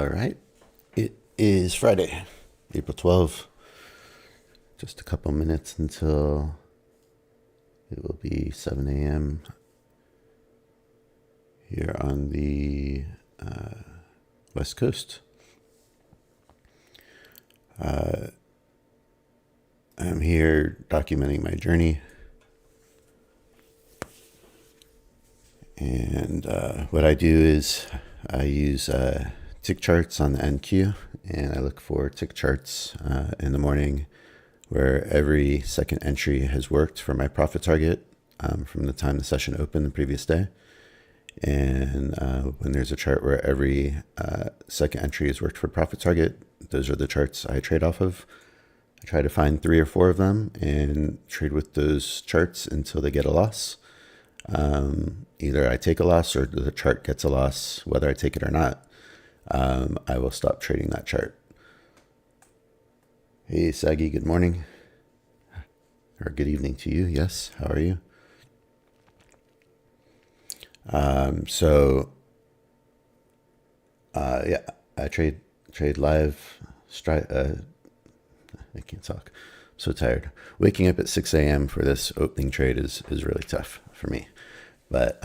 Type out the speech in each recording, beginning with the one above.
All right. It is Friday, April 12th. Just a couple minutes until it will be 7 a.m. here on the West Coast. I'm here documenting my journey. And what I do is I use tick charts on the NQ, and I look for tick charts in the morning where every second entry has worked for my profit target from the time the session opened the previous day. And when there's a chart where every second entry has worked for profit target, those are the charts I trade off of. I try to find 3 or 4 of them and trade with those charts until they get a loss. Either I take a loss or the chart gets a loss. Whether I take it or not, I will stop trading that chart. Hey, Saggy, good morning. Or good evening to you. Yes, how are you? Yeah, I trade live. I can't talk. I'm so tired. Waking up at 6 a.m. for this opening trade is really tough for me. But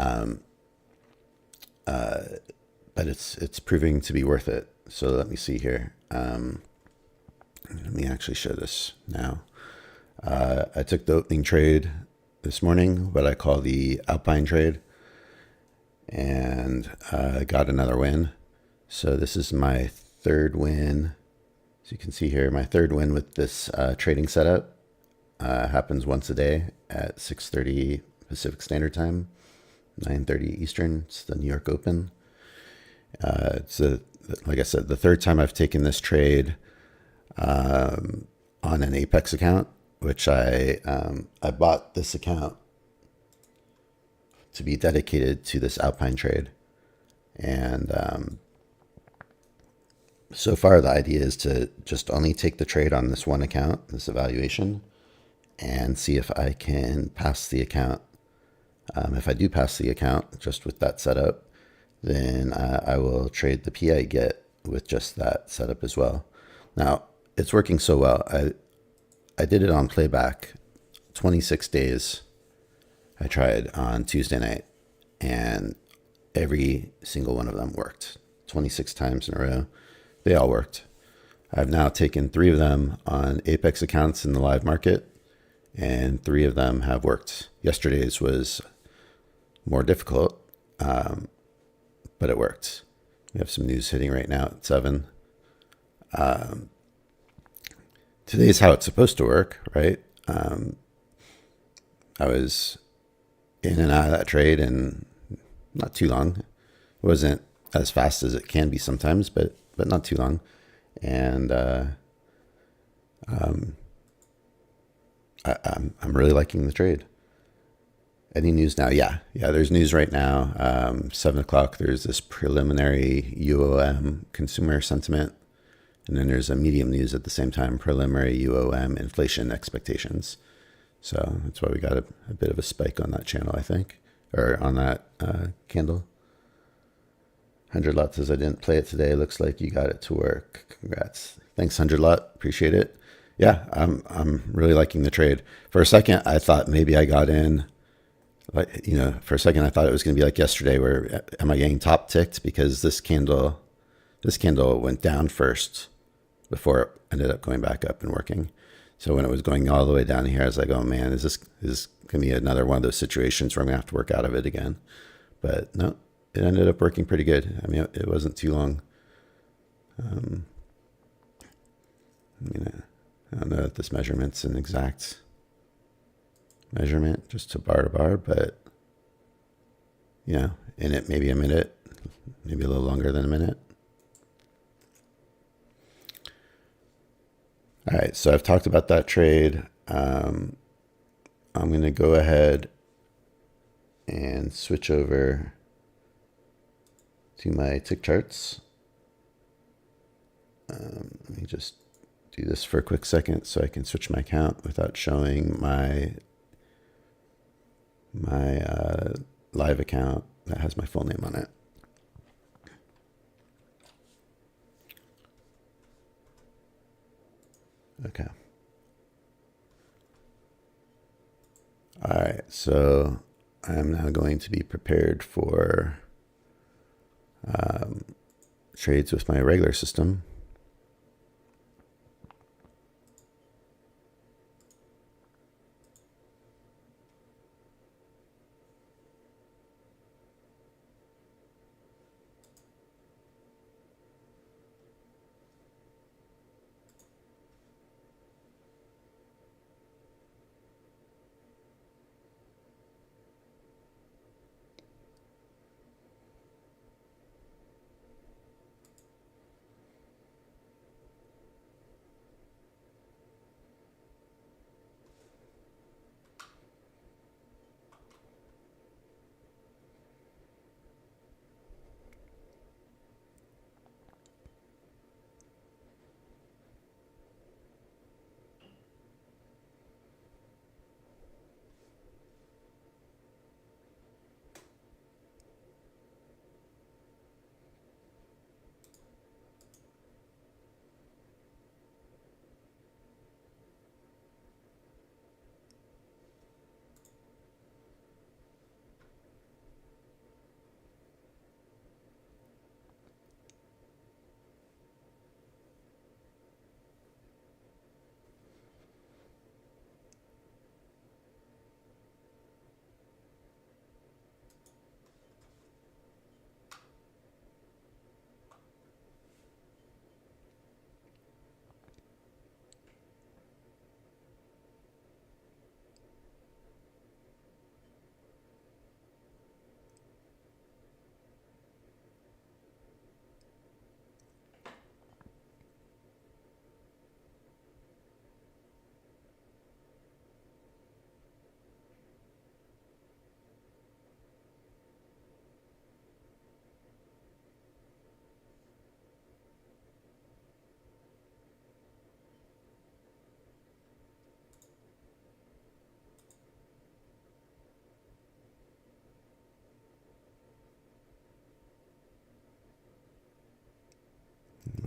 it's proving to be worth it. So let me see here. Let me actually show this now. I took the opening trade this morning, what I call the Alpine trade, and got another win. So this is my third win. As you can see here, my third win with this trading setup happens once a day at 6:30 Pacific Standard Time, 9:30 Eastern. It's the New York Open. Like I said, the third time I've taken this trade on an Apex account, which I bought this account to be dedicated to this Alpine trade. And so far, the idea is to just only take the trade on this one account, this evaluation, and see if I can pass the account. If I do pass the account just with that setup, then I will trade the P I get with just that setup as well. Now, it's working so well. I did it on playback 26 days. I tried on Tuesday night, and every single one of them worked 26 times in a row. They all worked. I've now taken 3 of them on Apex accounts in the live market, and 3 of them have worked. Yesterday's was more difficult, but it worked. We have some news hitting right now at 7. Today's how it's supposed to work, right? I was in and out of that trade in not too long. It wasn't as fast as it can be sometimes, but not too long. And I'm really liking the trade. Any news now? Yeah, there's news right now. 7 o'clock, there's this preliminary UOM consumer sentiment. And then there's a medium news at the same time, preliminary UOM inflation expectations. So that's why we got a bit of a spike on that channel, I think, or on that candle. 100 Lot says, I didn't play it today. Looks like you got it to work. Congrats. Thanks, 100 Lot. Appreciate it. Yeah, I'm really liking the trade. For a second, I thought maybe I got in. For a second, I thought it was going to be like yesterday, where am I getting top ticked because this candle went down first before it ended up going back up and working. So when it was going all the way down here, I was like, oh man, is this going to be another one of those situations where I'm going to have to work out of it again? But no, it ended up working pretty good. I mean, it wasn't too long. I don't know if this measurement's an exact measurement just to bar, but in it maybe a minute, maybe a little longer than a minute. All right, so I've talked about that trade. I'm going to go ahead and switch over to my tick charts. Let me just do this for a quick second so I can switch my account without showing my live account that has my full name on it. Okay. All right, so I'm now going to be prepared for trades with my regular system.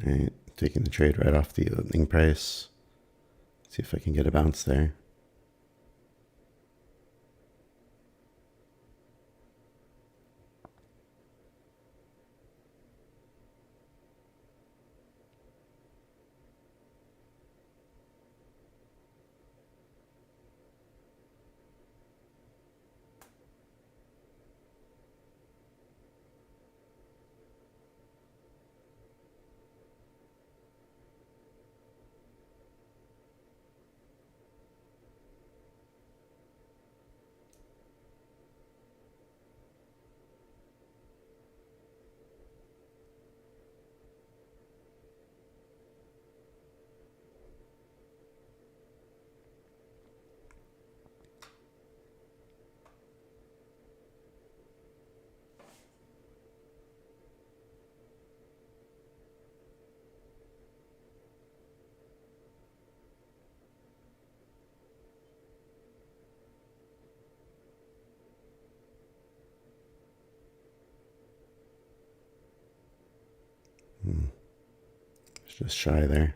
All right, taking the trade right off the opening price. See if I can get a bounce there. It's just shy there.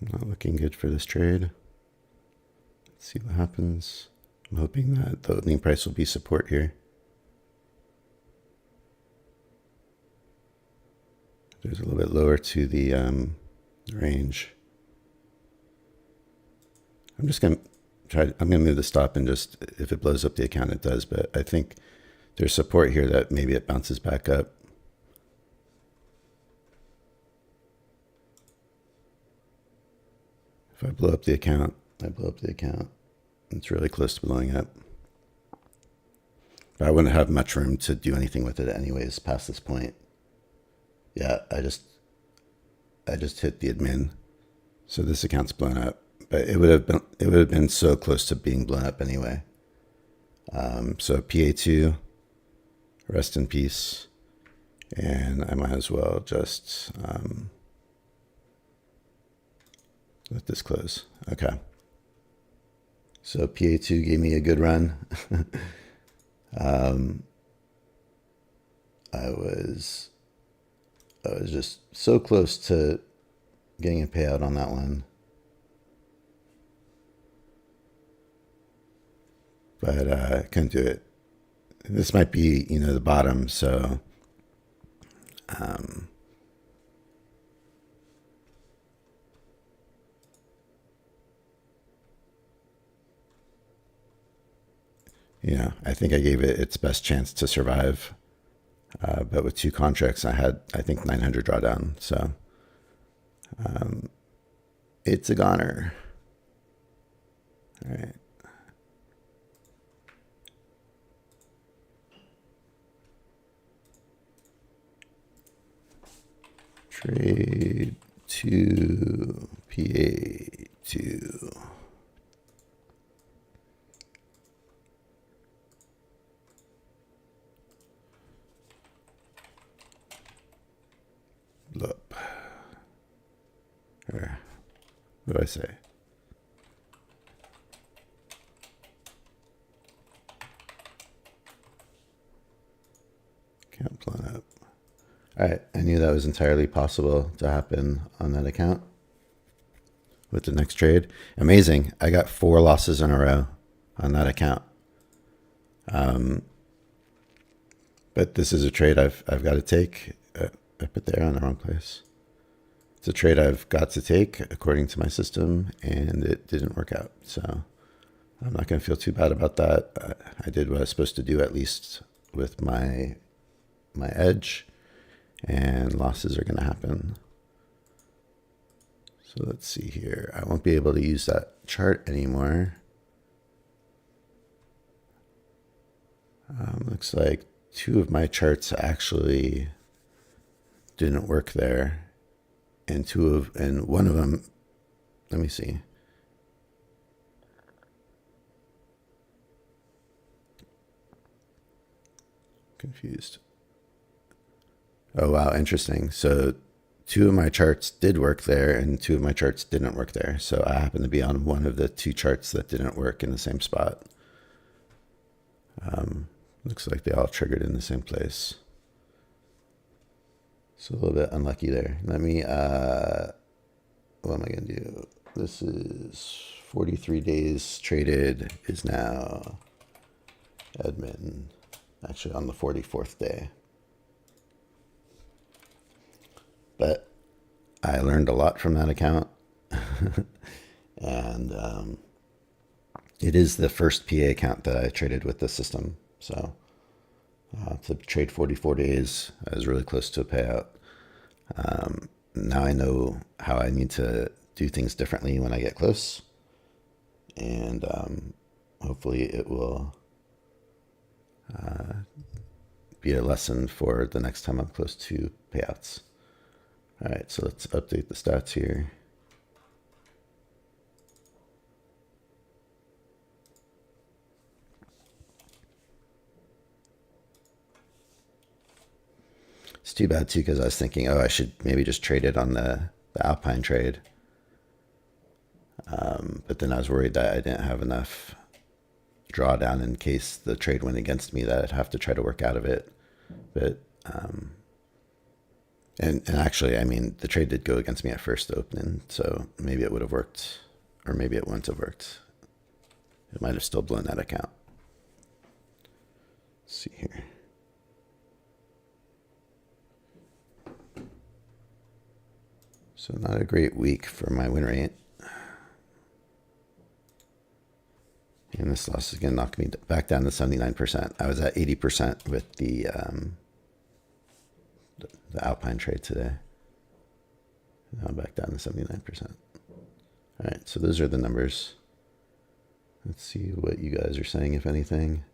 Not looking good for this trade. Let's see what happens. I'm hoping that the opening price will be support here. There's a little bit lower to the range. I'm just going to I'm going to move the stop and just, if it blows up the account, it does. But I think there's support here that maybe it bounces back up. If I blow up the account, I blow up the account. It's really close to blowing up. But I wouldn't have much room to do anything with it anyways past this point. Yeah, I just hit the admin. So this account's blown up. But it would have been so close to being blown up anyway. So PA2, rest in peace. And I might as well just let this close. Okay. So PA2 gave me a good run. I was just so close to getting a payout on that one. But I couldn't do it. This might be, the bottom, so I think I gave it its best chance to survive. But with 2 contracts, I had, I think, 900 drawdown. So it's a goner. All right. Trade to PA2. Look. Or, what do I say? Account blown up. All right, I knew that was entirely possible to happen on that account with the next trade. Amazing. I got 4 losses in a row on that account. But this is a trade I've got to take. I put the arrow in the wrong place. It's a trade I've got to take according to my system, and it didn't work out. So I'm not going to feel too bad about that. I did what I was supposed to do, at least with my edge, and losses are going to happen. So let's see here. I won't be able to use that chart anymore. Looks like 2 of my charts actually didn't work there, and one of them, let me see. Confused. Oh, wow. Interesting. So 2 of my charts did work there and 2 of my charts didn't work there. So I happen to be on one of the 2 charts that didn't work in the same spot. Looks like they all triggered in the same place. So a little bit unlucky there. Let me, what am I going to do? This is 43 days traded is now admin, actually on the 44th day. But I learned a lot from that account. And it is the first PA account that I traded with the system. So to trade 44 days, I was really close to a payout. Now I know how I need to do things differently when I get close. And hopefully it will be a lesson for the next time I'm close to payouts. All right, so let's update the stats here. It's too bad too, because I was thinking, oh, I should maybe just trade it on the Alpine trade. But then I was worried that I didn't have enough drawdown in case the trade went against me, that I'd have to try to work out of it. But and actually, I mean, the trade did go against me at first opening, so maybe it would have worked, or maybe it wouldn't have worked. It might have still blown that account. Let's see here. So not a great week for my win rate. And this loss is going to knock me back down to 79%. I was at 80% with the Alpine trade today. Now I'm back down to 79%. All right, so those are the numbers. Let's see what you guys are saying, if anything.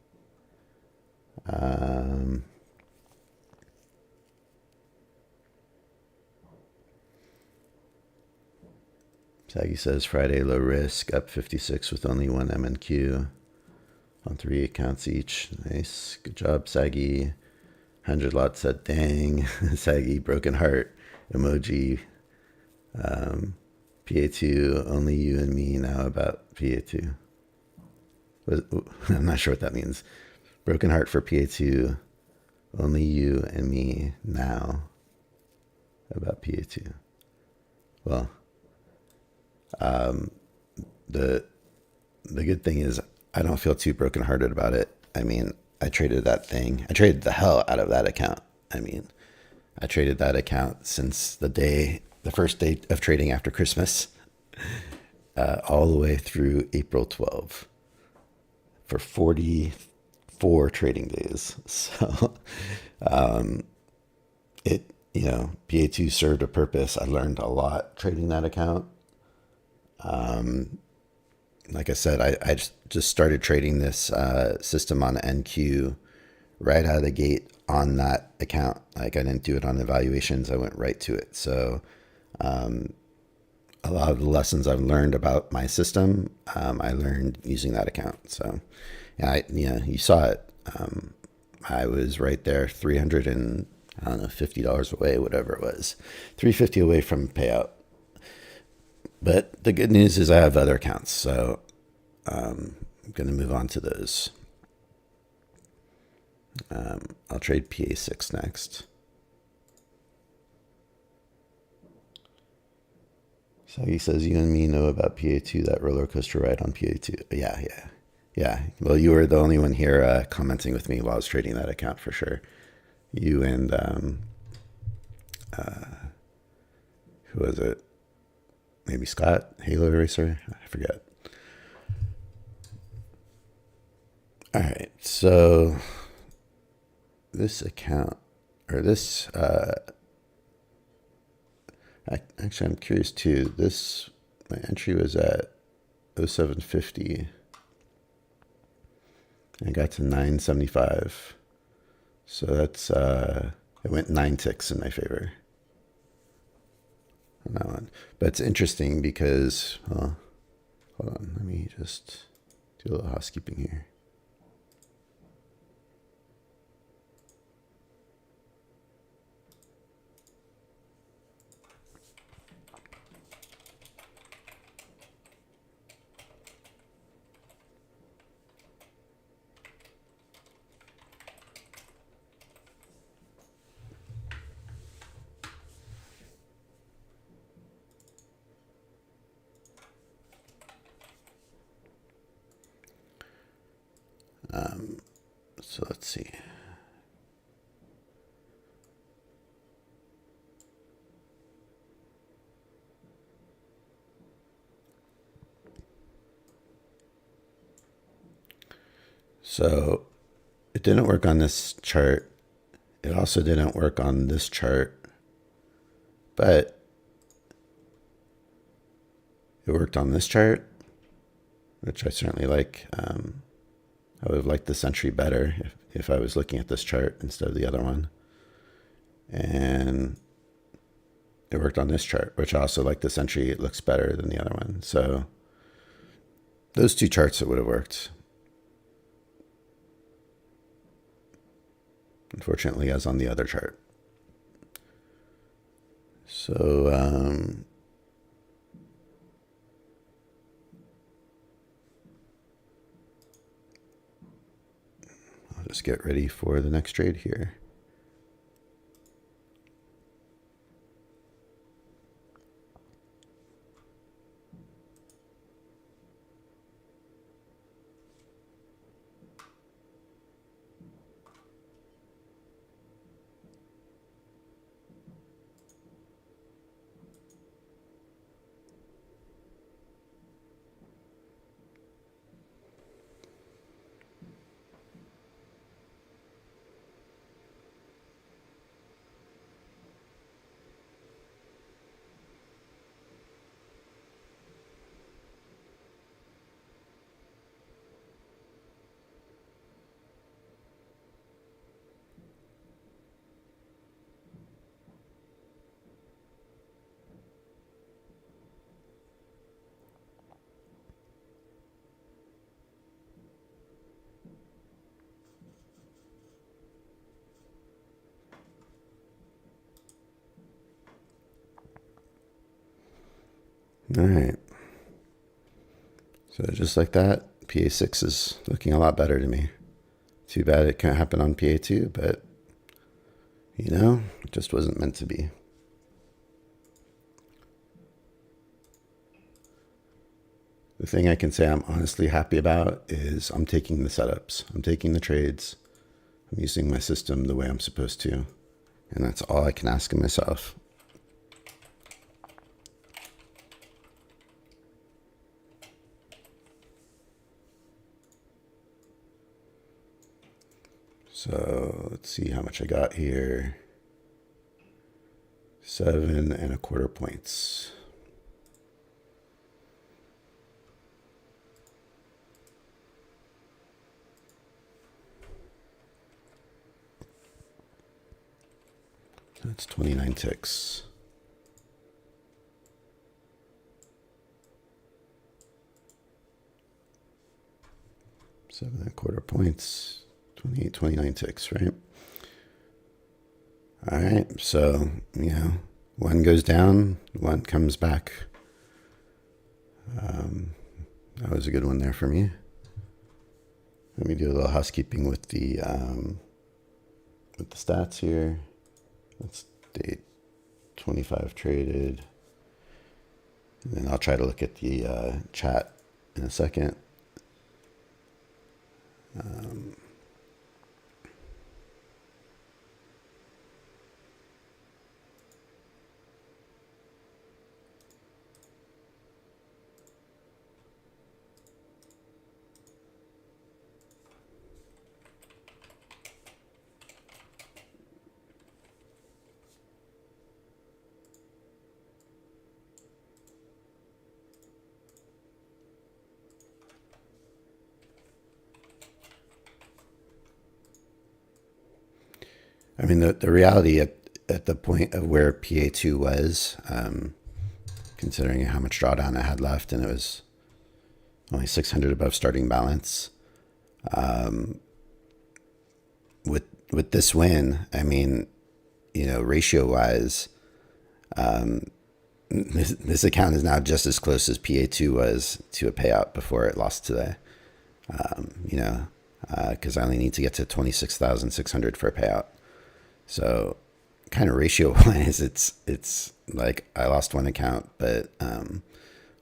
Saggy says Friday low risk, up 56 with only 1 MNQ on 3 accounts each. Nice, good job, Saggy. 100 Lot said, dang, saggy, broken heart emoji. PA2, only you and me now about PA2. I'm not sure what that means. Broken heart for PA2, only you and me now about PA2. Well, the good thing is I don't feel too brokenhearted about it. I mean, I traded the hell out of that account. I mean, I traded that account since the first day of trading after Christmas, all the way through April 12 for 44 trading days. So, PA2 served a purpose. I learned a lot trading that account. Like I said, I just started trading this system on NQ right out of the gate on that account. Like I didn't do it on evaluations. I went right to it. So a lot of the lessons I've learned about my system, I learned using that account. So you saw it. I was right there, 300 and I don't know, $50 away, whatever it was, 350 away from payout. But the good news is I have other accounts, so I'm going to move on to those. I'll trade PA6 next. So he says, you and me know about PA2, that roller coaster ride on PA2. Yeah. Well, you were the only one here commenting with me while I was trading that account for sure. You and who was it? Maybe Scott, Halo Racer? I forget. All right, so this account, or this, actually I'm curious too. My entry was at 0750. I got to 975. So that's, it went 9 ticks in my favor on that one. But it's interesting because, hold on, let me just do a little housekeeping here. So let's see. So it didn't work on this chart. It also didn't work on this chart, but it worked on this chart, which I certainly like. I would have liked this entry better if I was looking at this chart instead of the other one. And it worked on this chart, which I also like this entry. It looks better than the other one. So those two charts, it would have worked. Unfortunately, as on the other chart. So, I'll just get ready for the next trade here. All right. So just like that, PA6 is looking a lot better to me. Too bad it can't happen on PA2, but you know, it just wasn't meant to be. The thing I can say I'm honestly happy about is I'm taking the setups. I'm taking the trades. I'm using my system the way I'm supposed to. And that's all I can ask of myself. So let's see how much I got here. 7.25 points. That's 29 ticks. Seven and a quarter points, 28, 29 ticks, right? All right, so, you know, one goes down, one comes back. That was a good one there for me. Let me do a little housekeeping with the stats here. Let's date 25 traded. And then I'll try to look at the chat in a second. I mean, the reality at the point of where PA2 was, considering how much drawdown I had left, and it was only 600 above starting balance. With this win, I mean, you know, ratio wise, this account is now just as close as PA2 was to a payout before it lost today. You know, because I only need to get to 26,600 for a payout. So kind of ratio wise, it's like I lost one account, but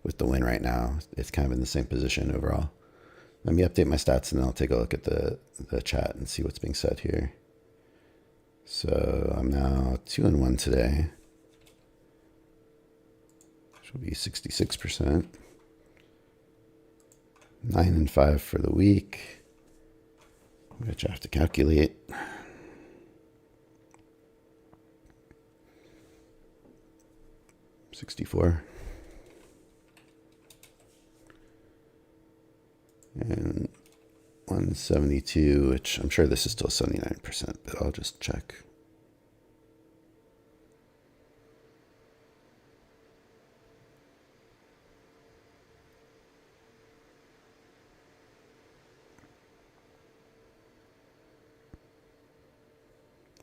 with the win right now, it's kind of in the same position overall. Let me update my stats and then I'll take a look at the chat and see what's being said here. So I'm now 2-1 today, which will be 66%. 9-5 for the week, which I have to calculate. $64. And 172, which I'm sure this is still 79%, but I'll just check.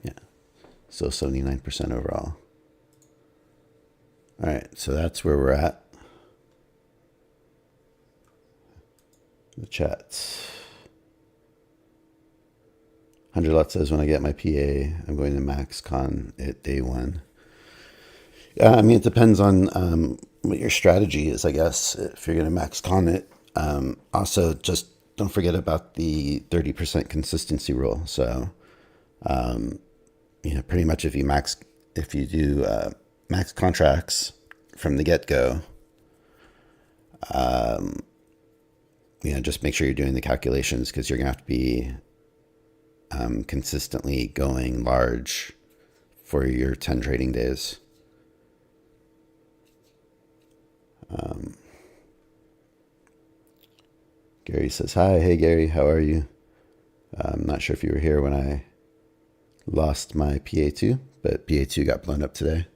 Yeah, so 79% overall. All right, so that's where we're at. The chat. 100 Lot says, when I get my PA, I'm going to max con it day one. Yeah, I mean, it depends on what your strategy is, I guess, if you're going to max con it. Also, just don't forget about the 30% consistency rule. So, you know, pretty much if you do max contracts from the get-go, you know, just make sure you're doing the calculations, because you're going to have to be consistently going large for your 10 trading days. Gary says, hi. Hey, Gary, how are you? I'm not sure if you were here when I lost my PA2, but PA2 got blown up today.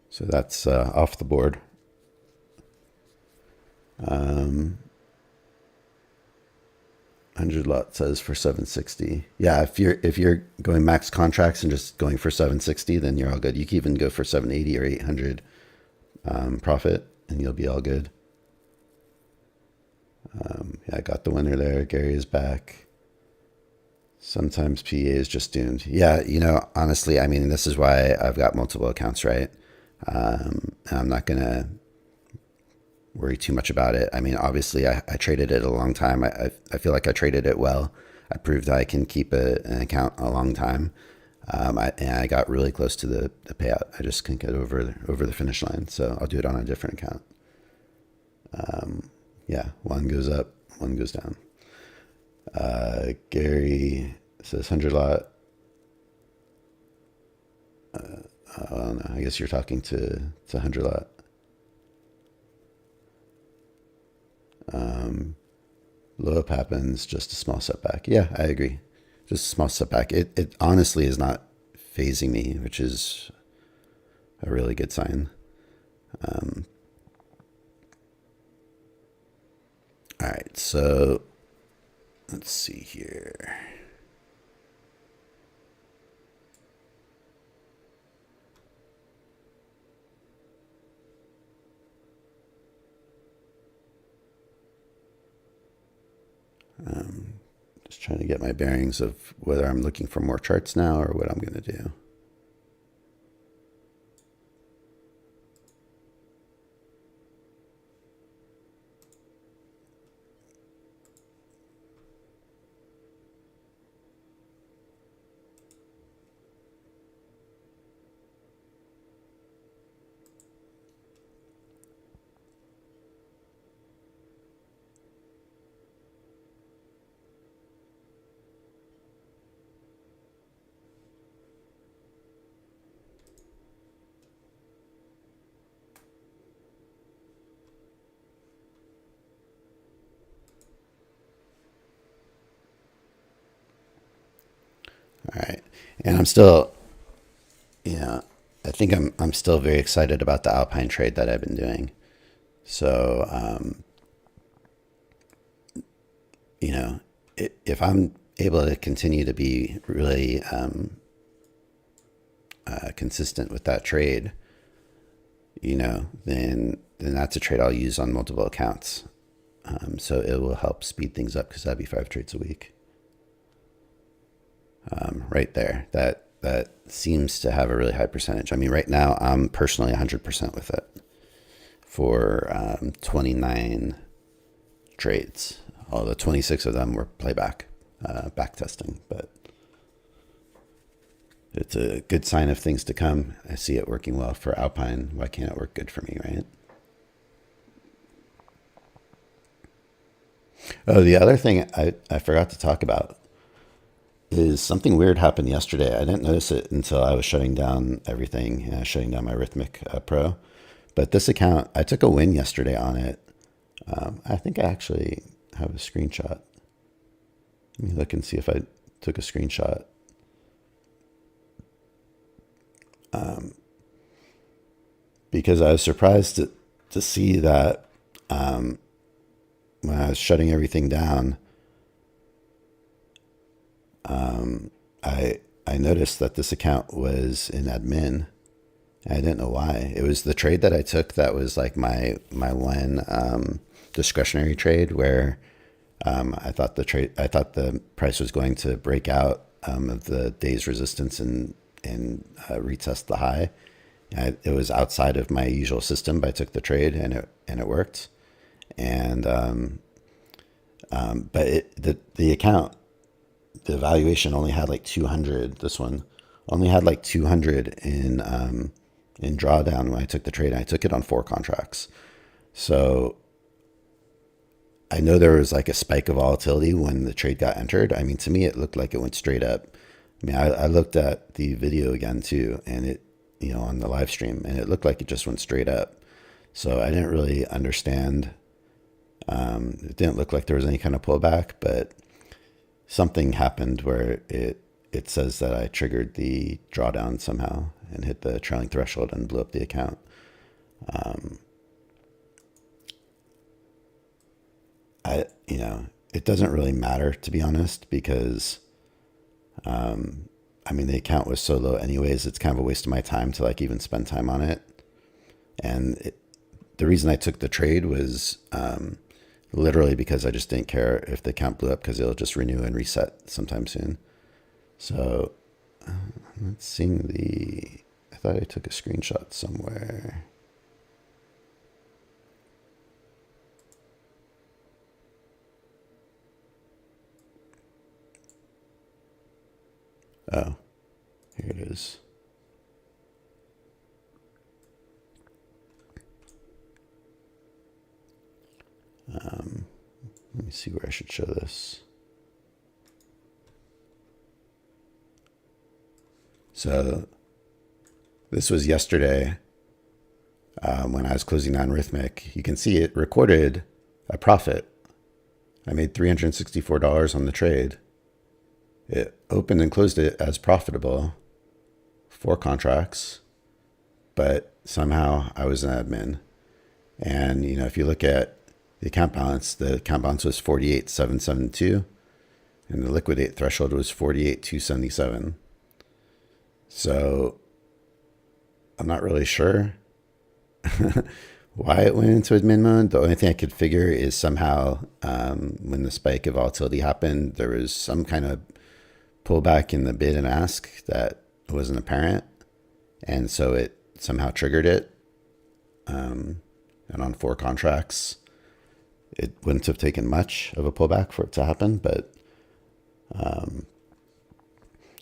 So that's off the board. 100 Lot says for 760. Yeah, if you're going max contracts and just going for 760, then you're all good. You can even go for 780 or 800 profit. and you'll be all good. Yeah, I got the winner there. Gary is back. Sometimes PA is just doomed. Yeah, honestly, I mean, this is why I've got multiple accounts, right? I'm not going to worry too much about it. I mean, obviously, I traded it a long time. I feel like I traded it well. I proved that I can keep an account a long time. And I got really close to the payout. I just couldn't get over the finish line. So I'll do it on a different account. Yeah, one goes up, one goes down. Gary says 100 lot. I don't know. I guess you're talking to 100 lot. Blow up happens, just a small setback. Yeah, I agree. Just a small setback. It honestly is not phasing me, which is a really good sign. All right, so let's see here. Just trying to get my bearings of whether I'm looking for more charts now or what I'm going to do. All right. And I'm still, I think I'm still very excited about the Alpine trade that I've been doing. So, if I'm able to continue to be really consistent with that trade, then that's a trade I'll use on multiple accounts. So it will help speed things up because that'd be 5 trades a week. Right there. That seems to have a really high percentage. I mean, right now I'm personally 100% with it for 29 trades. Although 26 of them were playback, back testing, but it's a good sign of things to come. I see it working well for Alpine. Why can't it work good for me, right? Oh, the other thing I forgot to talk about is something weird happened yesterday. I didn't notice it until I was shutting down everything, shutting down my Rhythmic Pro. But this account, I took a win yesterday on it. I think I actually have a screenshot. Let me look and see if I took a screenshot. Because I was surprised to see that when I was shutting everything down, I noticed that this account was in admin. I didn't know why. It was the trade that I took that was like my one discretionary trade where I thought the price was going to break out of the day's resistance and retest the high. It was outside of my usual system, but I took the trade and it worked. And but the account, the valuation only had like 200. This one only had like 200 in drawdown when I took the trade. And I took it on 4 contracts. So I know there was like a spike of volatility when the trade got entered. I mean, to me, it looked like it went straight up. I mean, I looked at the video again too, and it, on the live stream, and it looked like it just went straight up. So I didn't really understand. It didn't look like there was any kind of pullback, but something happened where it says that I triggered the drawdown somehow and hit the trailing threshold and blew up the account. It doesn't really matter, to be honest, because I mean, the account was so low anyways, it's kind of a waste of my time to like even spend time on it. And the reason I took the trade was literally because I just didn't care if the account blew up, because it'll just renew and reset sometime soon. So let's see I thought I took a screenshot somewhere. Oh, here it is. Let me see where I should show this. So this was yesterday when I was closing on Rhythmic. You can see it recorded a profit. I made $364 on the trade. It opened and closed it as profitable, 4 contracts, but somehow I was an admin. And, you know, if you look at the account balance was 48,772, and the liquidate threshold was 48,277. So I'm not really sure why it went into admin mode. The only thing I could figure is somehow when the spike of volatility happened, there was some kind of pullback in the bid and ask that wasn't apparent. And so it somehow triggered it. And on 4 contracts, it wouldn't have taken much of a pullback for it to happen. But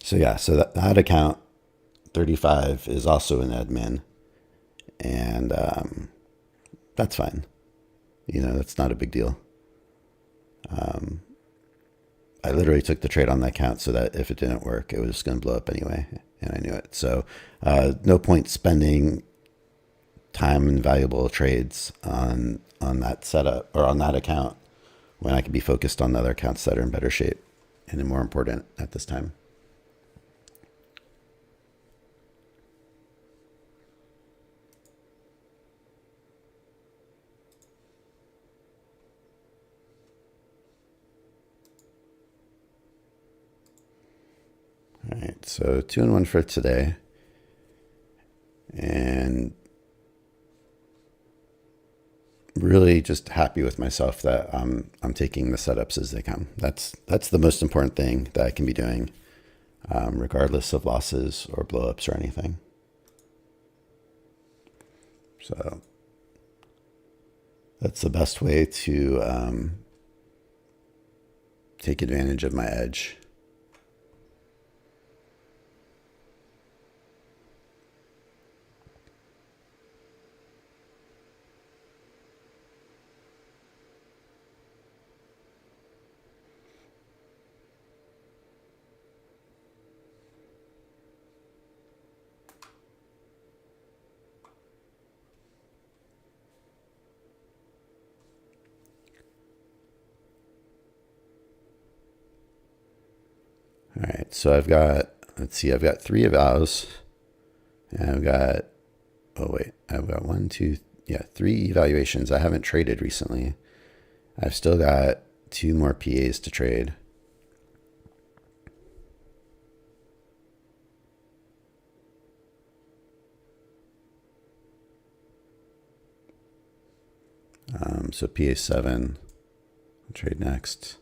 so that account 35 is also an admin, and that's fine. You know, that's not a big deal. I literally took the trade on that account so that if it didn't work, it was going to blow up anyway, and I knew it. So no point spending time and valuable trades on that setup or on that account when I could be focused on the other accounts that are in better shape and more important at this time. All right, so 2 and 1 for today, and really just happy with myself that I'm taking the setups as they come. That's the most important thing that I can be doing, regardless of losses or blowups or anything. So that's the best way to take advantage of my edge. All right, so I've got 3 evals, and I've got 3 evaluations. I haven't traded recently. I've still got 2 more PAs to trade. So PA 7, I'll trade next.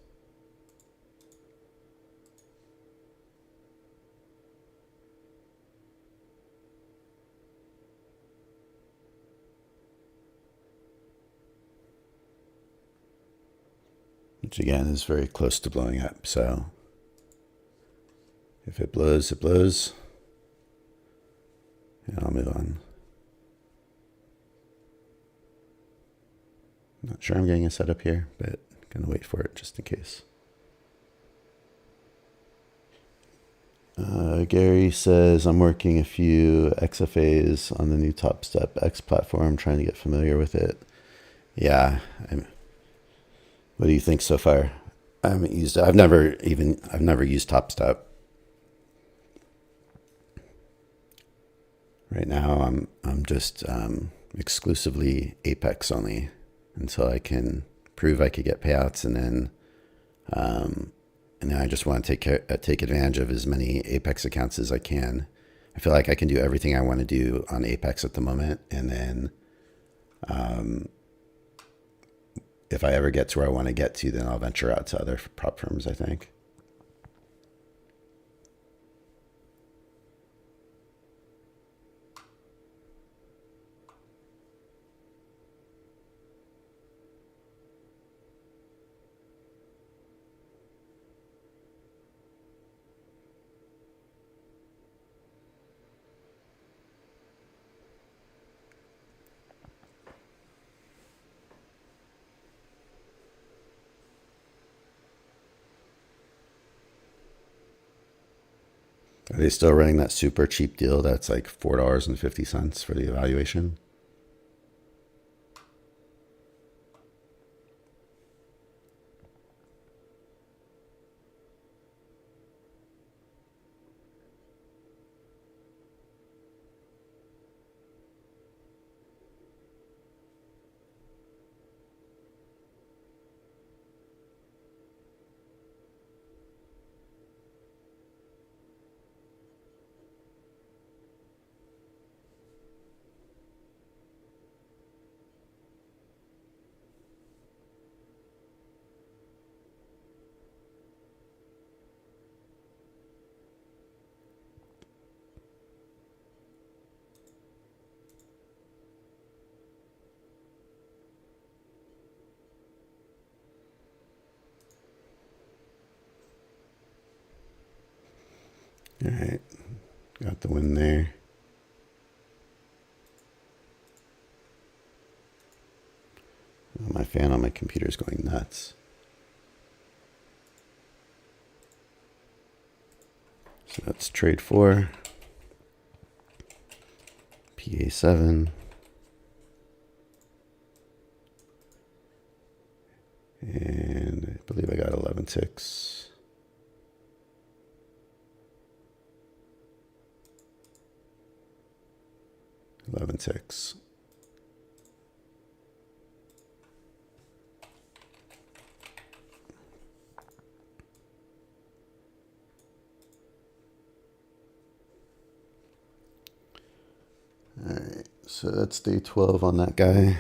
Which again is very close to blowing up. So if it blows, it blows. And I'll move on. Not sure I'm getting a setup here, but I'm going to wait for it just in case. Gary says, I'm working a few XFAs on the new Top Step X platform, trying to get familiar with it. Yeah. What do you think so far? I haven't used it. I've never used Top Step. Right now, I'm just exclusively Apex only until I can prove I could get payouts, and then I just want to take advantage of as many Apex accounts as I can. I feel like I can do everything I want to do on Apex at the moment, and then If I ever get to where I want to get to, then I'll venture out to other prop firms, I think. Are they still running that super cheap deal that's like $4.50 for the evaluation? All right, got the win there. Oh, my fan on my computer is going nuts. So that's trade 4, PA7, and I believe I got 11 ticks. 11 ticks. All right, so that's day 12 on that guy.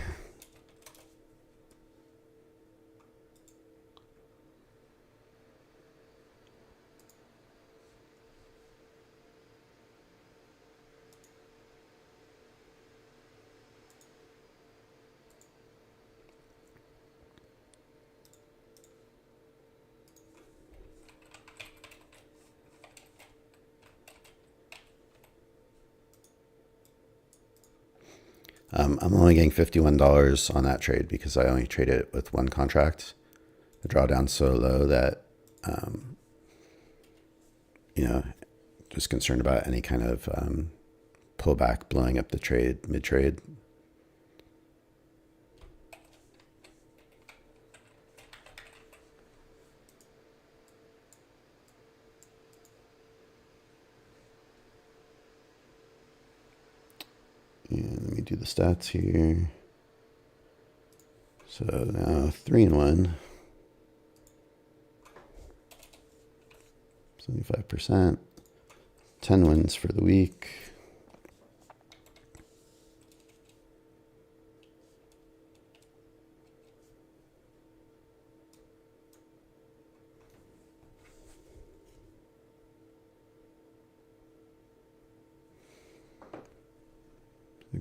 I'm only getting $51 on that trade because I only traded it with one contract. The drawdown's so low that, just concerned about any kind of pullback blowing up the trade mid-trade. And let me do the stats here. So now 3-1, 75%, 10 wins for the week.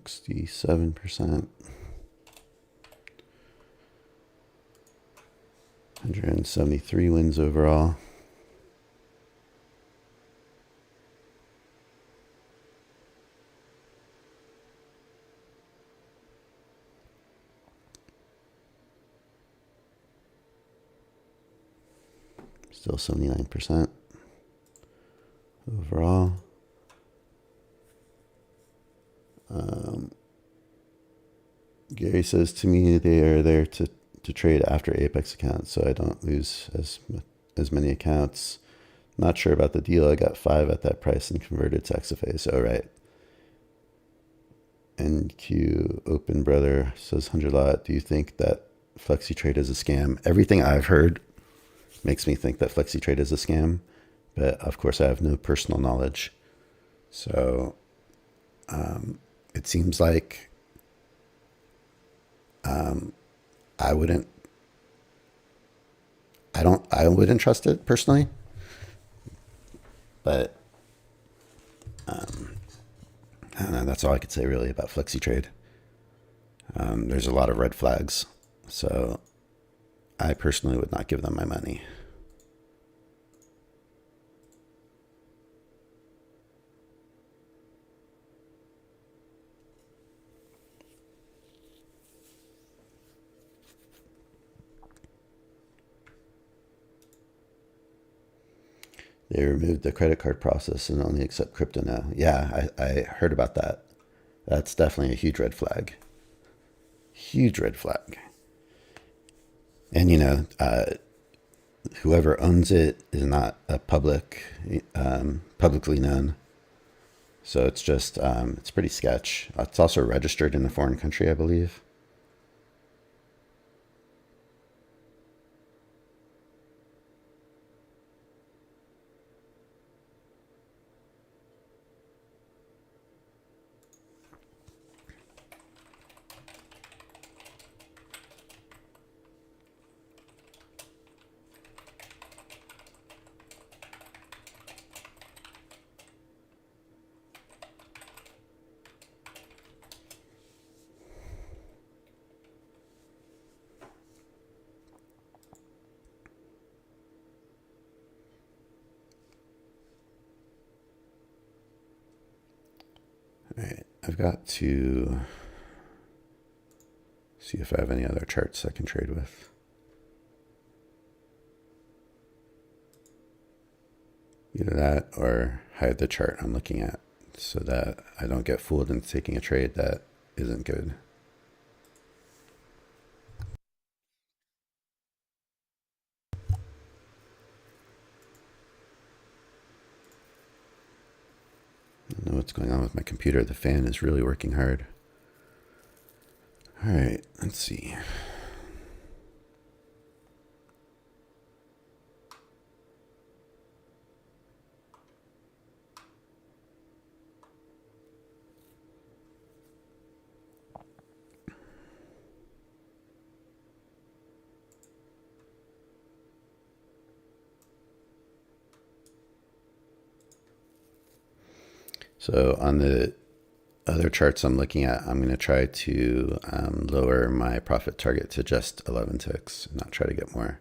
$67, 173 wins overall. Still 79% overall. Gary says to me they are there to trade after Apex accounts, so I don't lose as many accounts. Not sure about the deal. I got 5 at that price and converted to XFA. So right. NQ Open Brother says 100 lot. Do you think that FlexiTrade is a scam? Everything I've heard makes me think that FlexiTrade is a scam, but of course I have no personal knowledge. So it seems like I wouldn't, I wouldn't trust it personally, but I don't know. That's all I could say really about flexi trade. There's a lot of red flags, so I personally would not give them my money. They removed the credit card process and only accept crypto now. Yeah, I heard about that. That's definitely a huge red flag. Huge red flag. And, you know, whoever owns it is not a publicly known. So it's just, it's pretty sketch. It's also registered in a foreign country, I believe. All right, I've got to see if I have any other charts I can trade with. Either that or hide the chart I'm looking at so that I don't get fooled into taking a trade that isn't good. I don't know what's going on with my computer. The fan is really working hard. All right, let's see. So on the other charts I'm looking at, I'm going to try to lower my profit target to just 11 ticks, not try to get more.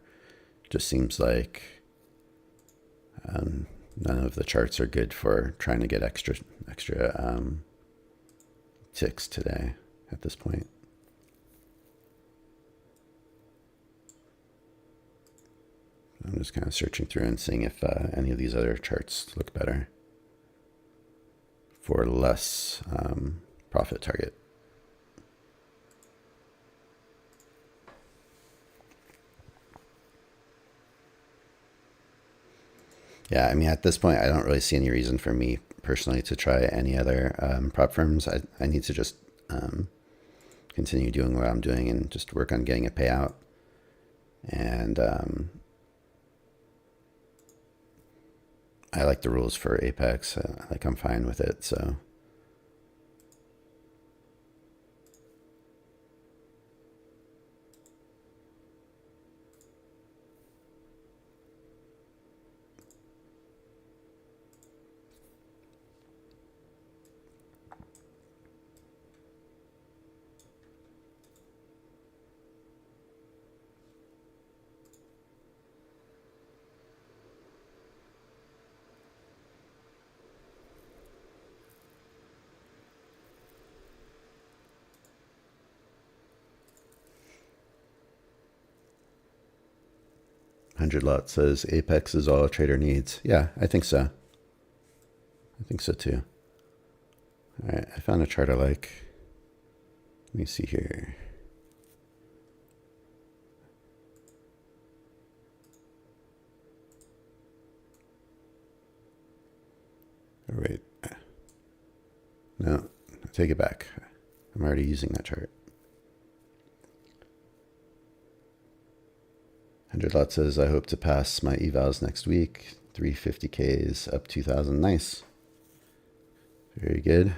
Just seems like none of the charts are good for trying to get extra ticks today at this point. I'm just kind of searching through and seeing if any of these other charts look better for less profit target. Yeah, I mean, at this point, I don't really see any reason for me personally to try any other prop firms. I need to just continue doing what I'm doing and just work on getting a payout. And I like the rules for Apex. Like, I'm fine with it, so. $100 says Apex is all a trader needs. Yeah, I think so. I think so too. All right, I found a chart I like. Let me see here. Oh, wait. No, I take it back. I'm already using that chart. 100 says, I hope to pass my evals next week. 350Ks up 2,000. Nice. Very good.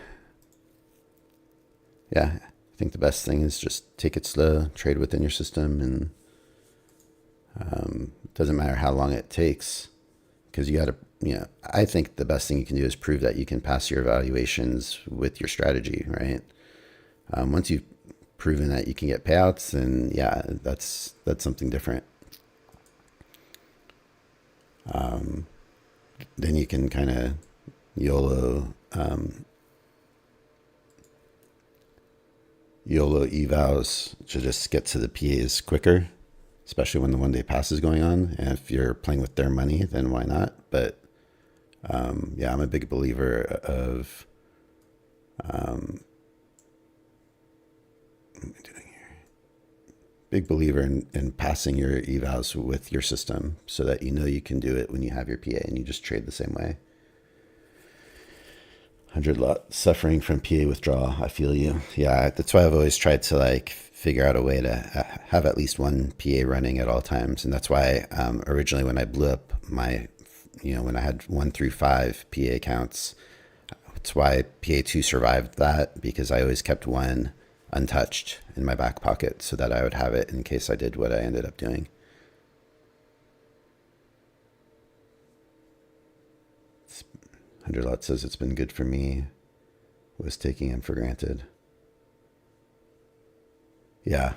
Yeah, I think the best thing is just take it slow, trade within your system, and it doesn't matter how long it takes, because you got to, I think the best thing you can do is prove that you can pass your evaluations with your strategy, right? Once you've proven that you can get payouts, then yeah, that's something different. Then you can kind of YOLO evals to just get to the PAs quicker, especially when the 1 day pass is going on. And if you're playing with their money, then why not? But yeah, I'm a big believer of what am I doing here? Big believer in passing your evals with your system so that you can do it when you have your PA and you just trade the same way. 100 lot suffering from PA withdrawal. I feel you. Yeah, that's why I've always tried to like figure out a way to have at least one PA running at all times. And that's why originally when I blew up my, when I had 1 through 5 PA accounts, that's why PA2 survived that, because I always kept one untouched in my back pocket so that I would have it in case I did what I ended up doing. 100 lot says it's been good for me. Was taking him for granted. Yeah,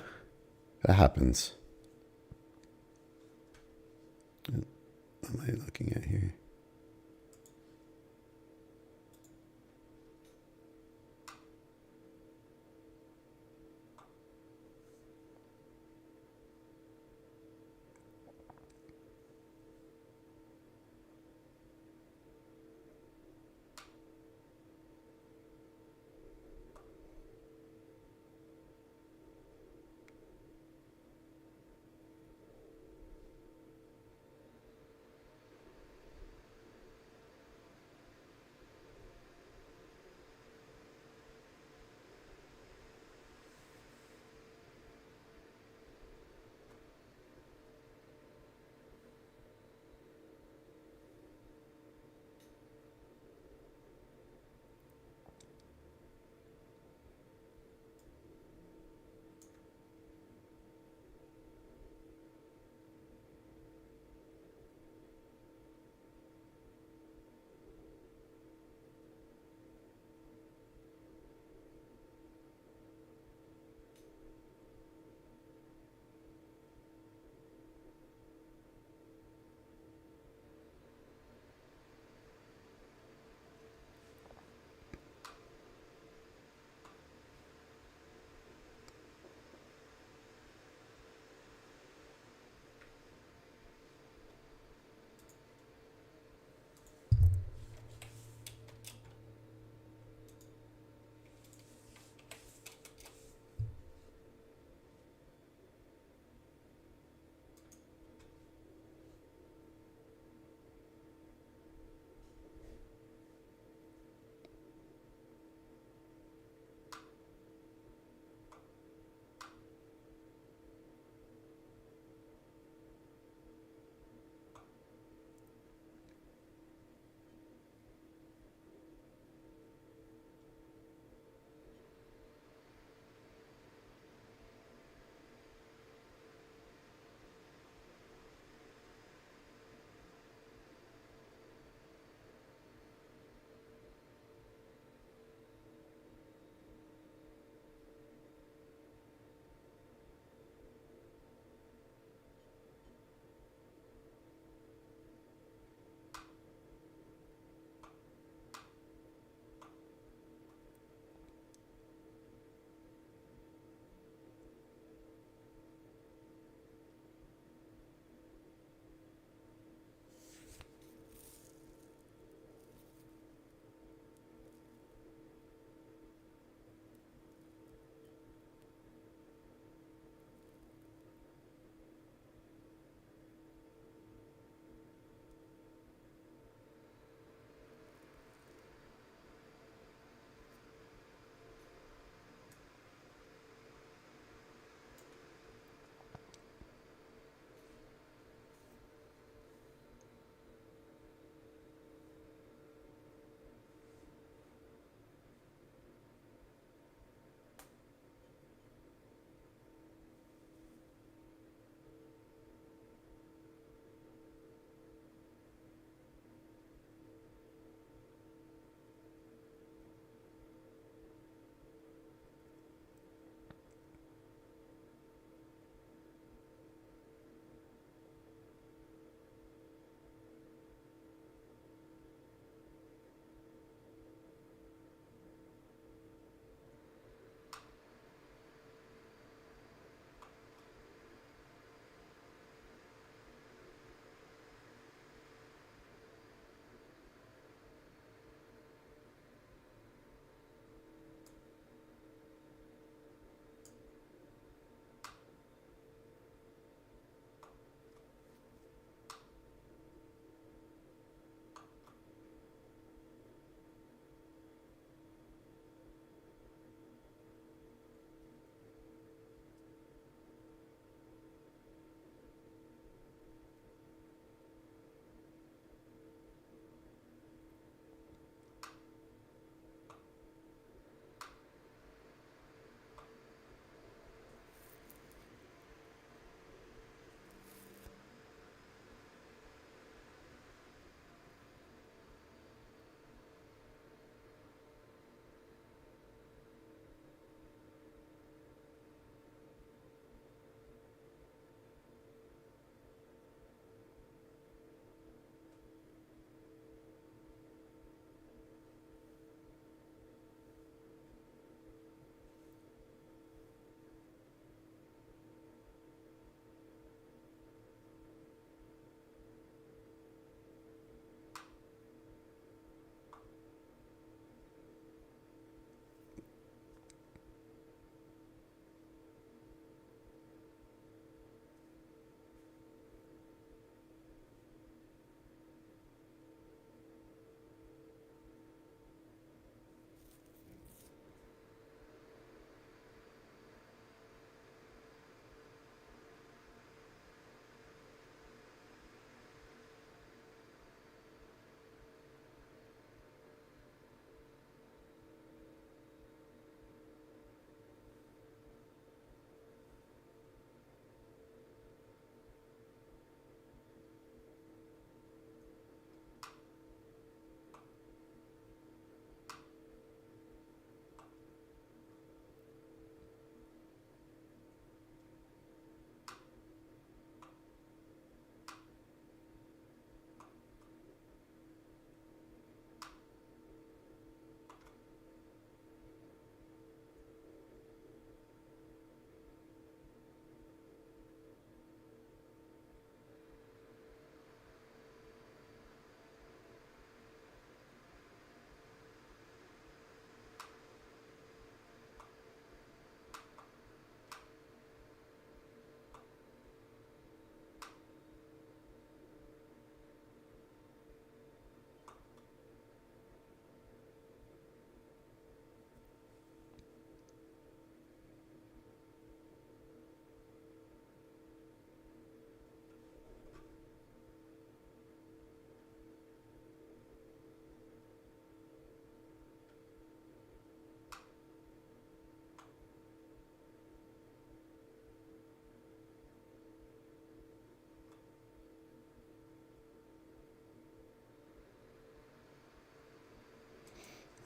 that happens. What am I looking at here?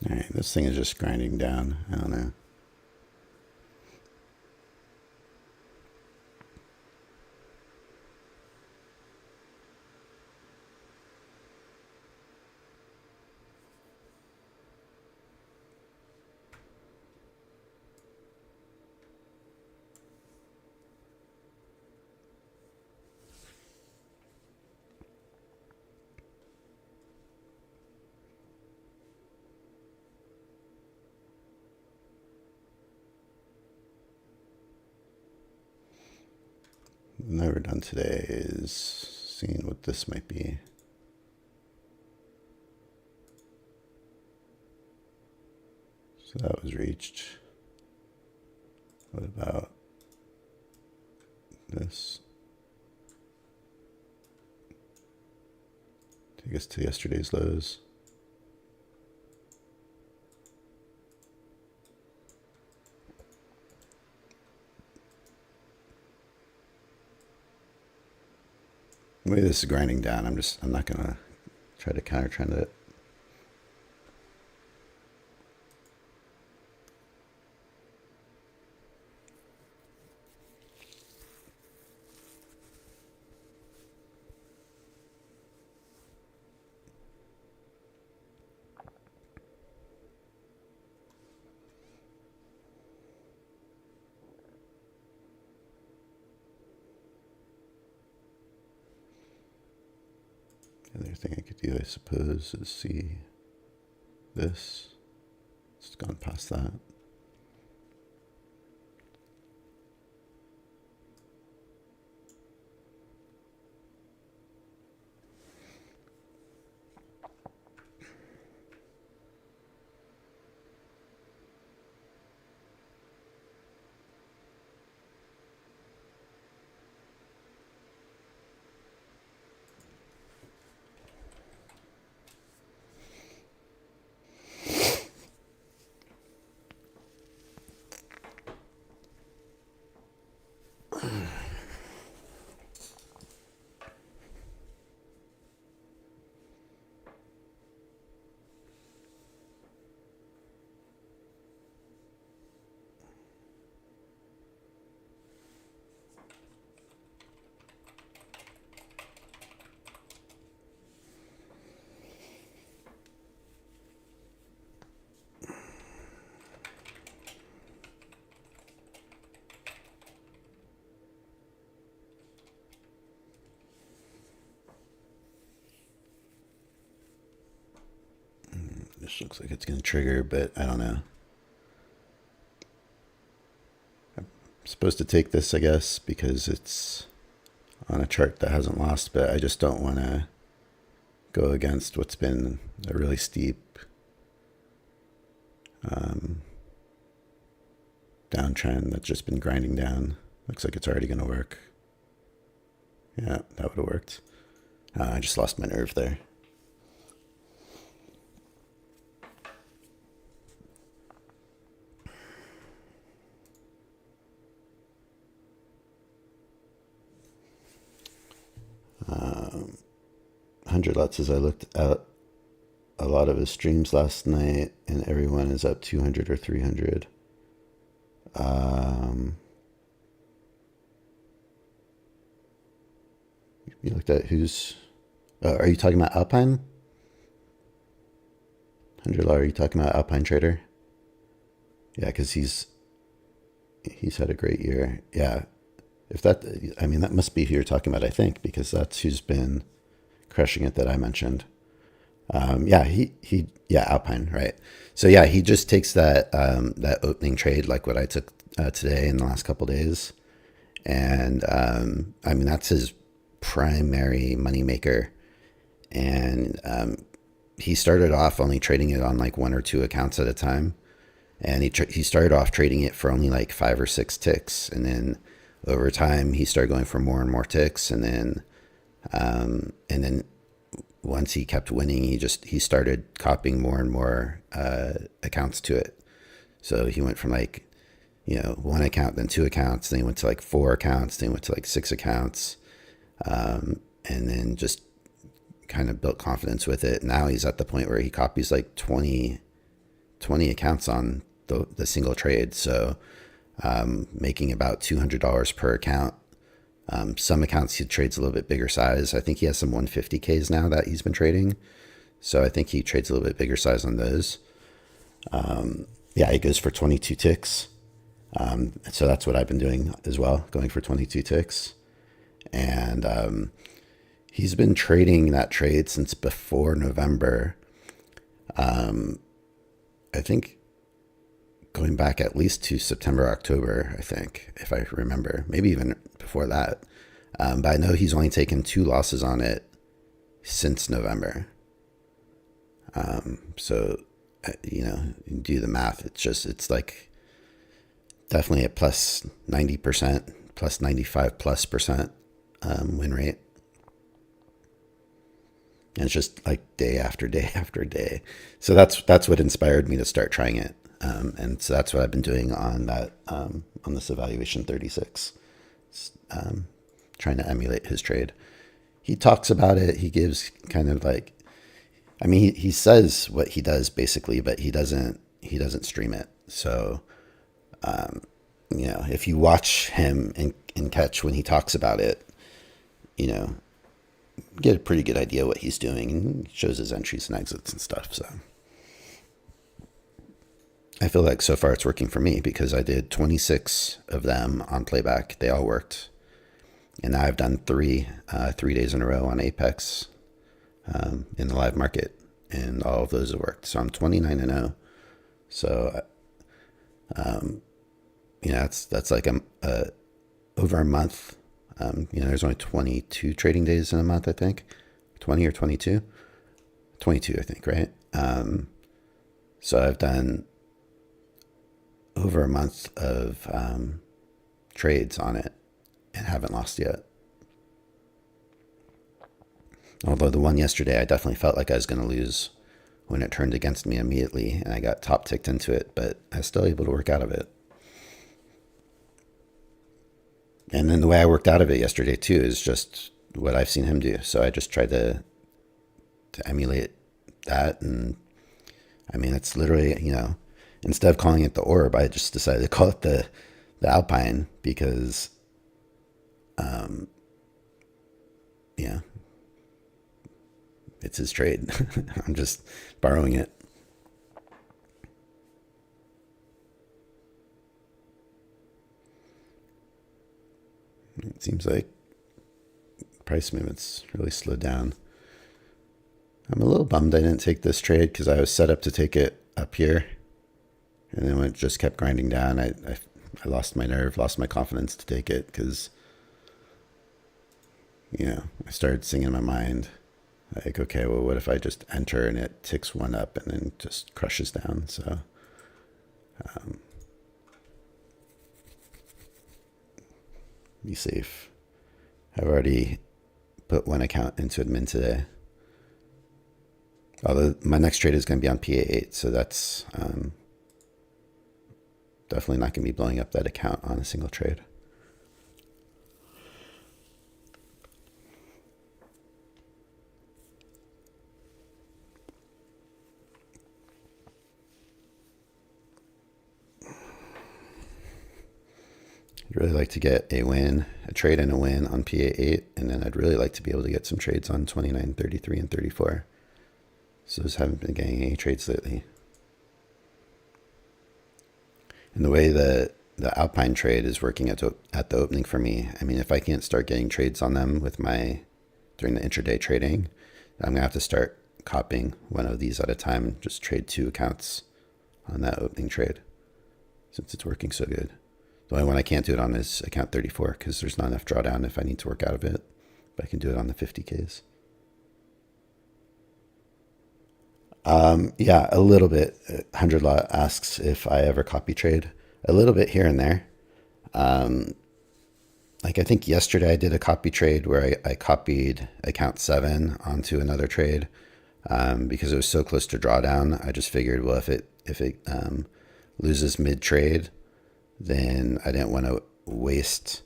All right, this thing is just grinding down. I don't know. Never done today is seeing what this might be. So that was reached. What about this? Take us to yesterday's lows. The way this is grinding down, I'm not gonna try to counter trend it. The other thing I could do, I suppose, is see this. It's gone past that. This looks like it's going to trigger, but I don't know. I'm supposed to take this, I guess, because it's on a chart that hasn't lost, but I just don't want to go against what's been a really steep downtrend that's just been grinding down. Looks like it's already going to work. Yeah, that would have worked. I just lost my nerve there. Nlts, as I looked at a lot of his streams last night, and everyone is up 200 or 300. You looked at who's... are you talking about Alpine? $100, are you talking about Alpine Trader? Yeah, because he's had a great year. Yeah, if that, I mean, that must be who you're talking about, I think, because that's who's been crushing it that I mentioned. Yeah, yeah, Alpine, right? So yeah, he just takes that that opening trade, like what I took today in the last couple of days, and I mean, that's his primary moneymaker. And he started off only trading it on like 1 or 2 accounts at a time, and he started off trading it for only like 5 or 6 ticks, and then over time he started going for more and more ticks, and then once he kept winning, he started copying more and more accounts to it. So he went from like, 1 account, then 2 accounts, then he went to like 4 accounts, then he went to like 6 accounts, and then just kind of built confidence with it. Now he's at the point where he copies like 20 20 accounts on the single trade. So making about $200 per account. Some accounts he trades a little bit bigger size. I think he has some 150Ks now that he's been trading. So I think he trades a little bit bigger size on those. Yeah, he goes for 22 ticks. So that's what I've been doing as well, going for 22 ticks. And he's been trading that trade since before November. I think going back at least to September, October, I think, if I remember, maybe even before that. But I know he's only taken 2 losses on it since November. So, you know, you do the math. It's like definitely a plus 90%, plus 95+% win rate. And it's just like day after day after day. So that's what inspired me to start trying it. And so that's what I've been doing on that, on this evaluation 36, trying to emulate his trade. He talks about it. He gives kind of like, I mean, he says what he does basically, but he doesn't stream it. So, you know, if you watch him and catch when he talks about it, you know, get a pretty good idea what he's doing, and he shows his entries and exits and stuff. So I feel like so far it's working for me because I did 26 of them on playback. They all worked. And now I've done 3 days in a row on Apex in the live market, and all of those have worked. So I'm 29-0. So, you know, that's like over a month. You know, there's only 22 trading days in a month, I think. 20 or 22? 22, I think, right? So I've done over a month of trades on it and haven't lost yet. Although the one yesterday, I definitely felt like I was going to lose when it turned against me immediately, and I got top ticked into it, but I was still able to work out of it. And then the way I worked out of it yesterday too is just what I've seen him do. So I just tried to emulate that. And I mean, it's literally, you know, instead of calling it the orb, I just decided to call it the Alpine because, yeah, it's his trade. I'm just borrowing it. It seems like price movement's really slowed down. I'm a little bummed I didn't take this trade because I was set up to take it up here. And then when it just kept grinding down, I lost my nerve, lost my confidence to take it because, you know, I started singing in my mind, like, okay, well, what if I just enter and it ticks 1 up and then just crushes down? So, be safe. I've already put 1 account into admin today. Although my next trade is going to be on PA8, so that's definitely not going to be blowing up that account on a single trade. I'd really like to get a win, a trade and a win on PA8, and then I'd really like to be able to get some trades on 29, 33, and 34. So those haven't been getting any trades lately. And the way the Alpine trade is working at the opening for me, I mean, if I can't start getting trades on them with during the intraday trading, I'm going to have to start copying one of these at a time and just trade 2 accounts on that opening trade since it's working so good. The only one I can't do it on is account 34 because there's not enough drawdown if I need to work out of it. But I can do it on the 50Ks. Yeah, a little bit. 100 Lot asks if I ever copy trade. A little bit here and there. Like I think yesterday I did a copy trade where I copied account 7 onto another trade because it was so close to drawdown. I just figured, well, if it loses mid trade, then I didn't want to waste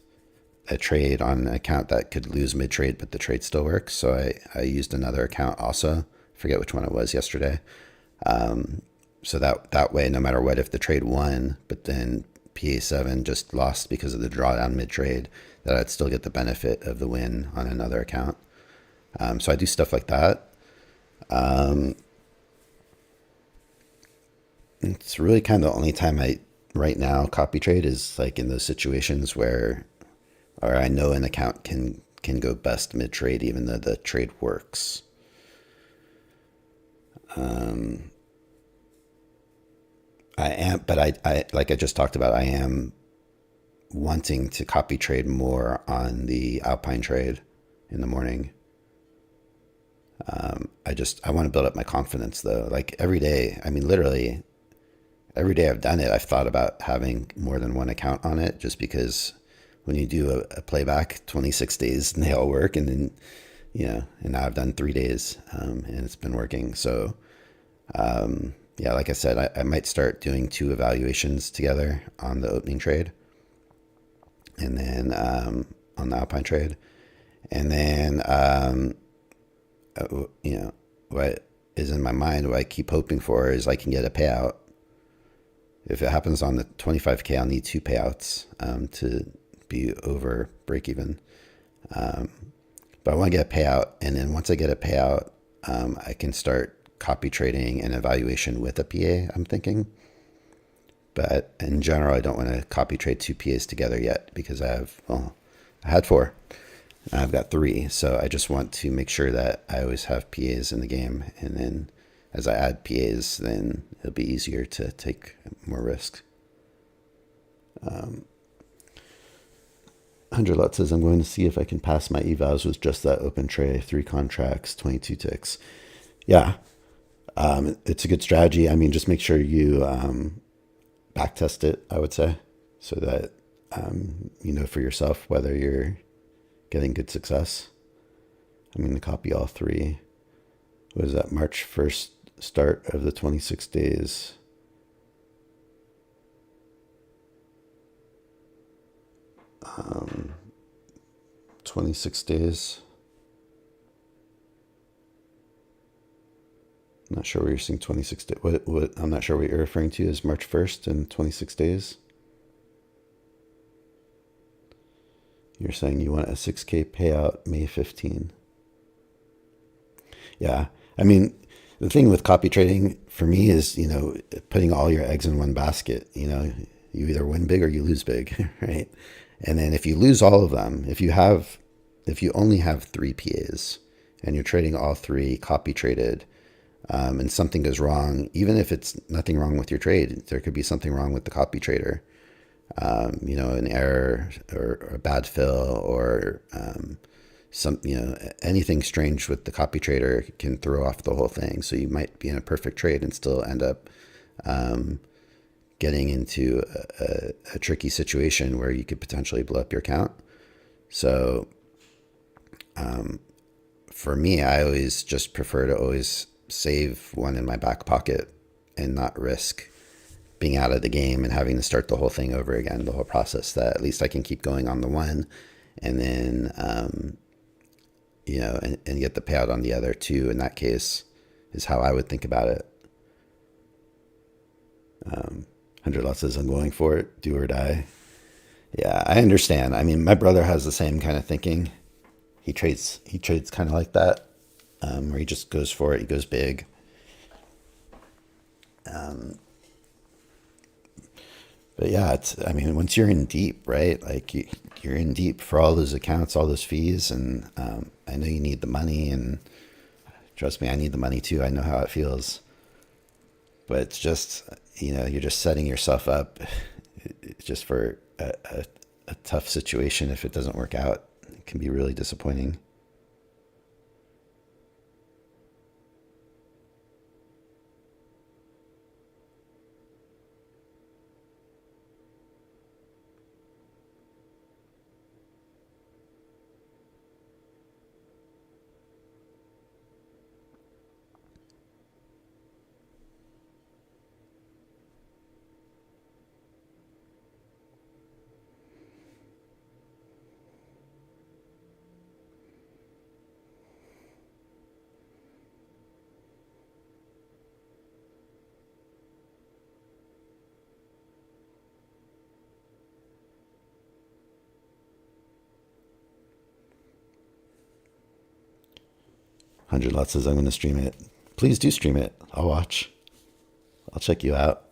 a trade on an account that could lose mid trade, but the trade still works. So I used another account also. Forget which one it was yesterday. So that way, no matter what, if the trade won, but then PA7 just lost because of the drawdown mid trade, that I'd still get the benefit of the win on another account. So I do stuff like that. It's really kind of the only time I right now copy trade is like in those situations where, or I know an account can go best mid trade even though the trade works. I am, but I like I just talked about, I am wanting to copy trade more on the Alpine trade in the morning. I want to build up my confidence though. Like every day, I mean, literally every day I've done it, I've thought about having more than one account on it just because when you do a playback, 26 days and they all work. And then, and now I've done 3 days and it's been working. So, yeah, like I said, I might start doing 2 evaluations together on the opening trade and then on the Alpine trade. And then, what is in my mind, what I keep hoping for is I can get a payout. If it happens on the 25K, I'll need 2 payouts to be over break even. But I want to get a payout. And then once I get a payout, I can start copy trading an evaluation with a PA, I'm thinking. But in general, I don't want to copy trade 2 PAs together yet because I had 4. I've got 3. So I just want to make sure that I always have PAs in the game. And then as I add PAs, then it'll be easier to take more risk. 100 says, I'm going to see if I can pass my evals with just that open tray, 3 contracts, 22 ticks. Yeah. It's a good strategy. I mean, just make sure you back test it, I would say, so that you know for yourself whether you're getting good success. I'm going to copy all 3. What is that? March 1st start of the 26 days. Um, 26 days. I'm not sure what you're seeing 26 days. What I'm not sure what you're referring to is March 1st and 26 days. You're saying you want a 6K payout May 15. Yeah. I mean, the thing with copy trading for me is, putting all your eggs in one basket. You either win big or you lose big, right? And then if you lose all of them, if you only have 3 PAs and you're trading all 3 copy traded, and something goes wrong, even if it's nothing wrong with your trade, there could be something wrong with the copy trader. An error or a bad fill or anything strange with the copy trader can throw off the whole thing. So you might be in a perfect trade and still end up getting into a tricky situation where you could potentially blow up your account. So for me, I always just prefer to always save one in my back pocket and not risk being out of the game and having to start the whole thing over again, the whole process, that at least I can keep going on the one and then, and get the payout on the other 2 in that case is how I would think about it. 100 says, I'm going for it, do or die. Yeah, I understand. I mean, my brother has the same kind of thinking. He trades kind of like that, where he just goes for it. He goes big. But yeah, once you're in deep, right? Like you're in deep for all those accounts, all those fees. And I know you need the money, and trust me, I need the money too. I know how it feels. But it's just, you're just setting yourself up just for a tough situation. If it doesn't work out, it can be really disappointing. 100 Lot says I'm going to stream it. Please do stream it. I'll watch. I'll check you out.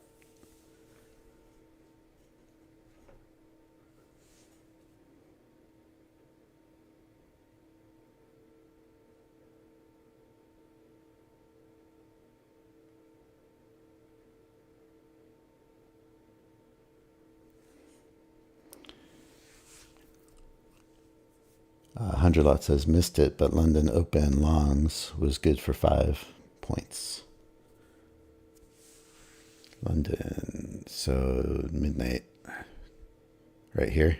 Hundred Lot says missed it, but London Open longs was good for 5 points. London, so midnight, right here.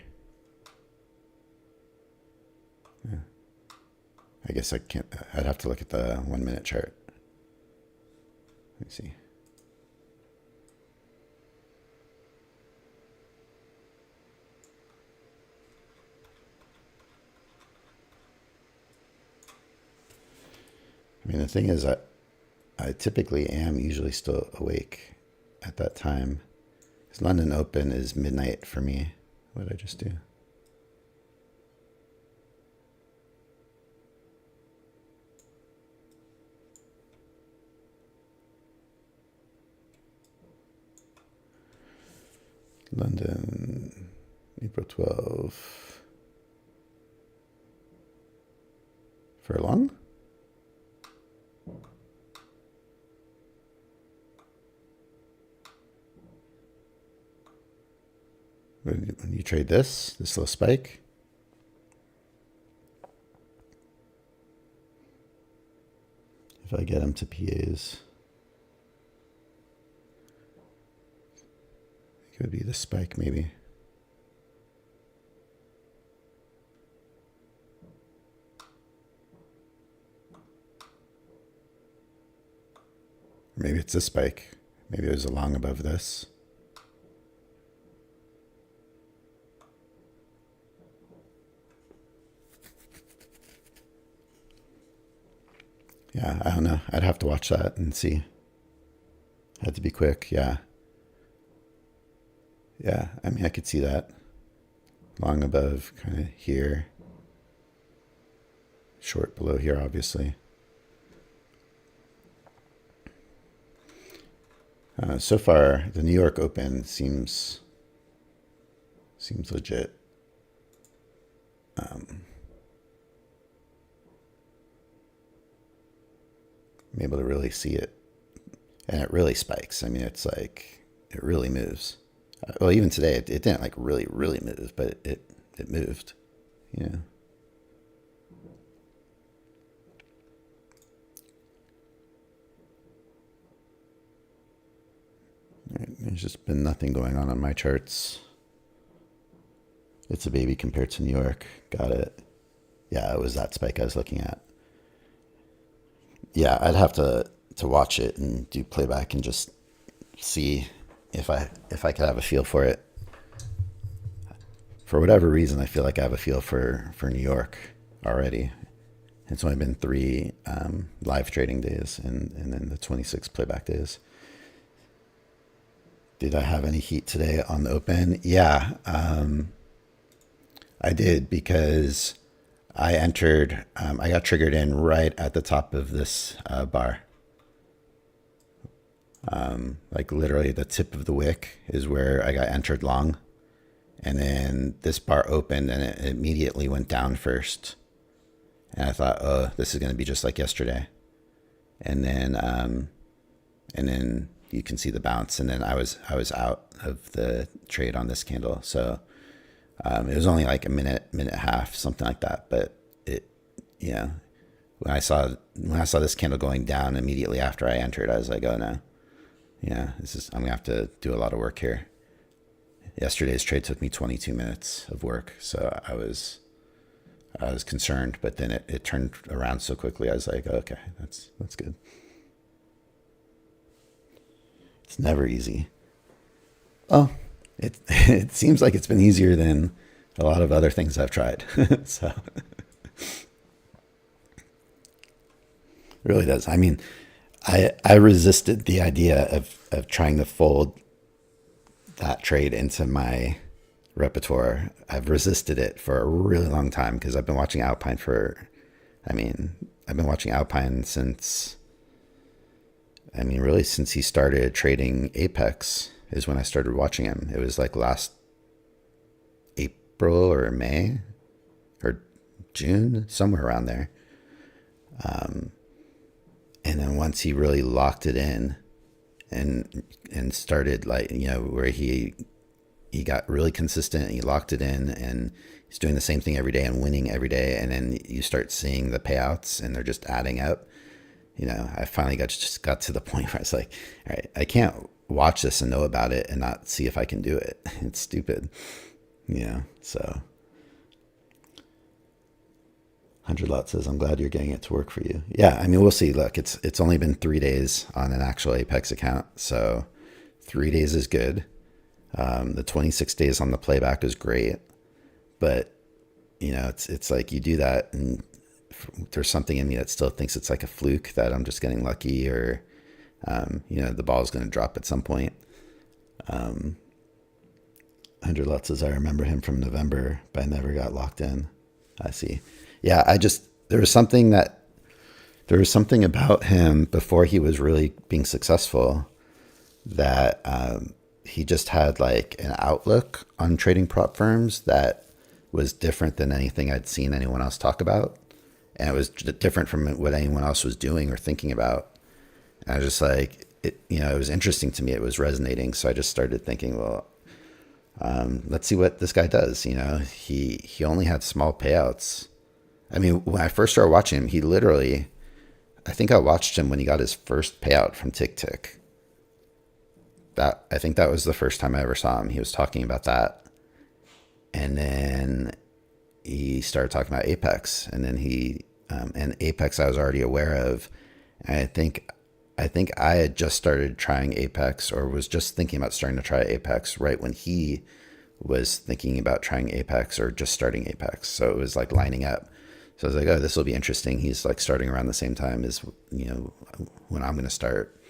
Yeah. I guess I can't. I'd have to look at the 1 minute chart. Let me see. I mean, the thing is, I typically am usually still awake at that time. Because London Open is midnight for me. What did I just do? London, April 12. Furlong? When you trade this little spike, if I get them to PAs, it could be the spike maybe. Maybe it's a spike. Maybe there's a long above this. Yeah, I don't know. I'd have to watch that and see. Had to be quick, yeah. Yeah, I mean, I could see that. Long above, kind of here. Short below here, obviously. So far, the New York Open seems legit. I'm able to really see it, and it really spikes. I mean, it's like it really moves. Well, even today, it didn't like really move, but it moved. Yeah. All right, there's just been nothing going on my charts. It's a baby compared to New York. Got it. Yeah, it was that spike I was looking at. Yeah, I'd have to watch it and do playback and just see if I could have a feel for it. For whatever reason, I feel like I have a feel for New York already. It's only been 3 live trading days and then the 26 playback days. Did I have any heat today on the Open? Yeah, I did, because I entered, I got triggered in right at the top of this bar. Like literally the tip of the wick is where I got entered long. And then this bar opened and it immediately went down first. And I thought, oh, this is going to be just like yesterday. And then you can see the bounce. And then I was out of the trade on this candle. So it was only like a minute and a half, something like that. But when I saw this candle going down immediately after I entered, I was like, oh no, yeah, I'm gonna have to do a lot of work here. Yesterday's trade took me 22 minutes of work, so I was concerned. But then it turned around so quickly. I was like, oh, okay, that's good. It's never easy. Oh. It seems like it's been easier than a lot of other things I've tried. So it really does. I mean, I resisted the idea of trying to fold that trade into my I've resisted it for a really long time because I've been watching Alpine for, I mean, I've been watching Alpine since, I mean, really since he started trading Apex is when I started watching him. It was like last April or May or June, somewhere around there. And then once he really locked it in and started, like, you know, where he got really consistent, he locked it in, and he's doing the same thing every day and winning every day. And then you start seeing the payouts and they're just adding up. You know, I finally just got to the point where I was like, all right, I can't watch this and know about it and not see if I can do it. It's stupid, you know, so. 100 Lot says, I'm glad you're getting it to work for you. Yeah, I mean, we'll see. Look, it's only been 3 days on an actual Apex account. So 3 days is good. The 26 days on the playback is great. But, you know, it's like you do that and there's something in me that still thinks it's like a fluke, that I'm just getting lucky, or, you know, the ball's going to drop at some point. 100 Lot says, I remember him from November, but I never got locked in. I see. Yeah, there was something about him before he was really being successful, that he just had like an outlook on trading prop firms that was different than anything I'd seen anyone else talk about. And it was different from what anyone else was doing or thinking about. And I was just like, it was interesting to me. It was resonating. So I just started thinking, well, let's see what this guy does. You know, he only had small payouts. I mean, when I first started watching him, he literally, I think I watched him when he got his first payout from TickTick. I think that was the first time I ever saw him. He was talking about that. And then he started talking about Apex, and then and Apex I was already aware of. And I think I had just started trying Apex, or was just thinking about starting to try Apex right when he was thinking about trying Apex or just starting Apex. So it was like lining up. So I was like, oh, this will be interesting. He's like starting around the same time as, you know, when I'm going to start.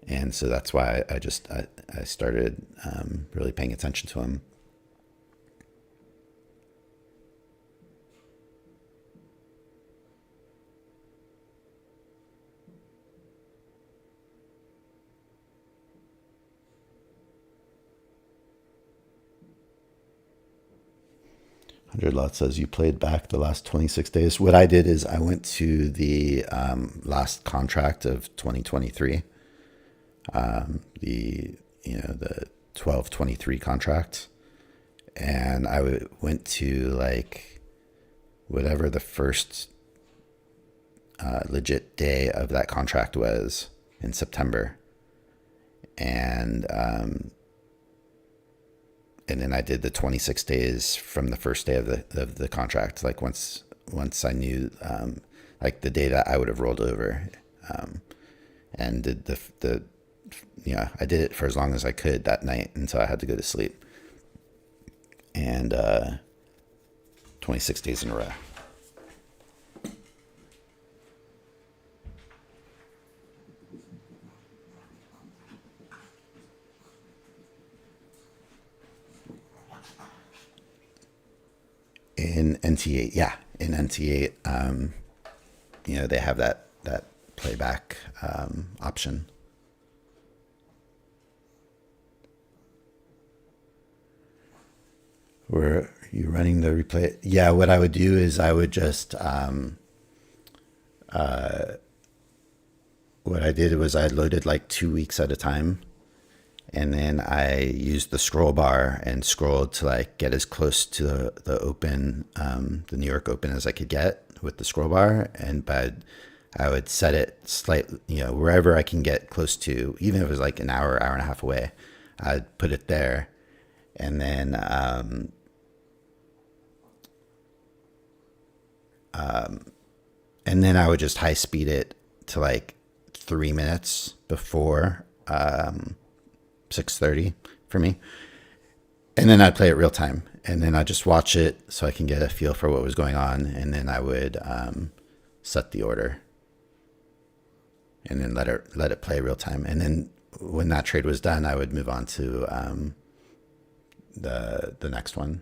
And so that's why I started really paying attention to him. Lot says, you played back the last 26 days. What I did is I went to the last contract of 2023, the 12/23 contract, and I went to like whatever the first legit day of that contract was in September, and then I did the 26 days from the first day of the contract. Like once I knew, like the day that I would have rolled over, and did I did it for as long as I could that night until I had to go to sleep. And 26 days in a row. In NT8, yeah. In NT8, they have that playback option. Were you running the replay? Yeah, what I would do is I would just, what I did was I loaded like 2 weeks at a time. And then I used the scroll bar and scrolled to like get as close to the open, the New York Open as I could get with the scroll bar. But I would set it slightly, wherever I can get close to, even if it was like an hour and a half away, I'd put it there. And then, I would just high speed it to like 3 minutes before, 6:30 for me, and then I'd play it real time, and then I just watch it so I can get a feel for what was going on, and then I would set the order, and then let it play real time, and then when that trade was done, I would move on to the next one.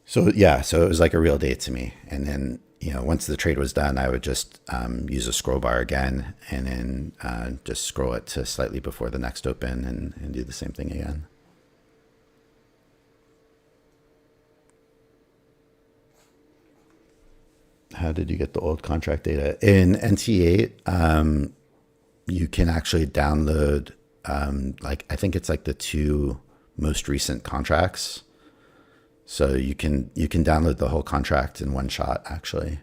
So yeah, so it was like a real day to me. And then, once the trade was done, I would just use a scroll bar again, and then just scroll it to slightly before the next open, and do the same thing again. How did you get the old contract data? In NT8, you can actually download, I think it's like the two most recent contracts. So you can download the whole contract in one shot, actually.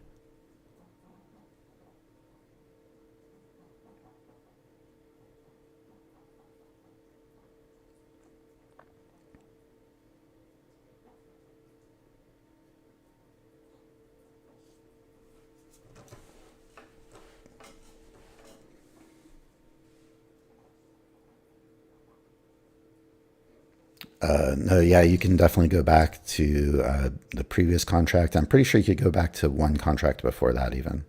No, yeah, you can definitely go back to the previous contract. I'm pretty sure you could go back to one contract before that even.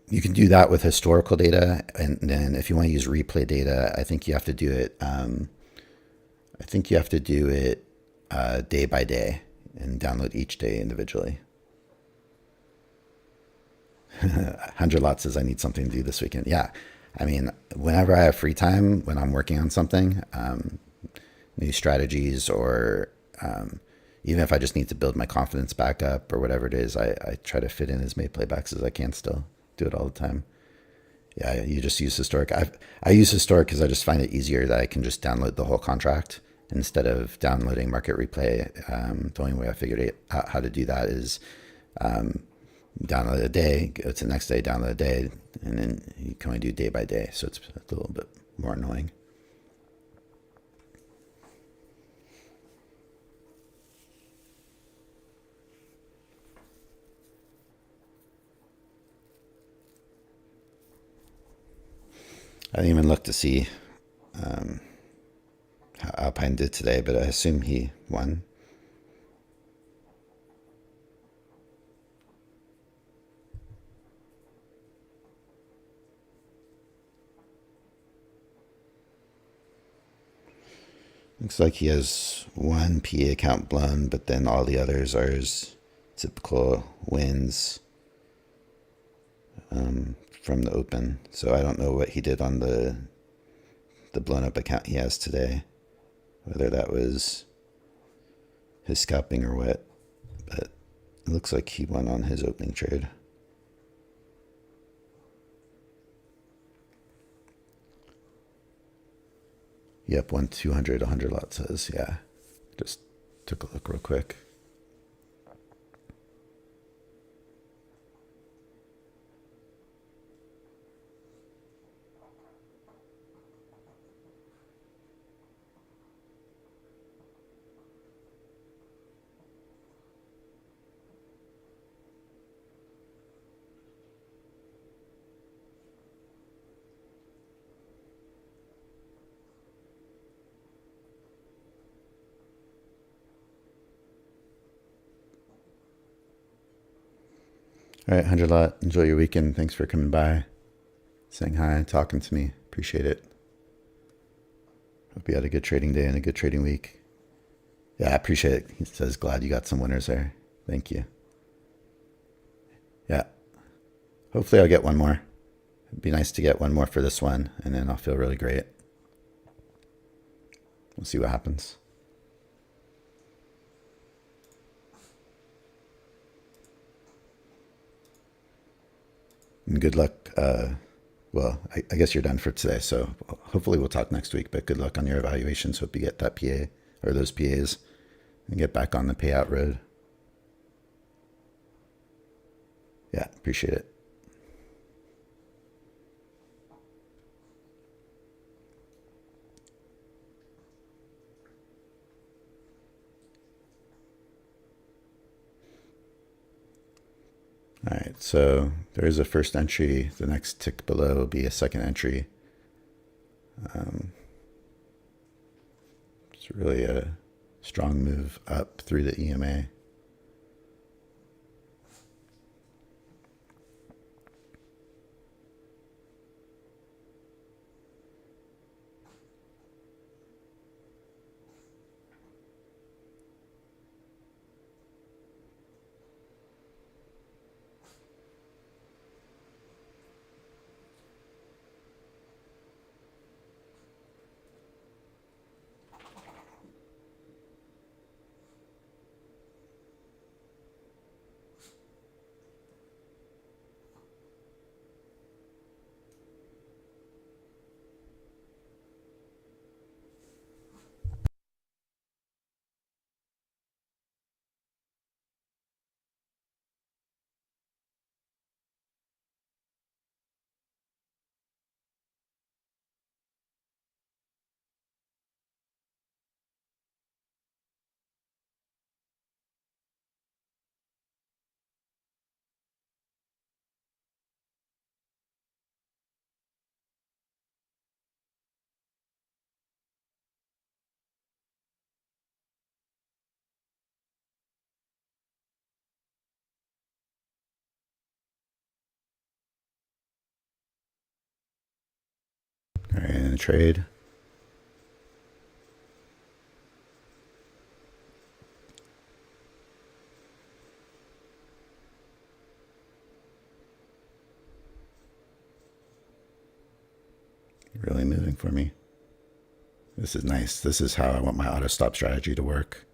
You can do that with historical data, and then if you want to use replay data, I think you have to do it. I think you have to do it day by day and download each day individually. 100 Lot says I need something to do this weekend. Yeah, I mean, whenever I have free time, when I'm working on something, new strategies, or even if I just need to build my confidence back up or whatever it is, I try to fit in as many playbacks as I can still. Do it all the time. Yeah, you just use historic. I use historic because I just find it easier that I can just download the whole contract instead of downloading market replay. The only way I figured out how to do that is download a day, go to the next day, download a day, and then you can only do day by day. So it's a little bit more annoying. I didn't even look to see how Alpine did today, but I assume he won. Looks like he has one PA account blown, but then all the others are his typical wins from the open. So I don't know what he did on the blown up account he has today, whether that was his scalping or what, but it looks like he won on his opening trade. Yep, 200, 100 Lot says, yeah. Just took a look real quick. All right, 100 Lot, enjoy your weekend. Thanks for coming by, saying hi, talking to me. Appreciate it. Hope you had a good trading day and a good trading week. Yeah, I appreciate it. He says, glad you got some winners there. Thank you. Yeah. Hopefully I'll get one more. It'd be nice to get one more for this one, and then I'll feel really great. We'll see what happens. And good luck. Well, I guess you're done for today, so hopefully we'll talk next week, but good luck on your evaluations. Hope you get that PA or those PAs and get back on the payout road. Yeah, appreciate it. All right, so there's a first entry. The next tick below will be a second entry. It's really a strong move up through the EMA. trade. Really moving for me. This is nice. This is how I want my auto stop strategy to work.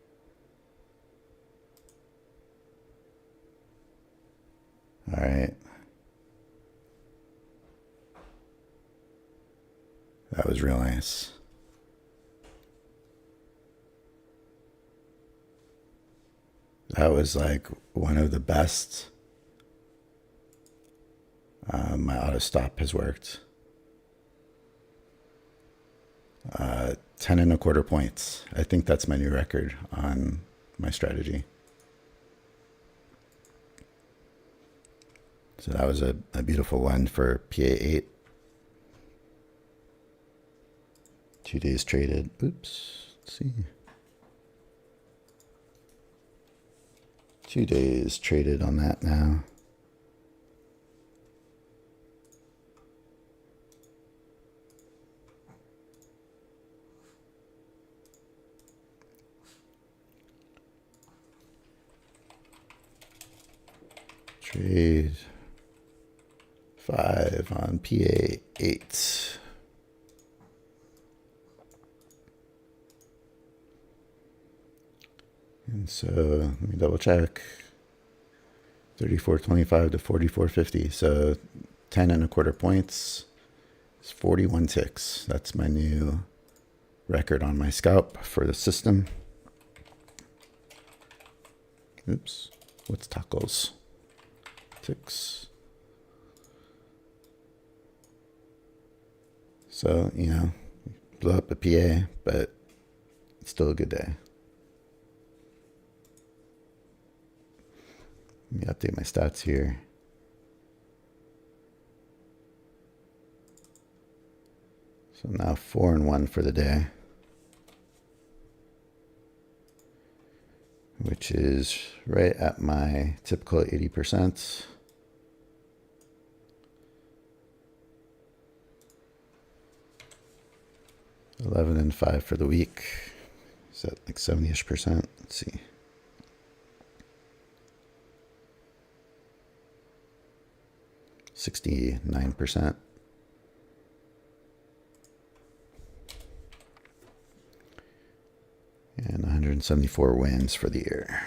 All right. That was real nice. That was like one of the best my auto stop has worked. 10.25 points. I think that's my new record on my strategy. So that was a beautiful one for PA8. 2 days traded. Oops. Let's see. 2 days traded on that now. Trade 5 on PA8. And so let me double check. 34.25 to 44.50. So 10.25 points is 41 ticks. That's my new record on my scalp for the system. Oops. What's tacos? Ticks. So, you know, blew up a PA, but it's still a good day. Let me update my stats here. So now 4-1 for the day, which is right at my typical 80%. $11.05 for the week. Is that like 70-ish%? Let's see. $69. And 174 wins for the year.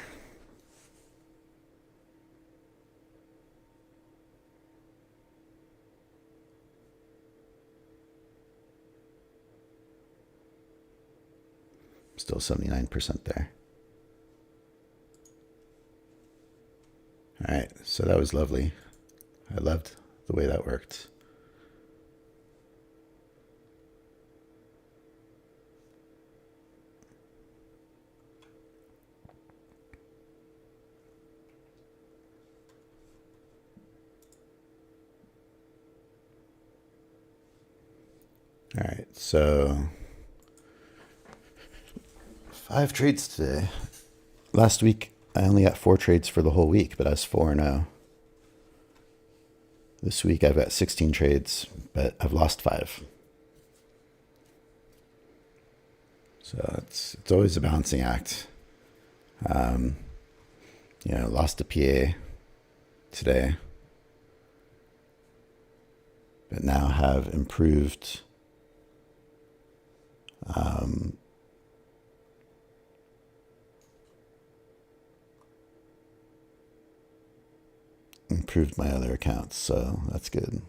Still 79% there. All right, so that was lovely. I loved the way that worked. All right, so 5 trades today. Last week, I only got 4 trades for the whole week, but I was 4-0. This week, I've got 16 trades, but I've lost 5. So it's always a balancing act. You know, lost a PA today, but now have improved improved my other accounts, so that's good.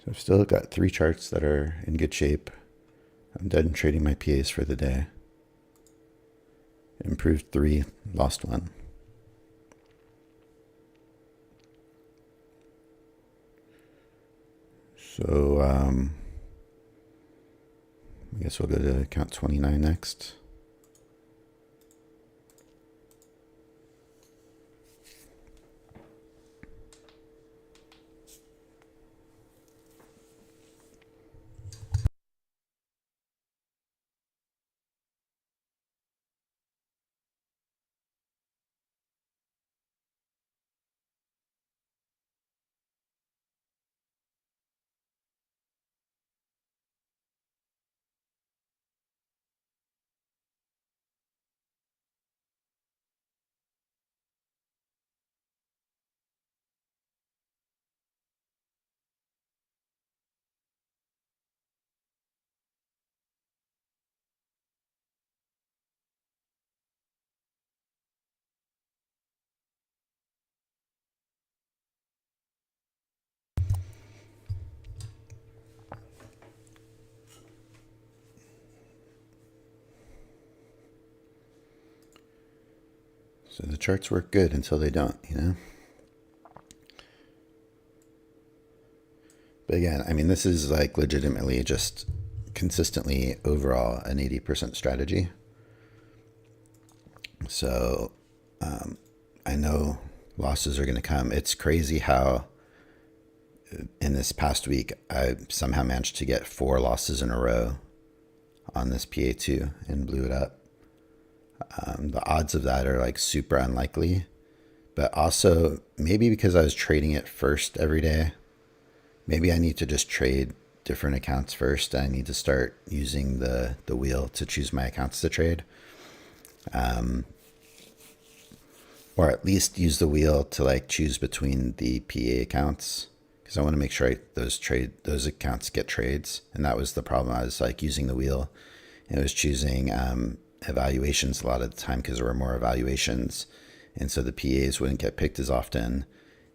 I've still got 3 charts that are in good shape. I'm done trading my PAs for the day. Improved 3, lost 1. So I guess we'll go to account 29 next. So the charts work good until they don't, you know? But again, I mean, this is like legitimately just consistently overall an 80% strategy. So I know losses are going to come. It's crazy how in this past week, I somehow managed to get 4 losses in a row on this PA2 and blew it up. The odds of that are like super unlikely, but also maybe because I was trading it first every day, maybe I need to just trade different accounts first. I need to start using the wheel to choose my accounts to trade. Or at least use the wheel to like choose between the PA accounts, because I want to make sure those accounts get trades. And that was the problem. I was like using the wheel and it was choosing evaluations a lot of the time because there were more evaluations, and so the PAs wouldn't get picked as often.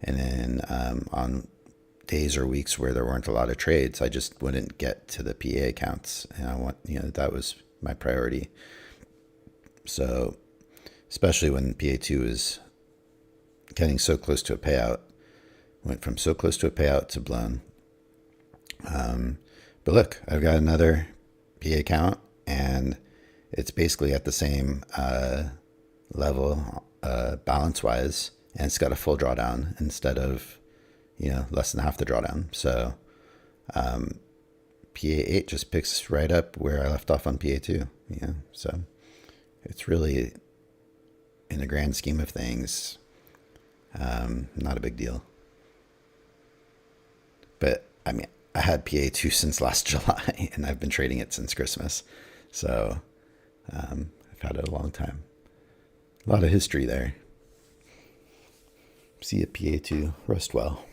And then on days or weeks where there weren't a lot of trades, I just wouldn't get to the PA accounts, and that was my priority. So especially when PA2 is getting so close to a payout, went from so close to a payout to blown. But look, I've got another PA account and it's basically at the same level balance wise, and it's got a full drawdown instead of less than half the drawdown. So PA8 just picks right up where I left off on PA2. So it's really, in the grand scheme of things, not a big deal. But I mean, I had PA2 since last July and I've been trading it since Christmas. So I've had it a long time. A lot of history there. See a PA2, rest well.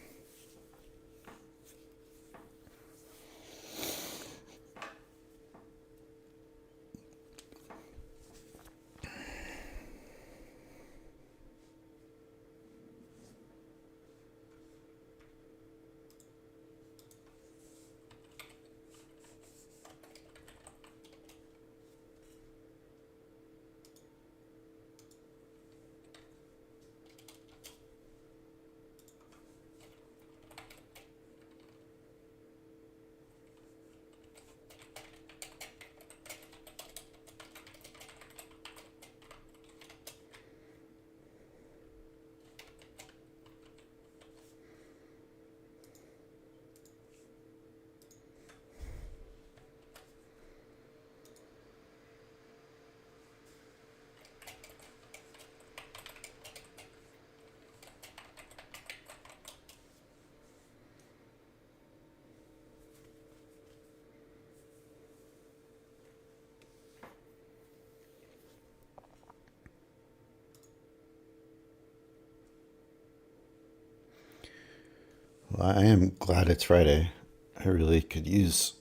Well, I am glad it's Friday. I really could use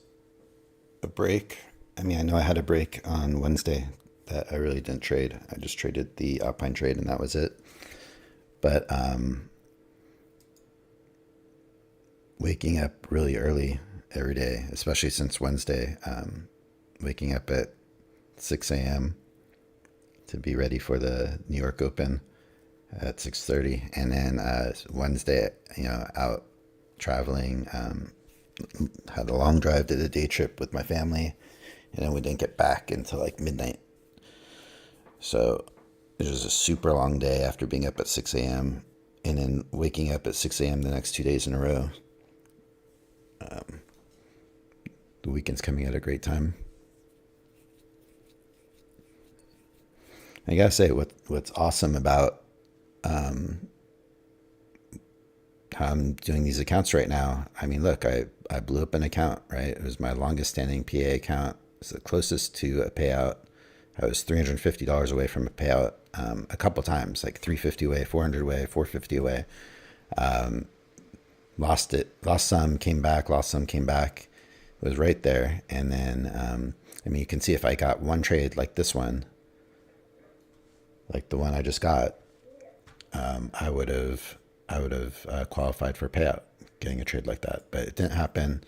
a break. I mean, I know I had a break on Wednesday that I really didn't trade. I just traded the Alpine trade and that was it. But waking up really early every day, especially since Wednesday. Waking up at 6 a.m. to be ready for the New York Open at 6:30, and then Wednesday, out traveling. Had a long drive, did a day trip with my family, and then we didn't get back until like midnight. So it was a super long day after being up at 6 a.m. and then waking up at 6 a.m. the next 2 days in a row. The weekend's coming at a great time. I gotta say, what's awesome about how I'm doing these accounts right now. I mean, look, I blew up an account, right? It was my longest standing PA account. It's the closest to a payout. I was $350 away from a payout a couple times, like 350 away, 400 away, 450 away. Lost some, came back, lost some, came back. It was right there. And then, you can see if I got one trade like this one, like the one I just got, I would have qualified for payout getting a trade like that, but it didn't happen.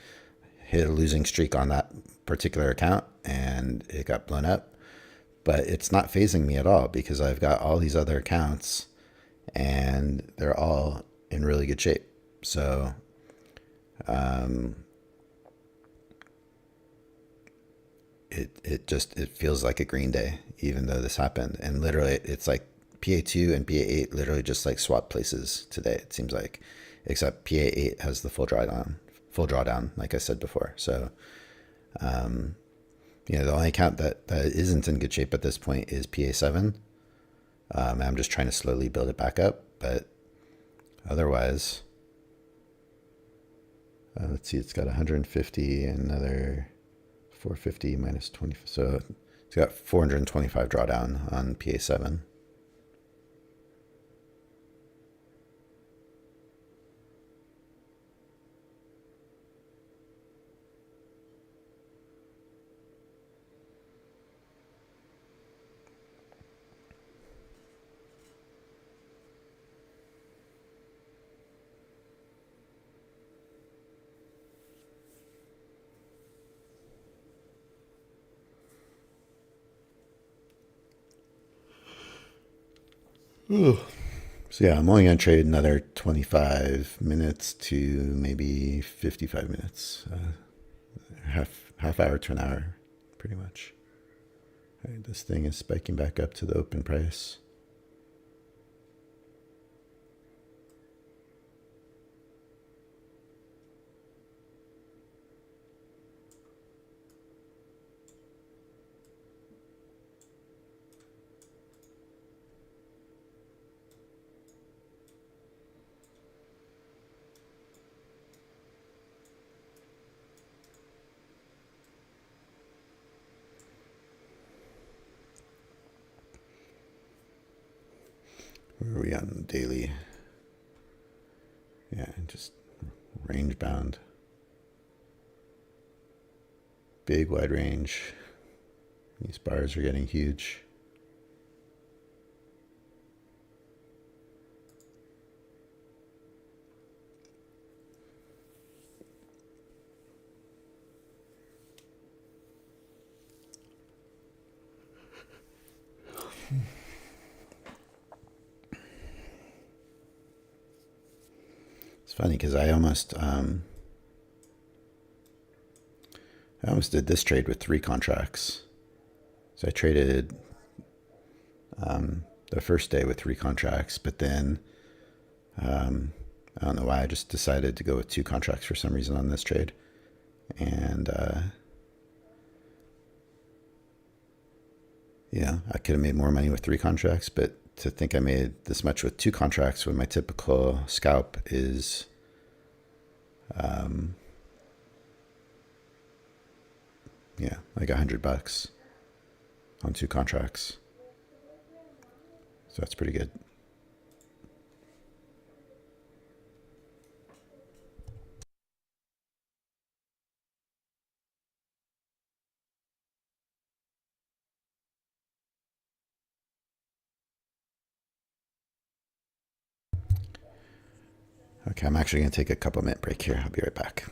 Hit a losing streak on that particular account and it got blown up, but it's not phasing me at all because I've got all these other accounts and they're all in really good shape. So, it feels like a green day, even though this happened. And literally it's like PA2 and PA8 literally just like swap places today, it seems like, except PA8 has the full drawdown, like I said before. So, the only account that isn't in good shape at this point is PA7. I'm just trying to slowly build it back up, but otherwise, let's see, it's got 150 and another 450 minus 20. So it's got 425 drawdown on PA7. Ooh. So yeah, I'm only gonna trade another 25 minutes to maybe 55 minutes, half hour to an hour, pretty much. All right, this thing is spiking back up to the open price. Where are we on the daily? Yeah, just range bound. Big wide range. These bars are getting huge. It's funny because I almost did this trade with 3 contracts. So I traded the first day with 3 contracts, but then I don't know why I just decided to go with 2 contracts for some reason on this trade. And I could have made more money with 3 contracts, but to think I made this much with 2 contracts when my typical scalp is like $100 on 2 contracts. So that's pretty good. Okay, I'm actually going to take a couple minute break here. I'll be right back.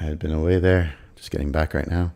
had been away there, just getting back right now.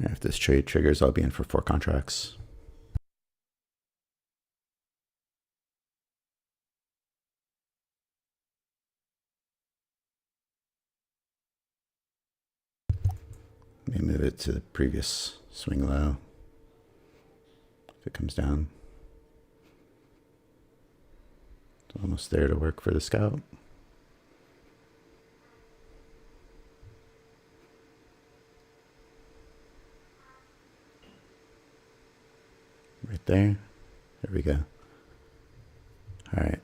If this trade triggers, I'll be in for 4 contracts. Let me move it to the previous swing low. If it comes down, it's almost there to work for the scalp. Right there. There we go. All right.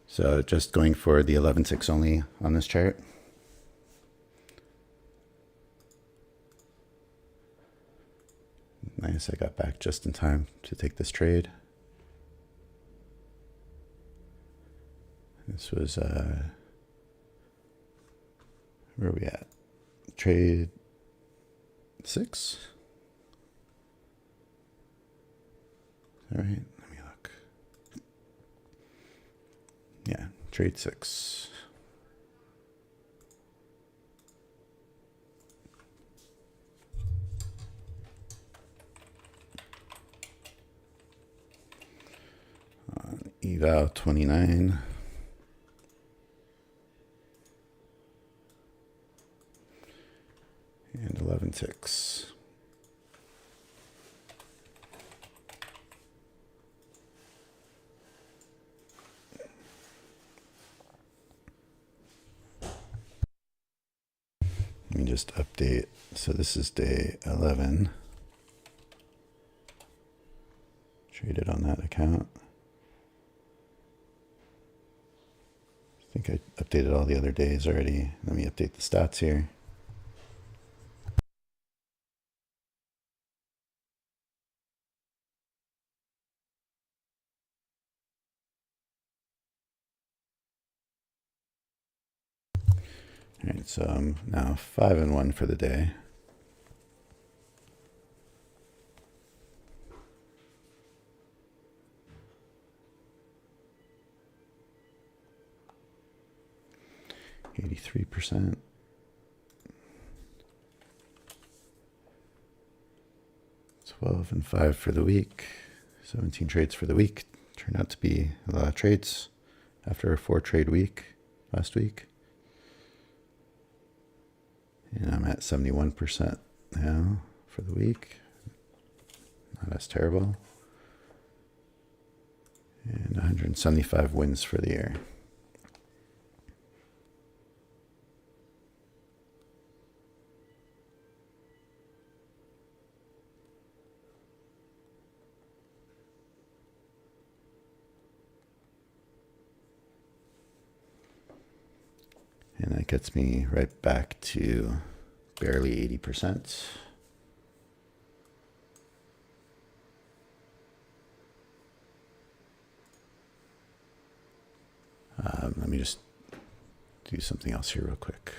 So just going for the 11-6 only on this chart. Nice, I got back just in time to take this trade. This was, where are we at? Trade 6? All right, let me look. Yeah, trade 6. Eval 29. And 11-6. Let me just update. So this is day 11. Traded on that account. I think I updated all the other days already. Let me update the stats here. All right, so I'm now 5-1 for the day. %. 12-5 for the week. 17 trades for the week. Turned out to be a lot of trades after a 4-trade week last week. And I'm at 71% now for the week. Not as terrible. And 175 wins for the year. And that gets me right back to barely 80%. Let me just do something else here real quick.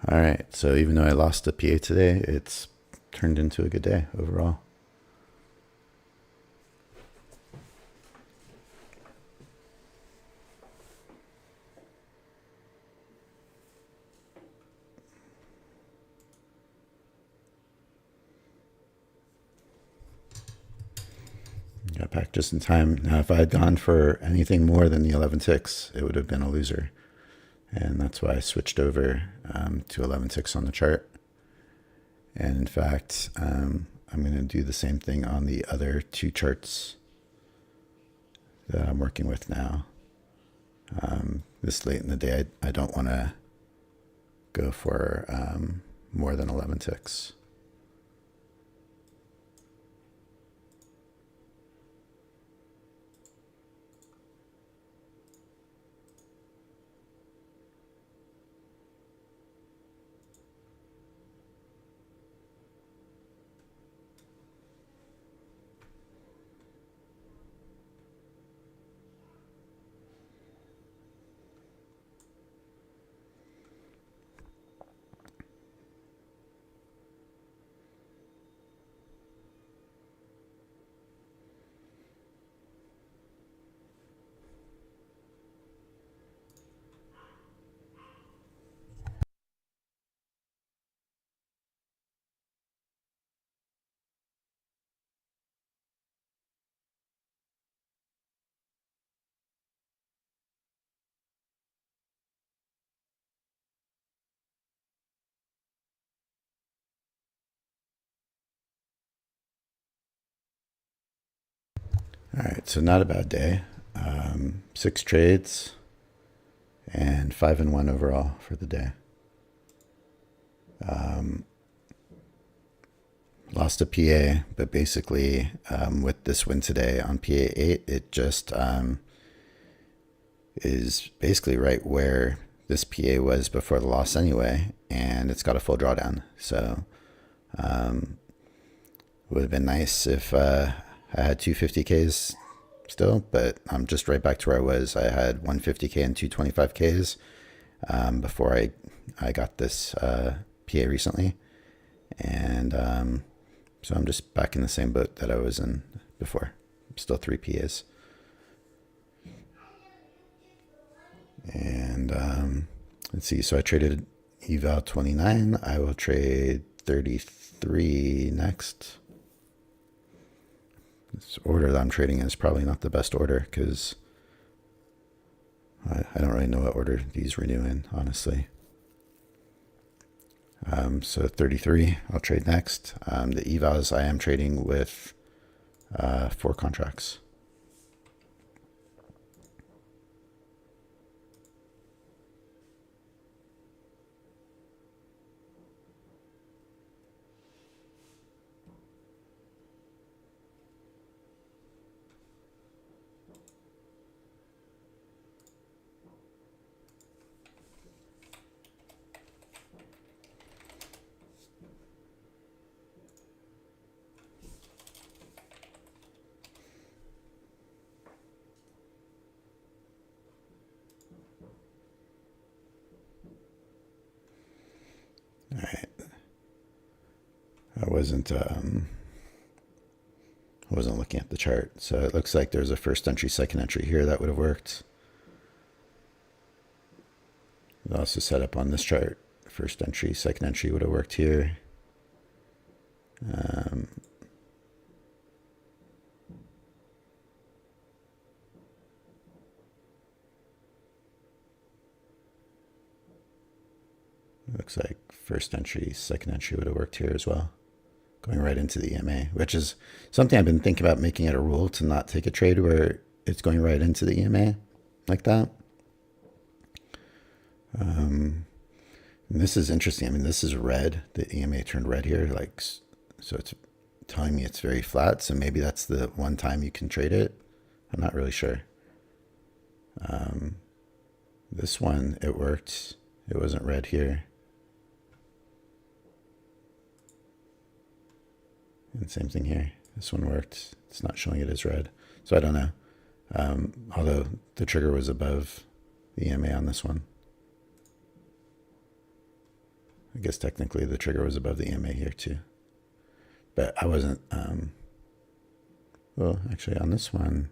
All right, so even though I lost a PA today, it's turned into a good day overall. Got back just in time. Now, if I had gone for anything more than the 11 ticks, it would have been a loser. And that's why I switched over to 11 ticks on the chart. And in fact, I'm going to do the same thing on the other two charts that I'm working with now. This late in the day, I don't want to go for more than 11 ticks. All right, so not a bad day. 6 trades and 5 and 1 overall for the day. Lost a PA, but basically with this win today on PA 8, it just is basically right where this PA was before the loss anyway, and it's got a full drawdown. So it would have been nice if I had 250Ks still, but I'm just right back to where I was. I had 150K and 225Ks before I got this PA recently. And so I'm just back in the same boat that I was in before. Still 3 PAs. And let's see. So I traded Eval 29. I will trade 33 next. This order that I'm trading is probably not the best order because I don't really know what order these renew in, honestly. So 33, I'll trade next. The evals I am trading with 4 contracts. I wasn't looking at the chart. So it looks like there's a first entry, second entry here that would have worked. It also set up on this chart. First entry, second entry would have worked here. Looks like first entry, second entry would have worked here as well. Going right into the EMA, which is something I've been thinking about making it a rule to not take a trade where it's going right into the EMA like that. And this is interesting. I mean, this is red. The EMA turned red here, like, so it's telling me it's very flat. So maybe that's the one time you can trade it. I'm not really sure. This one, it worked. It wasn't red here. And same thing here. This one worked. It's not showing it as red. So I don't know. Although the trigger was above the EMA on this one. I guess technically the trigger was above the EMA here too. But I wasn't, well, actually on this one,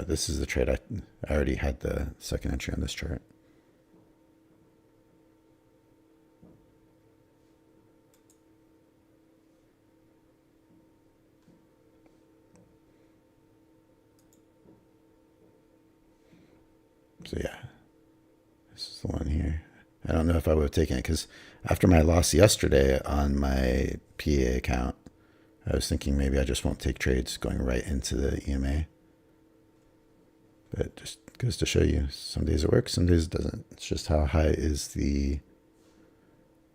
this is the trade. I already had the second entry on this chart. So yeah, this is the one here. I don't know if I would have taken it because after my loss yesterday on my PA account, I was thinking maybe I just won't take trades going right into the EMA. But it just goes to show you, some days it works, some days it doesn't. It's just how high is the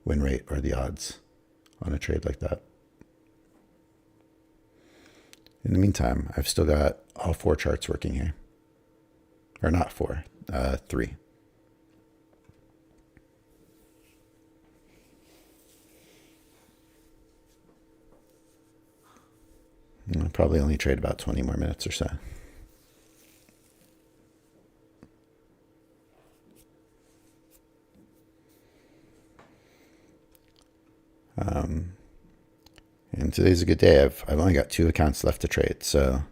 win rate or the odds on a trade like that. In the meantime, I've still got all 4 charts working here. Or not 4, 3. I'll probably only trade about 20 more minutes or so. And today's a good day. I've only got 2 accounts left to trade. So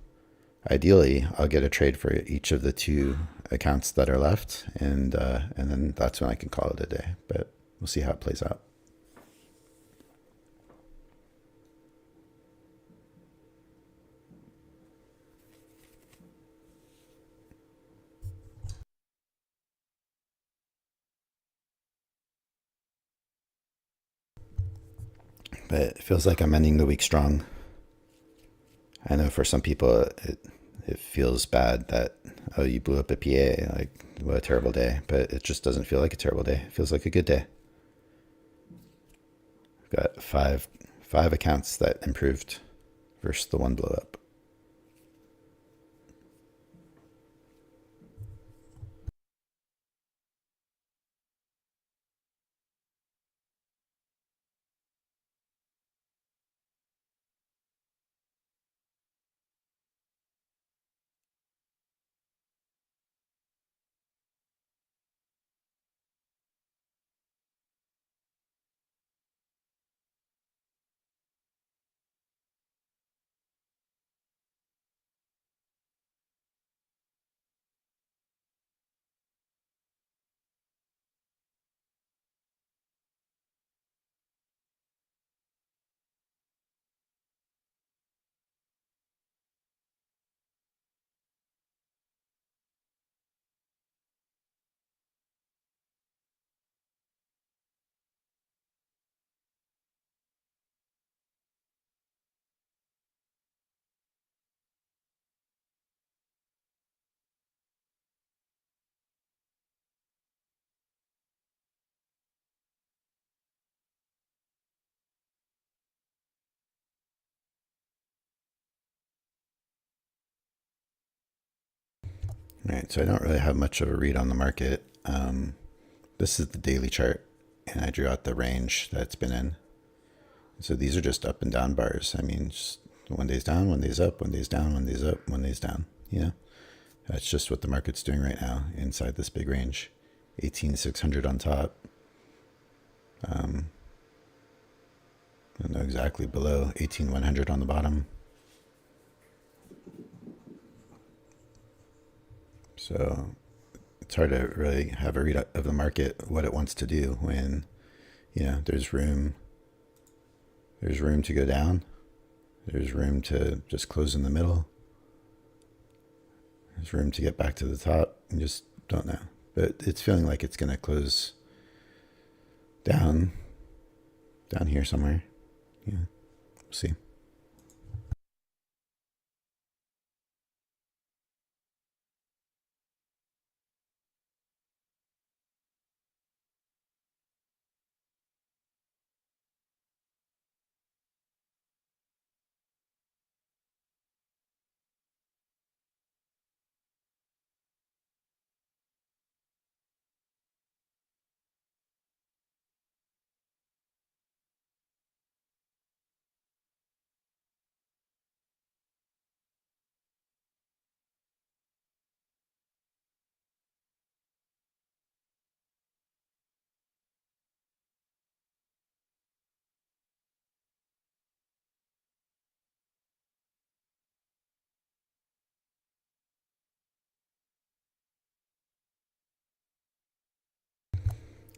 ideally, I'll get a trade for each of the 2 accounts that are left. And then that's when I can call it a day. But we'll see how it plays out. But it feels like I'm ending the week strong. I know for some people it feels bad that, oh, you blew up a PA, like what a terrible day. But it just doesn't feel like a terrible day. It feels like a good day. I've got five accounts that improved versus the one blow up. All right, so I don't really have much of a read on the market. This is the daily chart, and I drew out the range that it's been in. So these are just up and down bars. I mean, just one day's down, one day's up, one day's down, one day's up, one day's down. You know, that's just what the market's doing right now inside this big range. 18,600 on top. I don't know exactly, below 18,100 on the bottom. So it's hard to really have a read of the market, what it wants to do when, there's room to go down. There's room to just close in the middle. There's room to get back to the top. You just don't know. But it's feeling like it's going to close down here somewhere. Yeah, we'll see.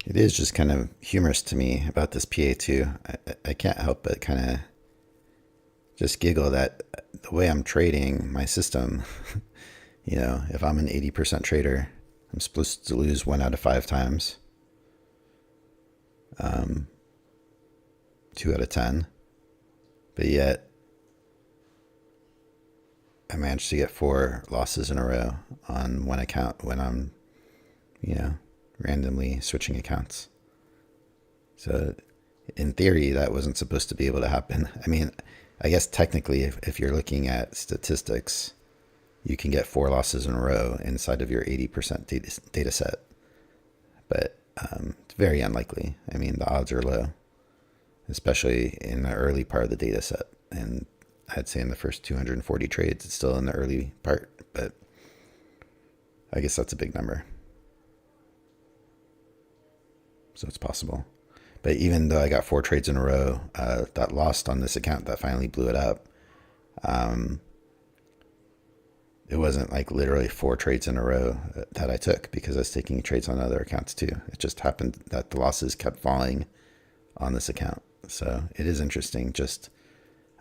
It is just kind of humorous to me about this PA2. I can't help but kind of just giggle that the way I'm trading my system, if I'm an 80% trader, I'm supposed to lose 1 out of 5 times, 2 out of 10. But yet, I managed to get 4 losses in a row on one account when I'm, randomly switching accounts. So in theory, that wasn't supposed to be able to happen. I mean, I guess technically, if you're looking at statistics, you can get 4 losses in a row inside of your 80% data set. But it's very unlikely. I mean, the odds are low, especially in the early part of the data set. And I'd say in the first 240 trades, it's still in the early part, but I guess that's a big number. So it's possible. But even though I got 4 trades in a row that lost on this account that finally blew it up, it wasn't like literally 4 trades in a row that I took, because I was taking trades on other accounts too. It just happened that the losses kept falling on this account. So it is interesting just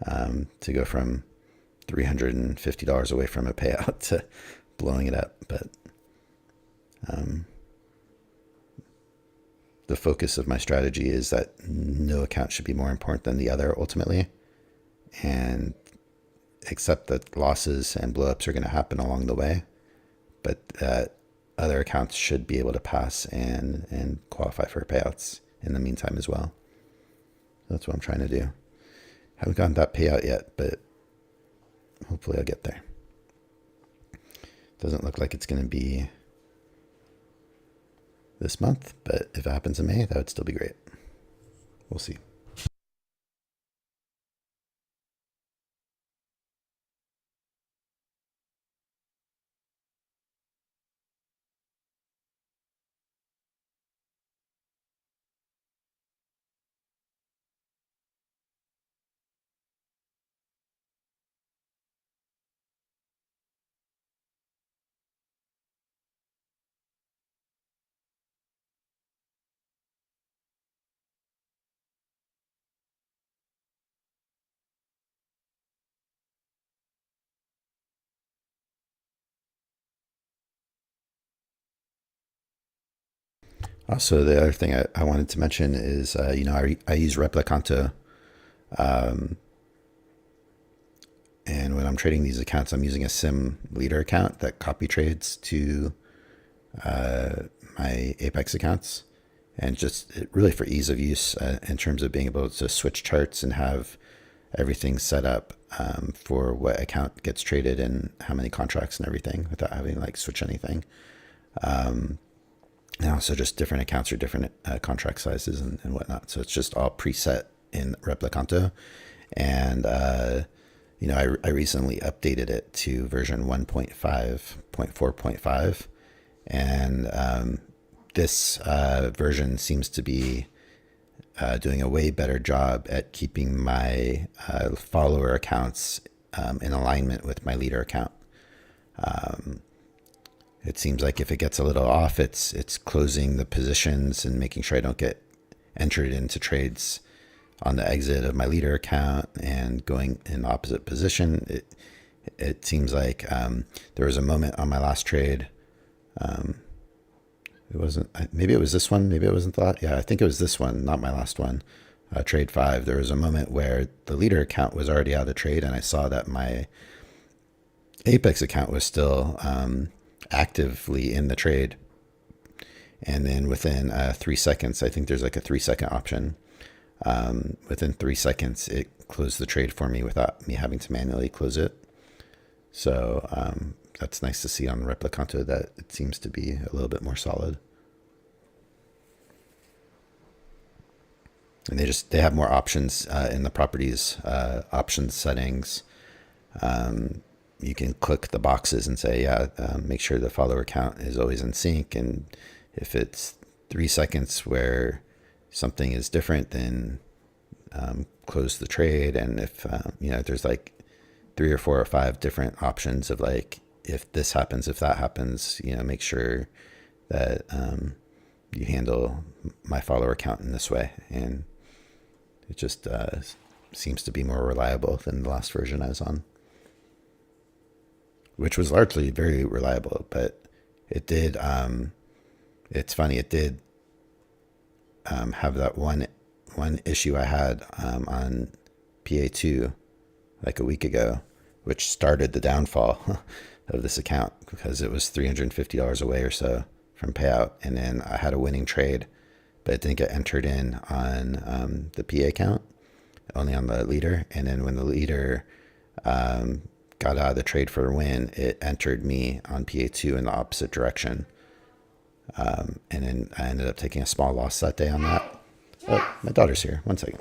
to go from $350 away from a payout to blowing it up. But the focus of my strategy is that no account should be more important than the other ultimately, and accept that losses and blowups are going to happen along the way, but that other accounts should be able to pass and qualify for payouts in the meantime as well. That's what I'm trying to do. Haven't gotten that payout yet, but hopefully I'll get there. Doesn't look like it's going to be this month, but if it happens in May, that would still be great. We'll see. Also, the other thing I wanted to mention is, I use Replicanto. And when I'm trading these accounts, I'm using a sim leader account that copy trades to my Apex accounts. And just really for ease of use in terms of being able to switch charts and have everything set up for what account gets traded and how many contracts and everything without having to switch anything. And also just different accounts or different contract sizes and whatnot. So it's just all preset in Replicanto. And, I recently updated it to version 1.5.4.5. And this version seems to be doing a way better job at keeping my follower accounts in alignment with my leader account. It seems like if it gets a little off, it's closing the positions and making sure I don't get entered into trades on the exit of my leader account and going in the opposite position. It seems like there was a moment on my last trade. It wasn't, maybe it was this one, maybe it wasn't that. Yeah, I think it was this one, not my last one. Trade 5, there was a moment where the leader account was already out of trade, and I saw that my Apex account was still actively in the trade. And then within 3 seconds, I think there's like a 3-second option. Within 3 seconds, it closed the trade for me without me having to manually close it. So that's nice to see on the Replicanto that it seems to be a little bit more solid. And they have more options in the properties, options settings. You can click the boxes and say, make sure the follower count is always in sync. And if it's 3 seconds where something is different, then close the trade. And if, there's like 3 or 4 or 5 different options of like, if this happens, if that happens, make sure that you handle my follower count in this way. And it just seems to be more reliable than the last version I was on, which was largely very reliable. But it did, it's funny, it did have that one issue I had on PA2 like a week ago, which started the downfall of this account because it was $350 away or so from payout. And then I had a winning trade, but it didn't get entered in on the PA account, only on the leader. And then when the leader got out of the trade for a win, it entered me on PA2 in the opposite direction. And then I ended up taking a small loss that day on that. Oh, my daughter's here. 1 second.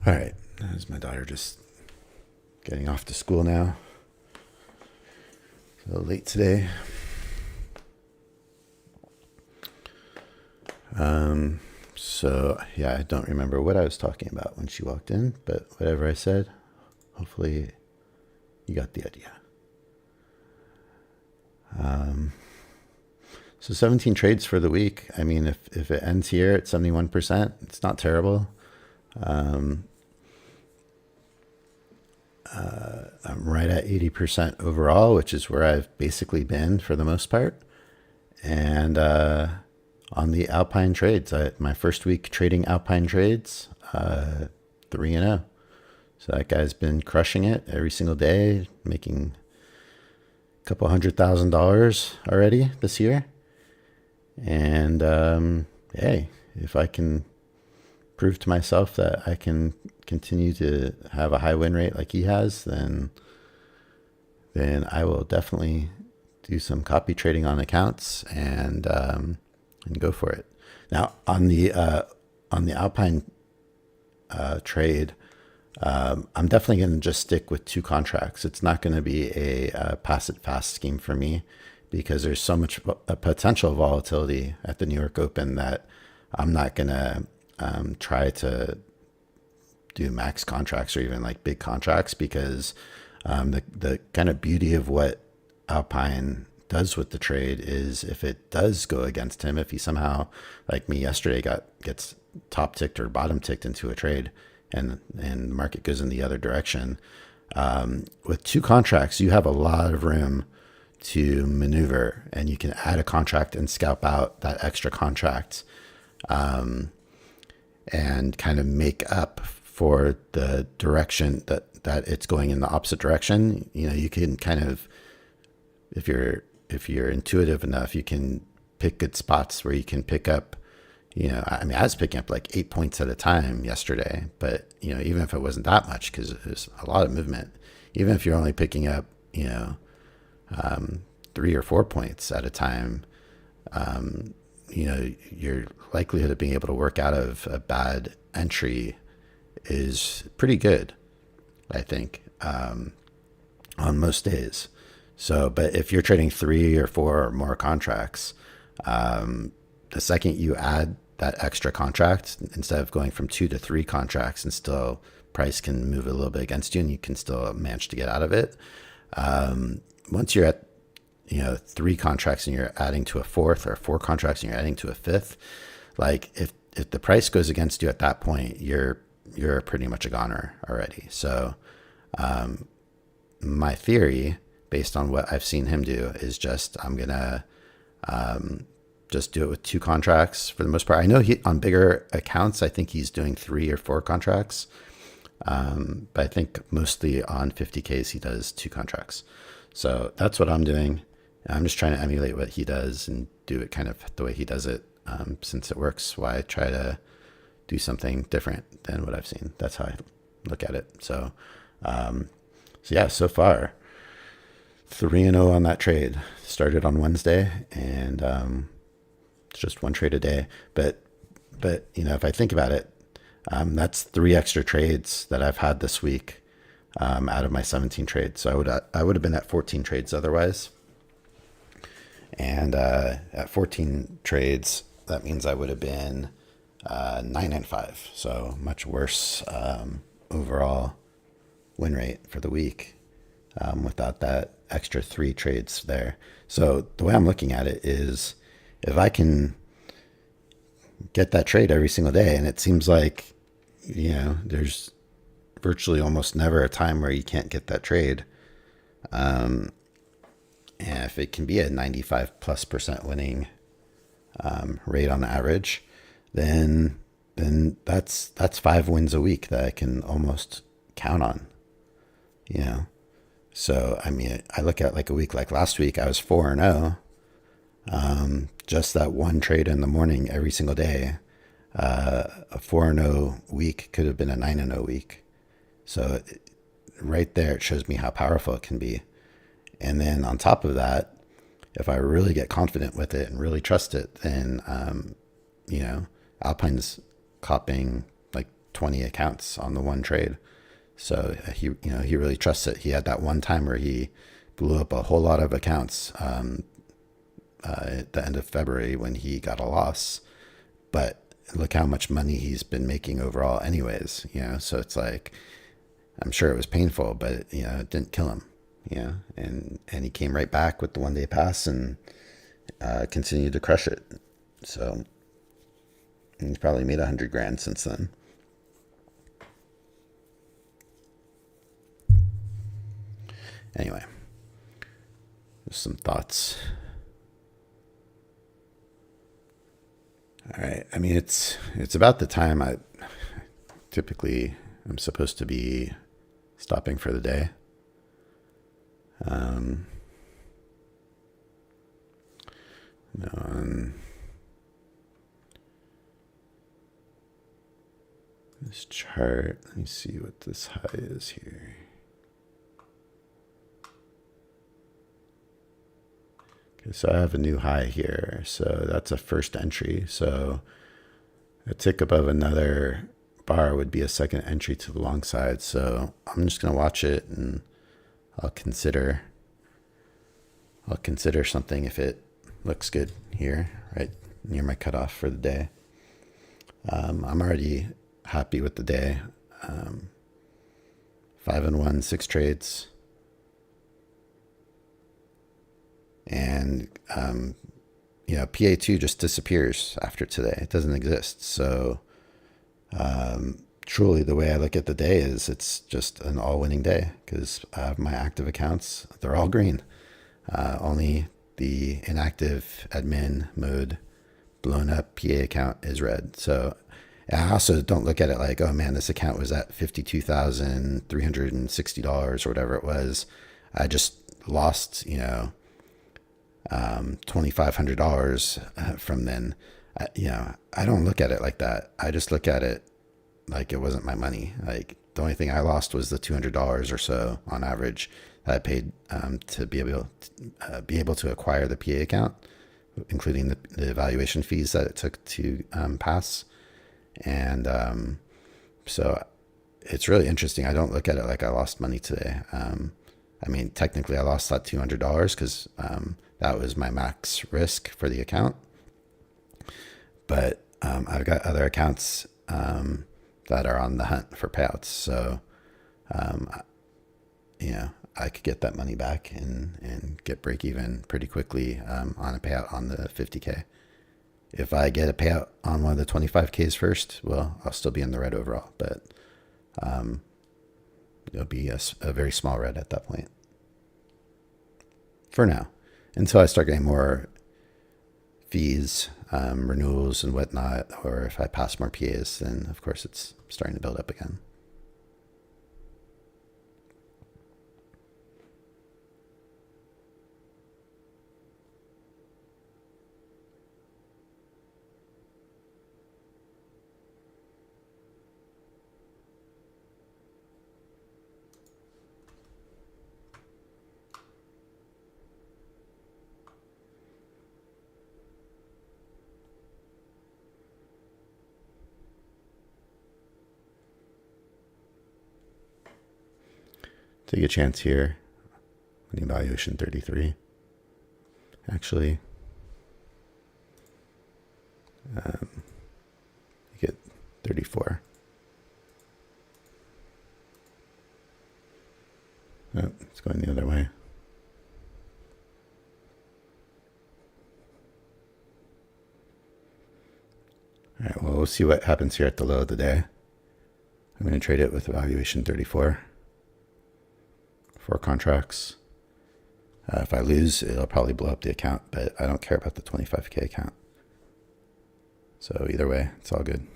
All right. That's my daughter just getting off to school now. A little late today. So yeah, I don't remember what I was talking about when she walked in, but whatever I said, hopefully you got the idea. So 17 trades for the week. I mean, if it ends here at 71%, it's not terrible. I'm right at 80% overall, which is where I've basically been for the most part. And on the Alpine trades, my first week trading Alpine trades, 3-0. So that guy's been crushing it every single day, making a couple $100,000 already this year. And hey, if I can prove to myself that I can continue to have a high win rate like he has, then I will definitely do some copy trading on accounts and go for it. Now on the Alpine trade, I'm definitely going to just stick with 2 contracts. It's not going to be a pass it fast scheme for me, because there's so much potential volatility at the New York Open that I'm not going to try to do max contracts or even like big contracts, because the kind of beauty of what Alpine does with the trade is if it does go against him, if he somehow, like me yesterday, gets top ticked or bottom ticked into a trade and the market goes in the other direction, with 2 contracts, you have a lot of room to maneuver, and you can add a contract and scalp out that extra contract, and kind of make up for the direction that it's going in the opposite direction. You know, you can kind of, if you're intuitive enough, you can pick good spots where you can pick up, you know, I mean, I was picking up like 8 points at a time yesterday, but you know, even if it wasn't that much, because there's a lot of movement, even if you're only picking up, you know, 3 or 4 points at a time, you know, your likelihood of being able to work out of a bad entry is pretty good, I think, on most days. So, but if you're trading 3 or 4 or more contracts, the second you add that extra contract, instead of going from 2 to 3 contracts, and still price can move a little bit against you and you can still manage to get out of it. Once you're at, you know, 3 contracts and you're adding to a 4th, or 4 contracts and you're adding to a 5th, like if the price goes against you at that point, you're pretty much a goner already. So my theory, based on what I've seen him do, is just I'm gonna just do it with 2 contracts for the most part. I know on bigger accounts, I think he's doing 3 or 4 contracts, but I think mostly on 50Ks he does 2 contracts. So that's what I'm doing. I'm just trying to emulate what he does and do it kind of the way he does it. Since it works, why try to do something different than what I've seen? That's how I look at it. So yeah, so far 3-0 on that trade. Started on Wednesday, and it's just 1 trade a day. But you know, if I think about it, that's 3 extra trades that I've had this week, out of my 17 trades. So I would have been at 14 trades otherwise. And at 14 trades, that means I would have been 9-5. So much worse overall win rate for the week, without that extra 3 trades there. So the way I'm looking at it is, if I can get that trade every single day, and it seems like, you know, there's virtually almost never a time where you can't get that trade. And if it can be a 95+% winning rate on average, then that's 5 wins a week that I can almost count on, you know. So I mean, I look at like a week like last week, I was 4-0. Just that 1 trade in the morning every single day, a 4-0 week could have been a 9-0 week. So right there, it shows me how powerful it can be. And then on top of that, if I really get confident with it and really trust it, then, you know, Alpine's copping like 20 accounts on the one trade. So he really trusts it. He had that one time where he blew up a whole lot of accounts at the end of February when he got a loss. But look how much money he's been making overall anyways, so it's like, I'm sure it was painful, but it didn't kill him, and he came right back with the 1 day pass and continued to crush it. So he's probably made 100 grand since then. Anyway, just some thoughts. All right. I mean, it's about the time I'm supposed to be stopping for the day. This chart, let me see what this high is here. Okay, so I have a new high here. So that's a first entry. So a tick above another bar would be a second entry to the long side. So I'm just going to watch it, and I'll consider something if it looks good here, right near my cutoff for the day. I'm already happy with the day. 5-1, 6 trades. And, PA2 just disappears after today. It doesn't exist. So, truly the way I look at the day is it's just an all winning day, because my active accounts, they're all green. Only the inactive admin mode blown up PA account is red. So I also don't look at it like, oh man, this account was at $52,360 or whatever it was. I just lost, $2,500 from then. I don't look at it like that. I just look at it like it wasn't my money. Like the only thing I lost was the $200 or so on average that I paid to be able to acquire the PA account, including the evaluation fees that it took to pass. And so it's really interesting. I don't look at it like I lost money today. I mean, technically I lost that $200 because that was my max risk for the account. But I've got other accounts that are on the hunt for payouts. So, I could get that money back and get break even pretty quickly on a payout on the 50K. If I get a payout on one of the 25Ks first, well, I'll still be in the red overall, but it'll be a very small red at that point. For now, until I start getting more fees, renewals and whatnot, or if I pass more PAs, then of course it's starting to build up again. Take a chance here on evaluation 33. Actually, you get 34. Oh, it's going the other way. All right, well, we'll see what happens here at the low of the day. I'm going to trade it with evaluation 34. 4 contracts. If I lose, it'll probably blow up the account, but I don't care about the 25K account. So either way, it's all good.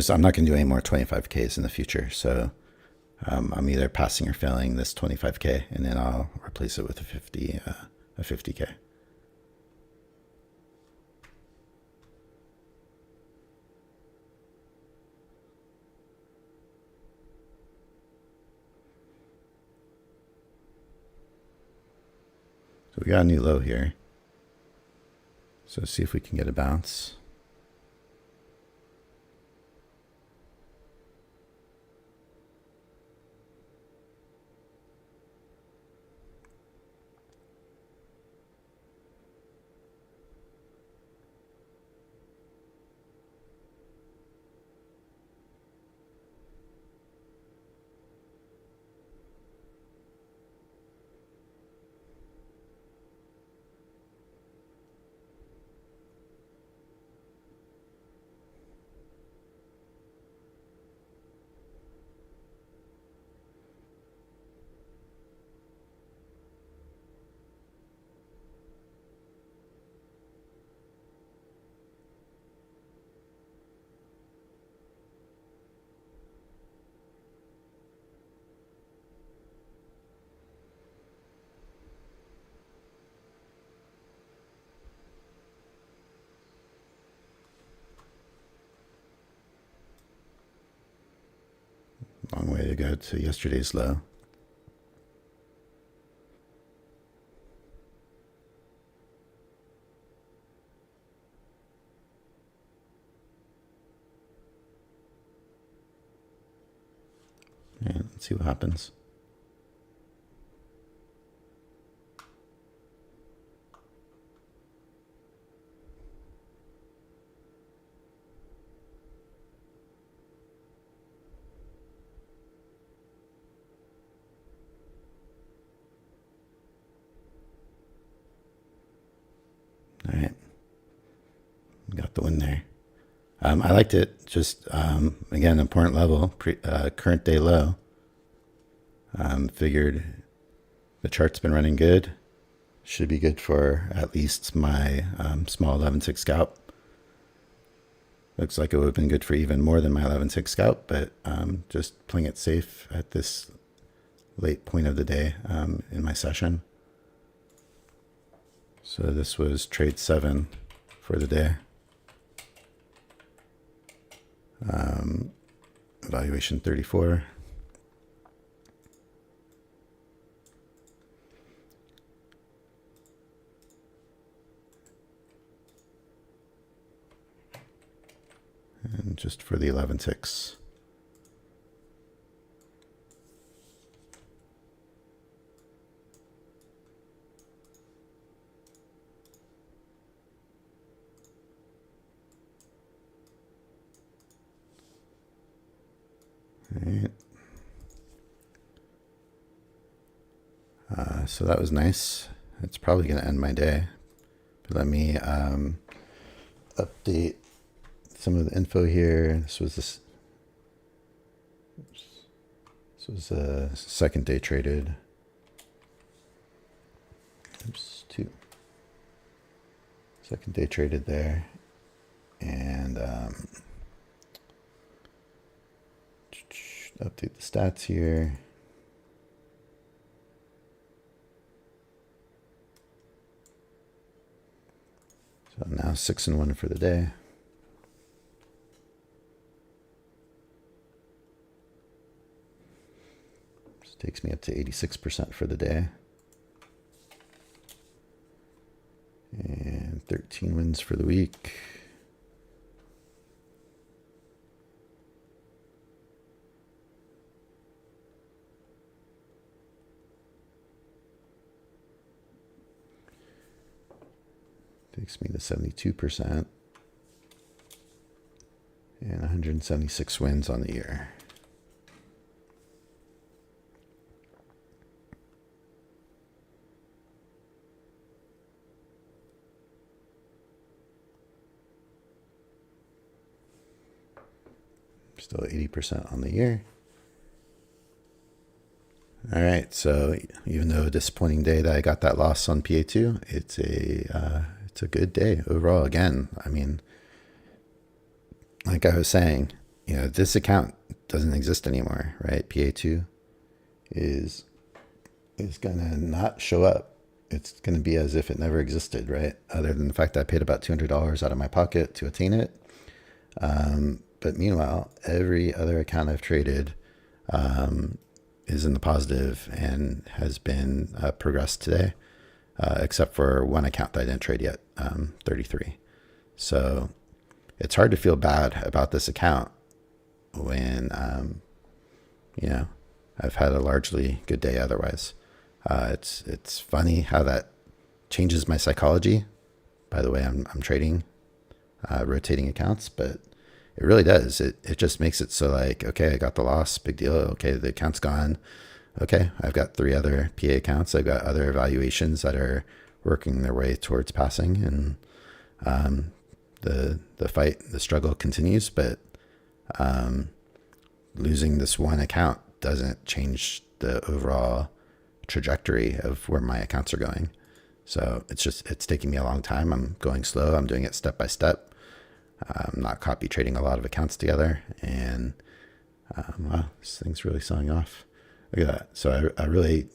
I'm not going to do any more 25Ks in the future. So I'm either passing or failing this 25K, and then I'll replace it with a 50K. So we got a new low here. So see if we can get a bounce. Long way to go to yesterday's low. And let's see what happens. All right, got the win there. I liked it. Just again, important level, current day low. Figured the chart's been running good. Should be good for at least my small 11-6 scalp. Looks like it would have been good for even more than my 11-6 scalp, but just playing it safe at this late point of the day in my session. So this was trade 7 for the day. Evaluation 34. And just for the 11-6. All right. So that was nice. It's probably going to end my day. But let me update some of the info here. This was a second day traded. Oops, 2. Second day traded there. And update the stats here. So now 6-1 for the day. This takes me up to 86% for the day. And 13 wins for the week. Takes me to 72% and 176 wins on the year. Still 80% on the year. All right, so even though a disappointing day that I got that loss on PA2, it's a good day overall. Again, I mean, like I was saying, this account doesn't exist anymore, right? PA2 is gonna not show up. It's gonna be as if it never existed, right? Other than the fact that I paid about $200 out of my pocket to attain it. But meanwhile, every other account I've traded is in the positive and has been progressed today, except for one account that I didn't trade yet, 33. So it's hard to feel bad about this account when, I've had a largely good day otherwise. It's funny how that changes my psychology. By the way, I'm trading rotating accounts, but it really does. It just makes it so like, okay, I got the loss, big deal. Okay, the account's gone. Okay, I've got 3 other PA accounts. I've got other evaluations that are working their way towards passing, and the fight, the struggle continues. But losing this one account doesn't change the overall trajectory of where my accounts are going. So it's taking me a long time. I'm going slow. I'm doing it step by step. I'm not copy trading a lot of accounts together, and wow, this thing's really selling off. Look at that. So I really,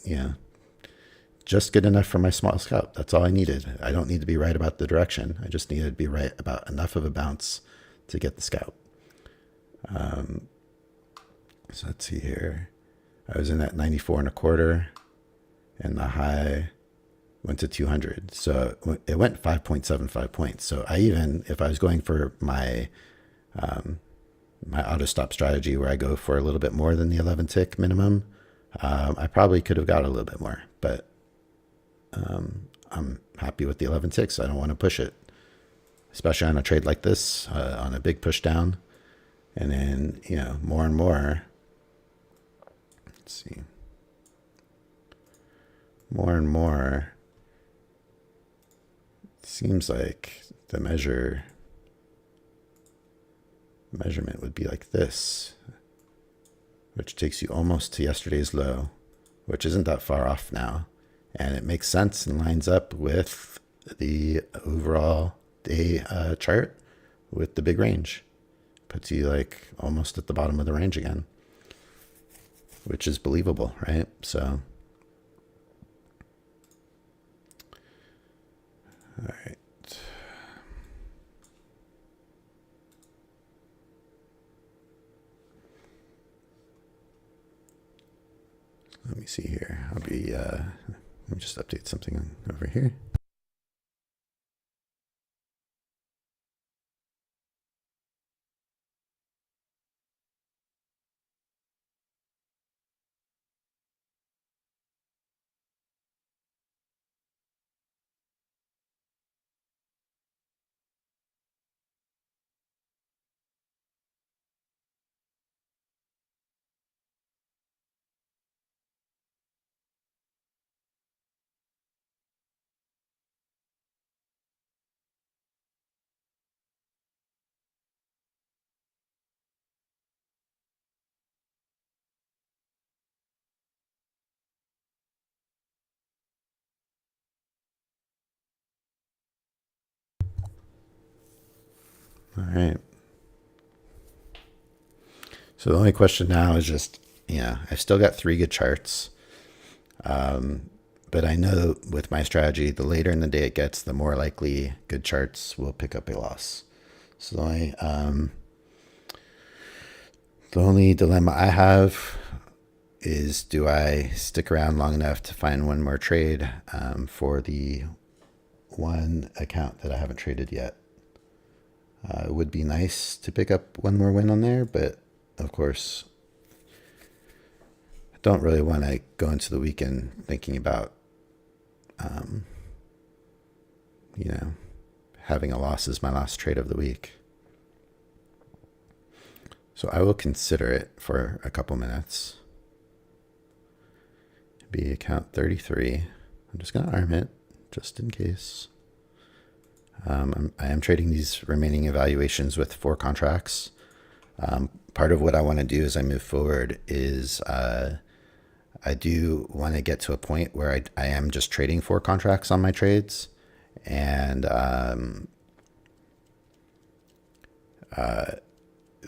just good enough for my small scalp. That's all I needed. I don't need to be right about the direction. I just needed to be right about enough of a bounce to get the scalp. So let's see here. I was in at 94.25, and the high went to 200. So it went 5.75 points. So if I was going for my auto stop strategy where I go for a little bit more than the 11 tick minimum, I probably could have got a little bit more, but I'm happy with the 11 ticks. I don't want to push it, especially on a trade like this, on a big push down. And then, more and more, let's see, more and more, it seems like the measurement would be like this, which takes you almost to yesterday's low, which isn't that far off now. And it makes sense and lines up with the overall day chart with the big range. Puts you like almost at the bottom of the range again, which is believable, right? So, all right. Let me see here. Let me just update something over here. All right. So the only question now is just, I've still got 3 good charts. But I know with my strategy, the later in the day it gets, the more likely good charts will pick up a loss. So the only dilemma I have is, do I stick around long enough to find one more trade for the one account that I haven't traded yet? It would be nice to pick up one more win on there, but of course, I don't really want to go into the weekend thinking about, having a loss as my last trade of the week. So I will consider it for a couple minutes. Be account 33. I'm just going to arm it just in case. I am trading these remaining evaluations with 4 contracts. Part of what I want to do as I move forward is I do want to get to a point where I am just trading 4 contracts on my trades. And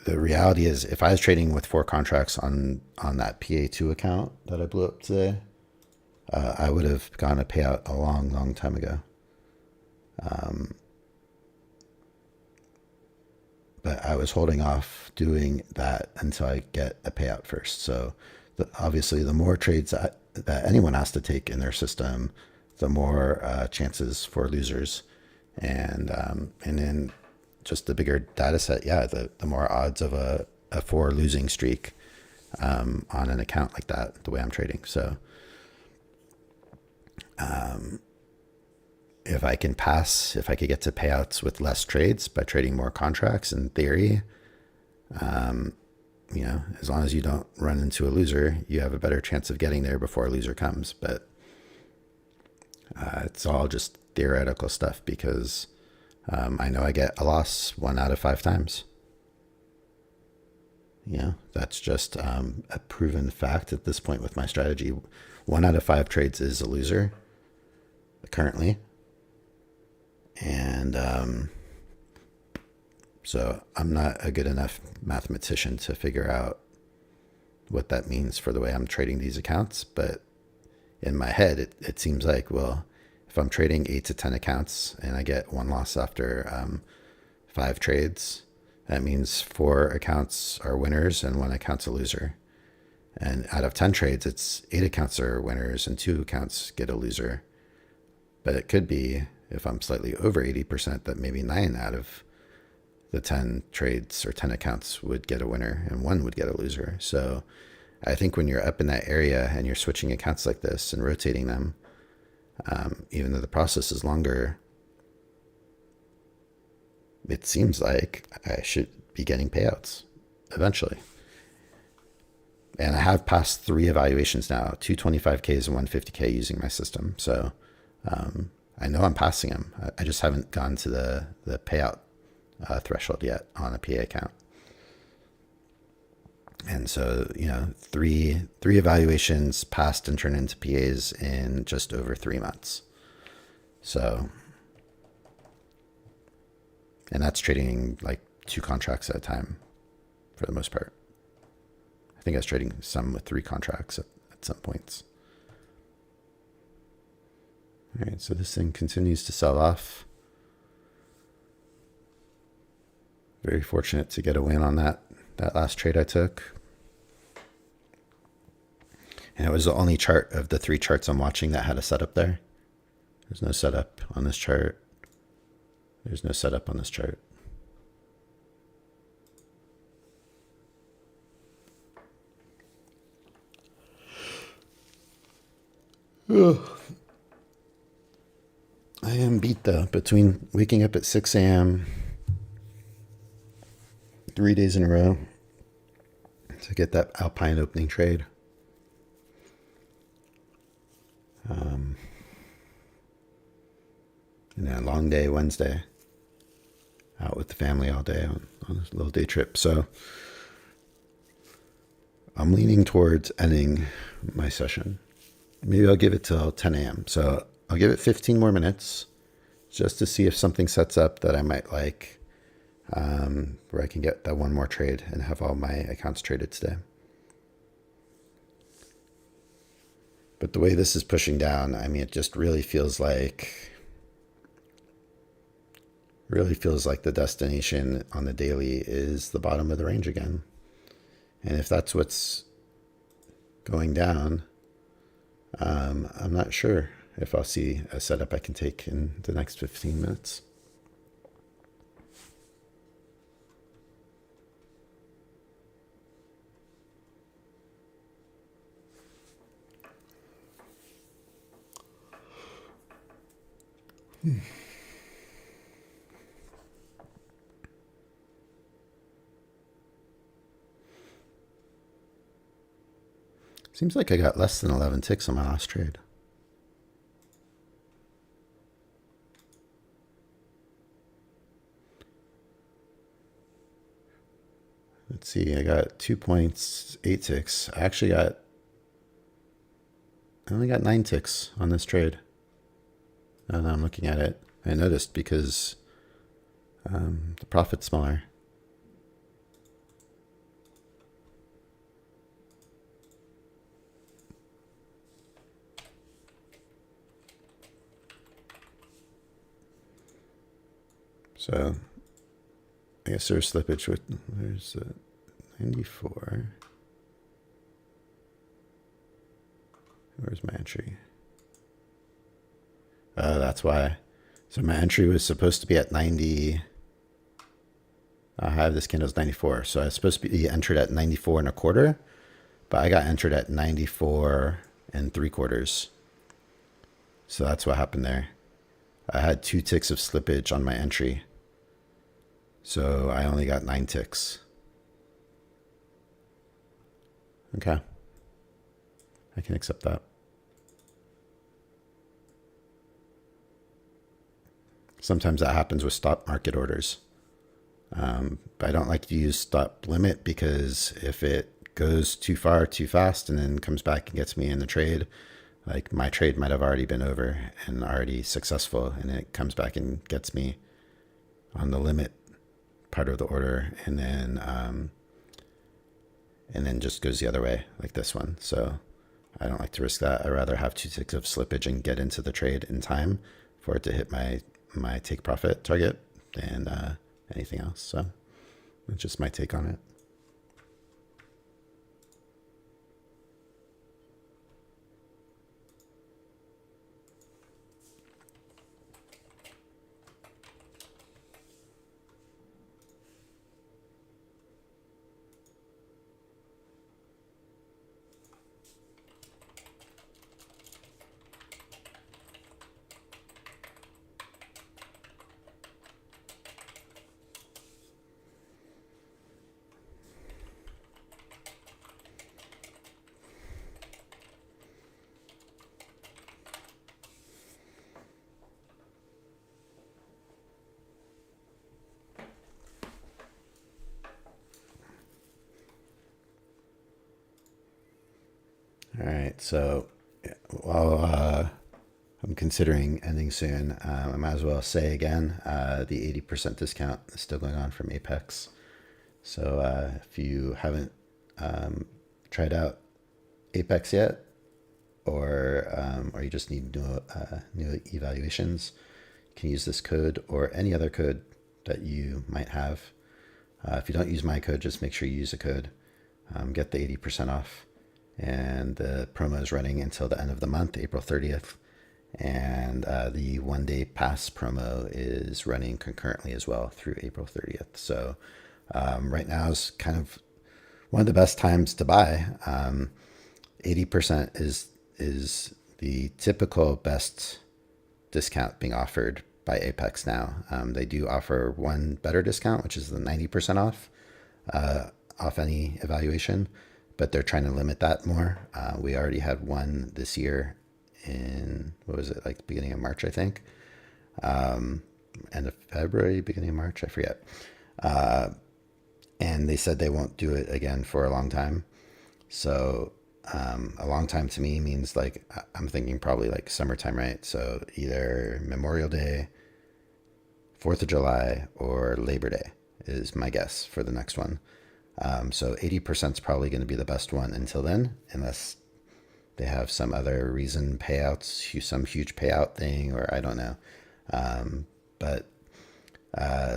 the reality is, if I was trading with 4 contracts on that PA2 account that I blew up today, I would have gotten a payout a long time ago. But I was holding off doing that until I get a payout first. So obviously, the more trades that anyone has to take in their system, the more chances for losers, and then just the bigger data set, the more odds of a 4 losing streak on an account like that, the way I'm trading. So if I could get to payouts with less trades by trading more contracts, in theory, as long as you don't run into a loser, you have a better chance of getting there before a loser comes. But it's all just theoretical stuff, because I know I get a loss 1 out of 5 times. That's just a proven fact at this point with my strategy. 1 out of 5 trades is a loser currently. And so I'm not a good enough mathematician to figure out what that means for the way I'm trading these accounts. But in my head, it seems like, well, if I'm trading 8 to 10 accounts and I get 1 loss after 5 trades, that means 4 accounts are winners and 1 account's a loser. And out of 10 trades, it's 8 accounts are winners and 2 accounts get a loser. But it could be, if I'm slightly over 80%, that maybe 9 out of the 10 trades or 10 accounts would get a winner and 1 would get a loser. So I think when you're up in that area and you're switching accounts like this and rotating them, even though the process is longer, it seems like I should be getting payouts eventually. And I have passed 3 evaluations now, 2 25Ks and 1 50K using my system. So I know I'm passing them. I just haven't gone to the payout threshold yet on a PA account. And so, 3 evaluations passed and turned into PAs in just over 3 months. So, and that's trading like 2 contracts at a time for the most part. I think I was trading some with 3 contracts at some points. All right, so this thing continues to sell off. Very fortunate to get a win on that last trade I took. And it was the only chart of the 3 charts I'm watching that had a setup there. There's no setup on this chart. There's no setup on this chart. Ugh. I am beat though, between waking up at 6 a.m. 3 days in a row to get that Alpine opening trade. And then a long day Wednesday, out with the family all day on a little day trip. So I'm leaning towards ending my session. Maybe I'll give it till 10 a.m. So I'll give it 15 more minutes just to see if something sets up that I might like, where I can get that 1 more trade and have all my accounts traded today. But the way this is pushing down, I mean, it just really feels like the destination on the daily is the bottom of the range again. And if that's what's going down, I'm not sure if I'll see a setup I can take in the next 15 minutes. Seems like I got less than 11 ticks on my last trade. Let's see, I got 2 points, 8 ticks. I only got 9 ticks on this trade. Now that I'm looking at it, I noticed because the profit's smaller. So I guess there's slippage with, there's 94. Where's my entry? Oh, that's why. So my entry was supposed to be at 90. I have this candle's 94. So I was supposed to be entered at 94 and a quarter, but I got entered at 94 and 3/4. So that's what happened there. I had 2 ticks of slippage on my entry. So I only got 9 ticks. Okay. I can accept that. Sometimes that happens with stop market orders. But I don't like to use stop limit because if it goes too far too fast and then comes back and gets me in the trade, like my trade might have already been over and already successful, and it comes back and gets me on the limit part of the order, and then just goes the other way like this one. So I don't like to risk that. I'd rather have 2 ticks of slippage and get into the trade in time for it to hit my take profit target than anything else. So that's just my take on it. All right, so while I'm considering ending soon, I might as well say again, the 80% discount is still going on from Apex. So if you haven't tried out Apex yet, or you just need new evaluations, you can use this code or any other code that you might have. If you don't use my code, just make sure you use a code. Get the 80% off. And the promo is running until the end of the month, April 30th. And the 1-day pass promo is running concurrently as well through April 30th. So right now is kind of one of the best times to buy. 80% is the typical best discount being offered by Apex now. They do offer one better discount, which is the 90% off any evaluation, but they're trying to limit that more. We already had one this year in, what was it, like the beginning of March, I think. End of February, beginning of March, I forget. And they said they won't do it again for a long time. So a long time to me means like, I'm thinking probably like summertime, right? So either Memorial Day, 4th of July, or Labor Day is my guess for the next one. So 80% is probably going to be the best one until then, unless they have some other reason, payouts, some huge payout thing, or I don't know. But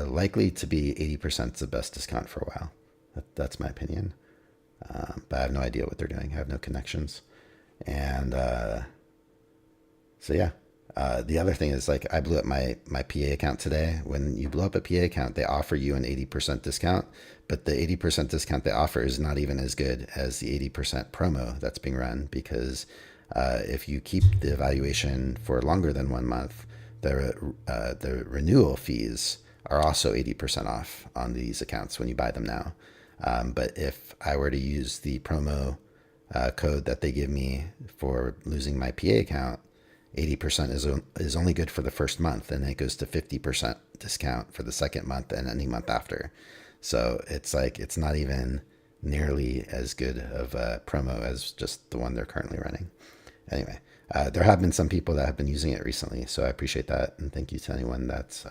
likely to be 80% is the best discount for a while. That's my opinion. But I have no idea what they're doing. I have no connections. And so yeah. The other thing is, like, I blew up my PA account today. When you blow up a PA account, they offer you an 80% discount, but the 80% discount they offer is not even as good as the 80% promo that's being run, because if you keep the evaluation for longer than 1 month, the renewal fees are also 80% off on these accounts when you buy them now. But if I were to use the promo code that they give me for losing my PA account, 80% is only good for the first month, and it goes to 50% discount for the second month and any month after. So it's like, it's not even nearly as good of a promo as just the one they're currently running. Anyway, there have been some people that have been using it recently, so I appreciate that, and thank you to anyone that's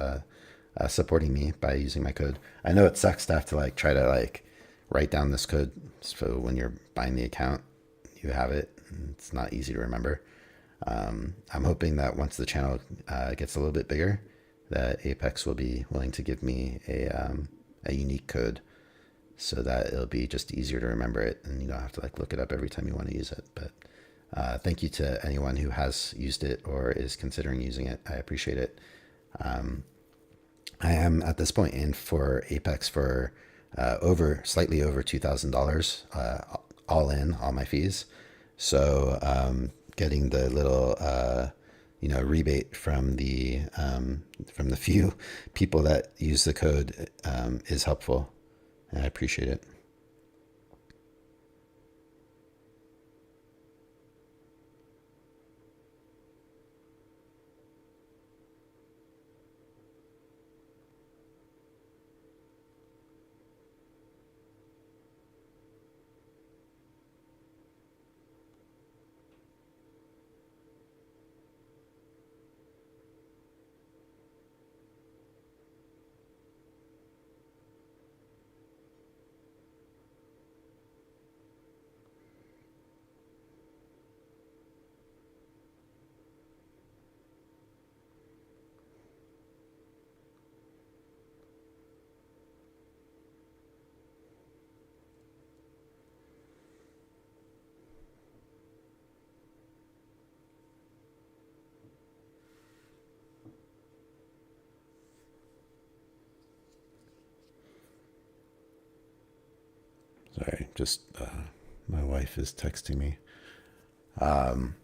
supporting me by using my code. I know it sucks to have to like try to like write down this code, so when you're buying the account, you have it. It's not easy to remember. I'm hoping that once the channel gets a little bit bigger, that Apex will be willing to give me a unique code so that it'll be just easier to remember it, and you don't have to like look it up every time you want to use it. But thank you to anyone who has used it or is considering using it. I appreciate it. I am at this point in for Apex for slightly over $2,000 all in, all my fees. So getting the little rebate from the few people that use the code is helpful, and I appreciate it. Sorry, just my wife is texting me. I don't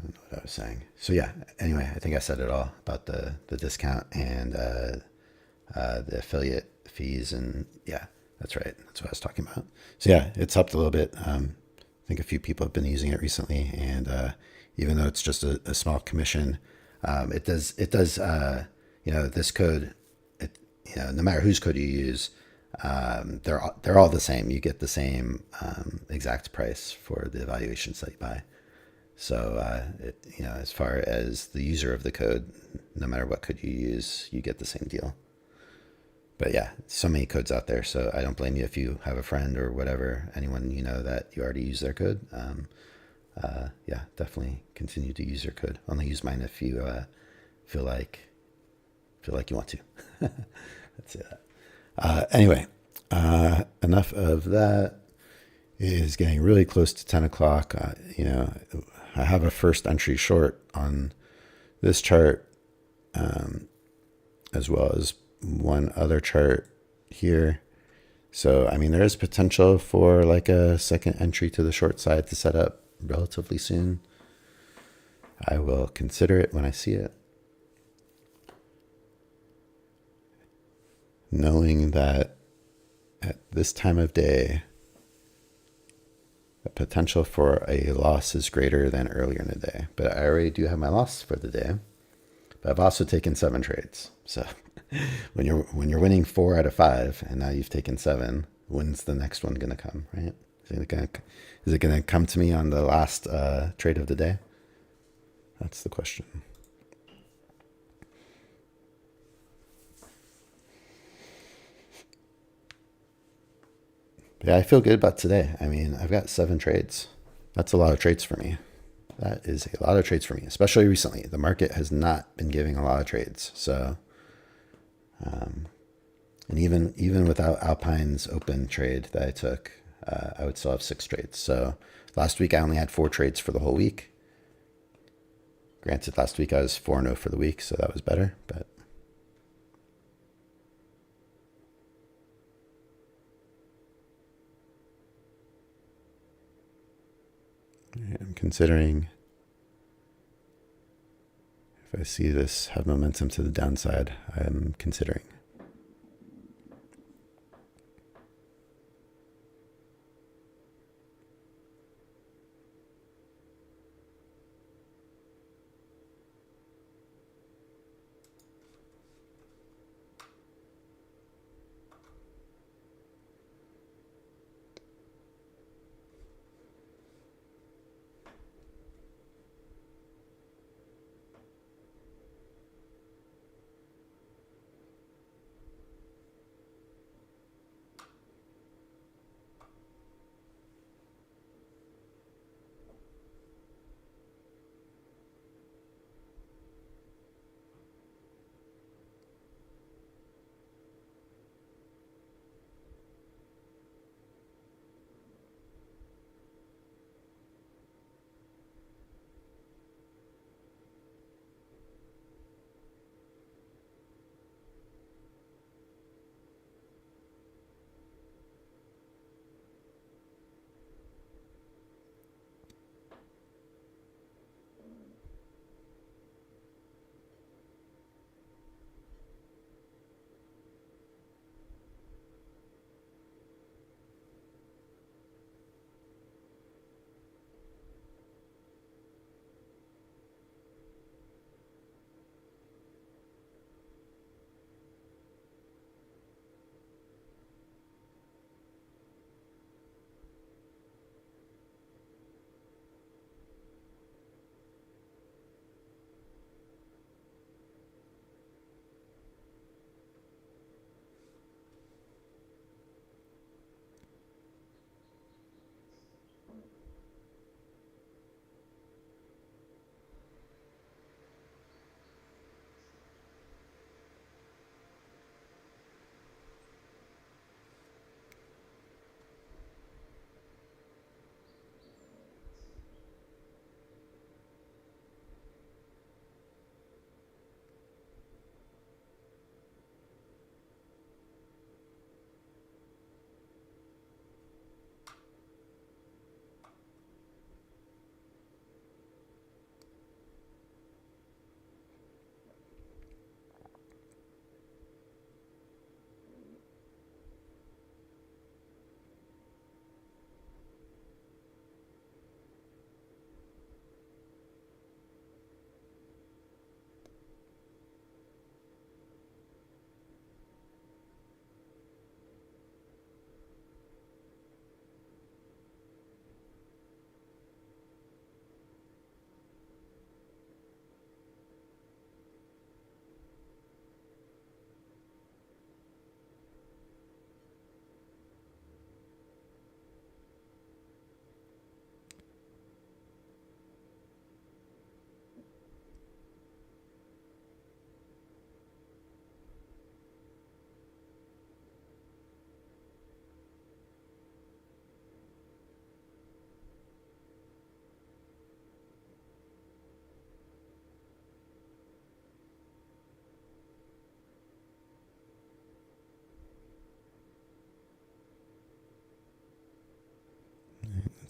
know what I was saying. So yeah, anyway, I think I said it all about the discount and the affiliate fees, and yeah, that's right. That's what I was talking about. So yeah, it's helped a little bit. I think a few people have been using it recently, and even though it's just a small commission, it does this code. No matter whose code you use, they're all the same. You get the same exact price for the evaluations that you buy. So as far as the user of the code, no matter what code you use, you get the same deal. But yeah, so many codes out there. So I don't blame you if you have a friend or whatever, anyone that you already use their code. Yeah, definitely continue to use your code. Only use mine if you feel like you want to. That's it. Anyway, enough of that. It is getting really close to 10 o'clock. I have a first entry short on this chart, as well as one other chart here. So, I mean, there is potential for like a second entry to the short side to set up relatively soon. I will consider it when I see it, knowing that at this time of day, the potential for a loss is greater than earlier in the day. But I already do have my loss for the day. But I've also taken 7 trades. So when you're winning 4 out of 5, and now you've taken 7, when's the next one going to come, right? Is it gonna come to me on the last trade of the day? That's the question. Yeah, I feel good about today. I mean, I've got 7 trades. That's a lot of trades for me. That is a lot of trades for me, especially recently. The market has not been giving a lot of trades. So, and even without Alpine's open trade that I took, I would still have 6 trades. So last week I only had 4 trades for the whole week. Granted, last week I was 4-0 for the week, so that was better. But I'm considering if I see this have momentum to the downside, I'm considering.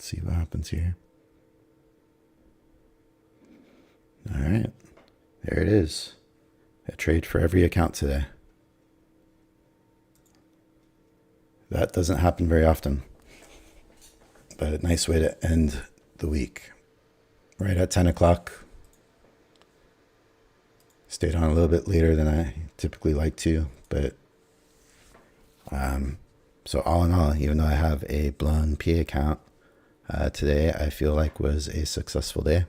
see what happens here. All right, there it is. A trade for every account today. That doesn't happen very often, but a nice way to end the week. Right at 10 o'clock. Stayed on a little bit later than I typically like to, but so all in all, even though I have a blown PA account, today I feel like was a successful day.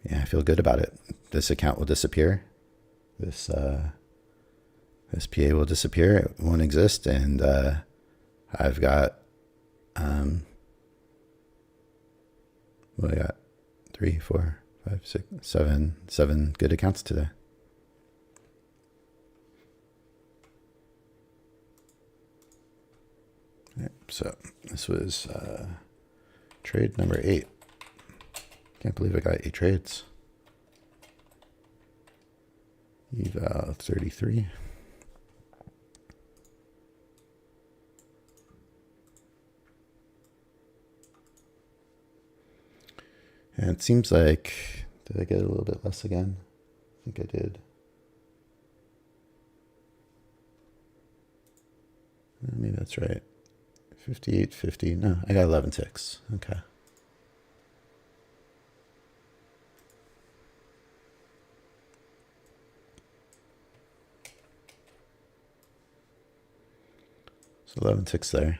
Yeah, I feel good about it. This account will disappear. This PA will disappear. It won't exist, and I've got what I got 3, 4, 5, 6, 7 good accounts today. Right, so this was trade number 8. Can't believe I got 8 trades. Eval 33. And it seems like, did I get a little bit less again? I think I did. Maybe that's right. 58.50. No, I got 11 ticks. Okay. So 11 ticks there.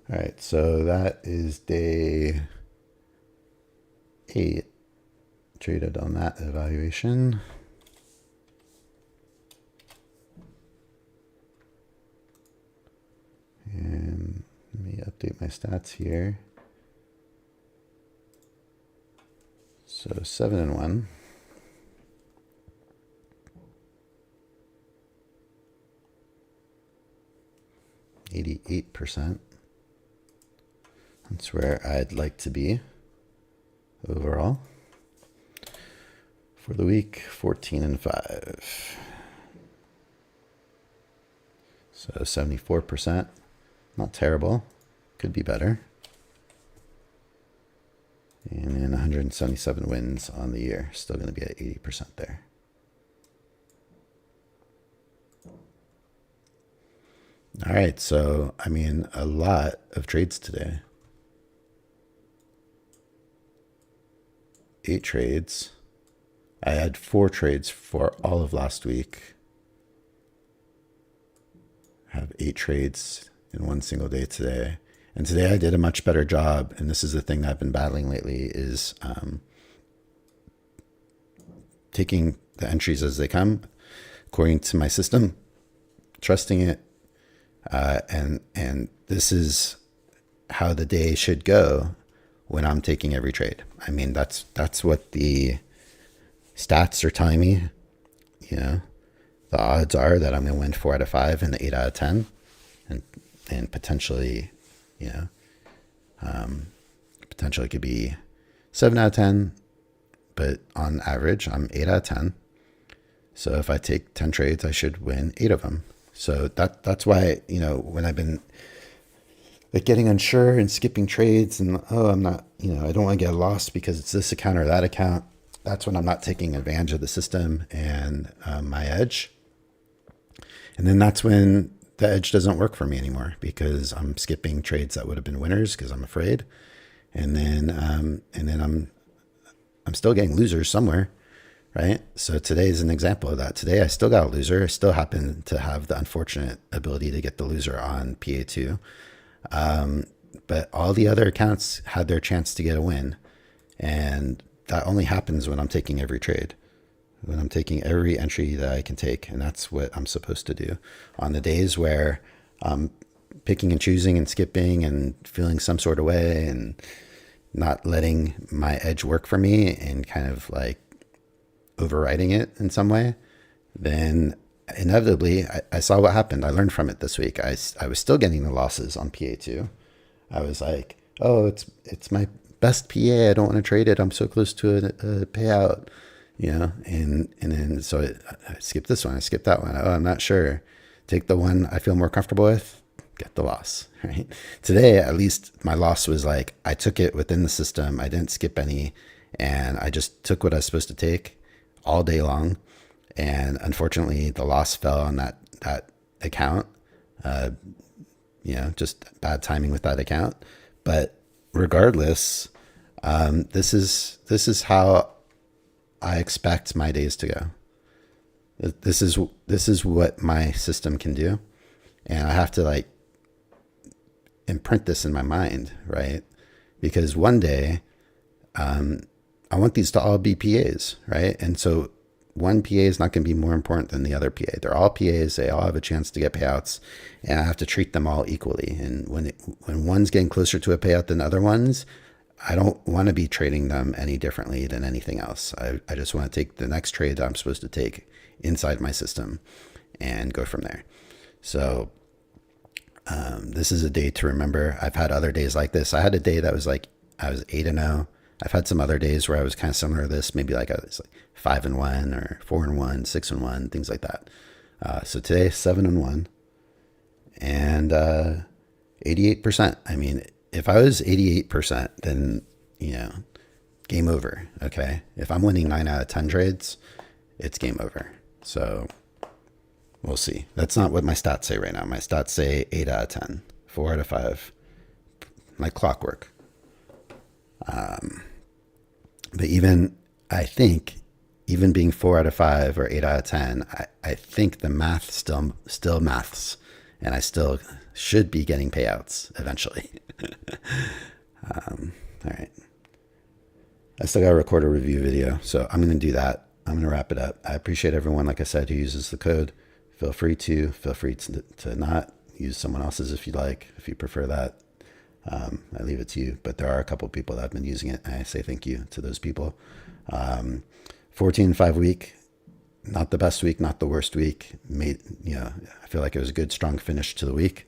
All right, so that is day 8 traded on that evaluation. And let me update my stats here. So 7-1. %. That's where I'd like to be overall. For the week, 14-5. So 74%. Not terrible. Could be better. And then 177 wins on the year. Still going to be at 80% there. All right, so I mean, a lot of trades today. 8 trades. I had 4 trades for all of last week. I have 8 trades in one single day today. And today I did a much better job, and this is the thing I've been battling lately, is taking the entries as they come, according to my system, trusting it, and this is how the day should go when I'm taking every trade. I mean, that's what the stats are telling me. You know, the odds are that I'm going to win 4 out of 5 and 8 out of 10, and potentially, you know, potentially it could be 7 out of 10, but on average, I'm 8 out of 10. So if I take 10 trades, I should win 8 of them. So that's why, you know, when I've been like getting unsure and skipping trades and, oh, I'm not, you know, I don't want to get lost because it's this account or that account. That's when I'm not taking advantage of the system and my edge. And then that's when the edge doesn't work for me anymore, because I'm skipping trades that would have been winners because I'm afraid. And then I'm still getting losers somewhere, right? So today is an example of that. Today I still got a loser. I still happen to have the unfortunate ability to get the loser on PA2. But all the other accounts had their chance to get a win. And that only happens when I'm taking every trade, when I'm taking every entry that I can take. And that's what I'm supposed to do. On the days where I'm picking and choosing and skipping and feeling some sort of way and not letting my edge work for me and kind of like overriding it in some way, then inevitably, I saw what happened. I learned from it this week. I was still getting the losses on PA2. I was like, oh, it's my best PA. I don't want to trade it. I'm so close to a payout, and then so I skipped this one. I skipped that one. Oh, I'm not sure. Take the one I feel more comfortable with. Get the loss, right? Today, at least my loss was like, I took it within the system. I didn't skip any, and I just took what I was supposed to take all day long. And unfortunately, the loss fell on that account. Uh, just bad timing with that account. But regardless, this is how I expect my days to go. This is what my system can do, and I have to like imprint this in my mind, right? Because one day, I want these to all be PAs, right? And so one PA is not going to be more important than the other PA. They're all PAs. They all have a chance to get payouts, and I have to treat them all equally. And when one's getting closer to a payout than other ones, I don't want to be trading them any differently than anything else. I just want to take the next trade that I'm supposed to take inside my system and go from there. So this is a day to remember. I've had other days like this. I had a day that was like I was 8-0. I've had some other days where I was kind of similar to this. Maybe like I was like 5-1 or 4-1, 6-1, things like that. So today 7-1 and 88%. I mean, if I was 88%, then game over. Okay, if I'm winning 9 out of 10 trades, it's game over. So we'll see. That's not what my stats say right now. My stats say 8 out of 10, 4 out of 5, like clockwork. But I think, even being 4 out of 5 or 8 out of 10, I think the math still maths, and I still should be getting payouts eventually. All right. I still got to record a review video, so I'm going to do that. I'm going to wrap it up. I appreciate everyone, like I said, who uses the code. Feel free to not use someone else's if you like, if you prefer that. I leave it to you, but there are a couple people that have been using it, and I say thank you to those people. 14-5 week, not the best week, not the worst week. I feel like it was a good, strong finish to the week.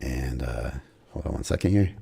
And hold on one second here.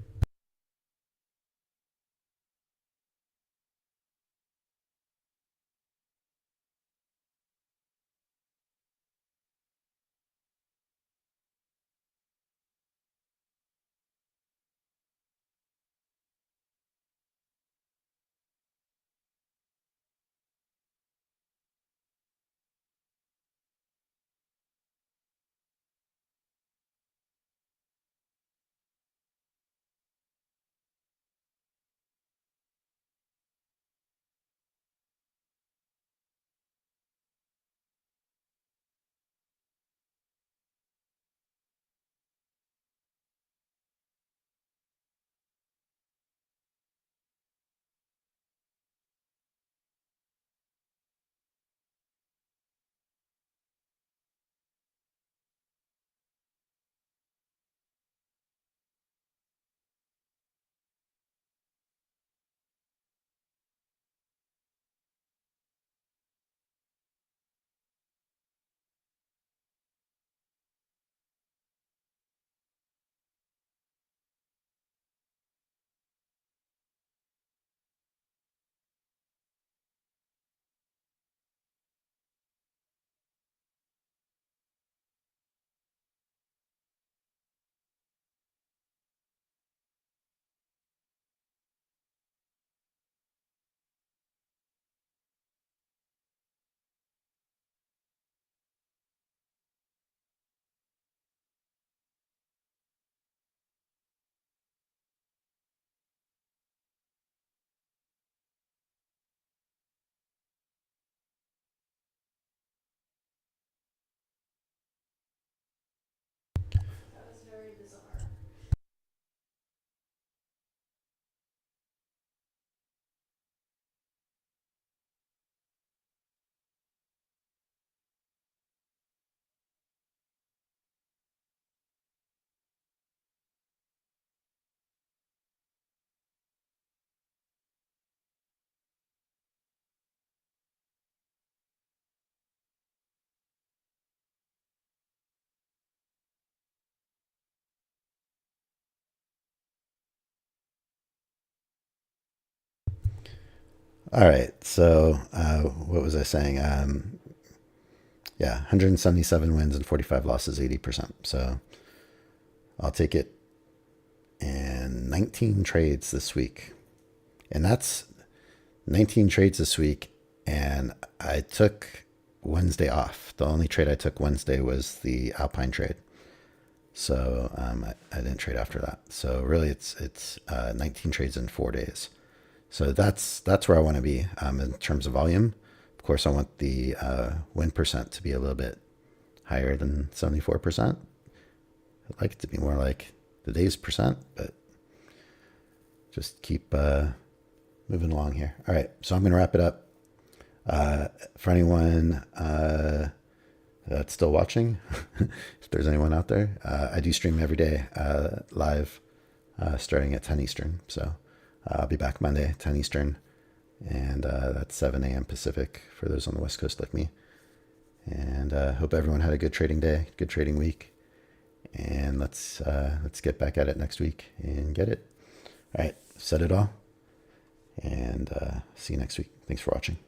All right. So what was I saying? Yeah, 177 wins and 45 losses, 80%. So I'll take it. And 19 trades this week. And that's 19 trades this week. And I took Wednesday off. The only trade I took Wednesday was the Alpine trade. So I didn't trade after that. So really, it's 19 trades in 4 days. So that's where I want to be in terms of volume. Of course, I want the win percent to be a little bit higher than 74%. I'd like it to be more like the days percent, but just keep moving along here. All right, so I'm going to wrap it up. For anyone that's still watching, if there's anyone out there, I do stream every day live starting at 10 Eastern. So I'll be back Monday, 10 Eastern, and that's 7 a.m. Pacific for those on the West Coast like me. And hope everyone had a good trading day, good trading week. And let's get back at it next week and get it. All right, said it all. And see you next week. Thanks for watching.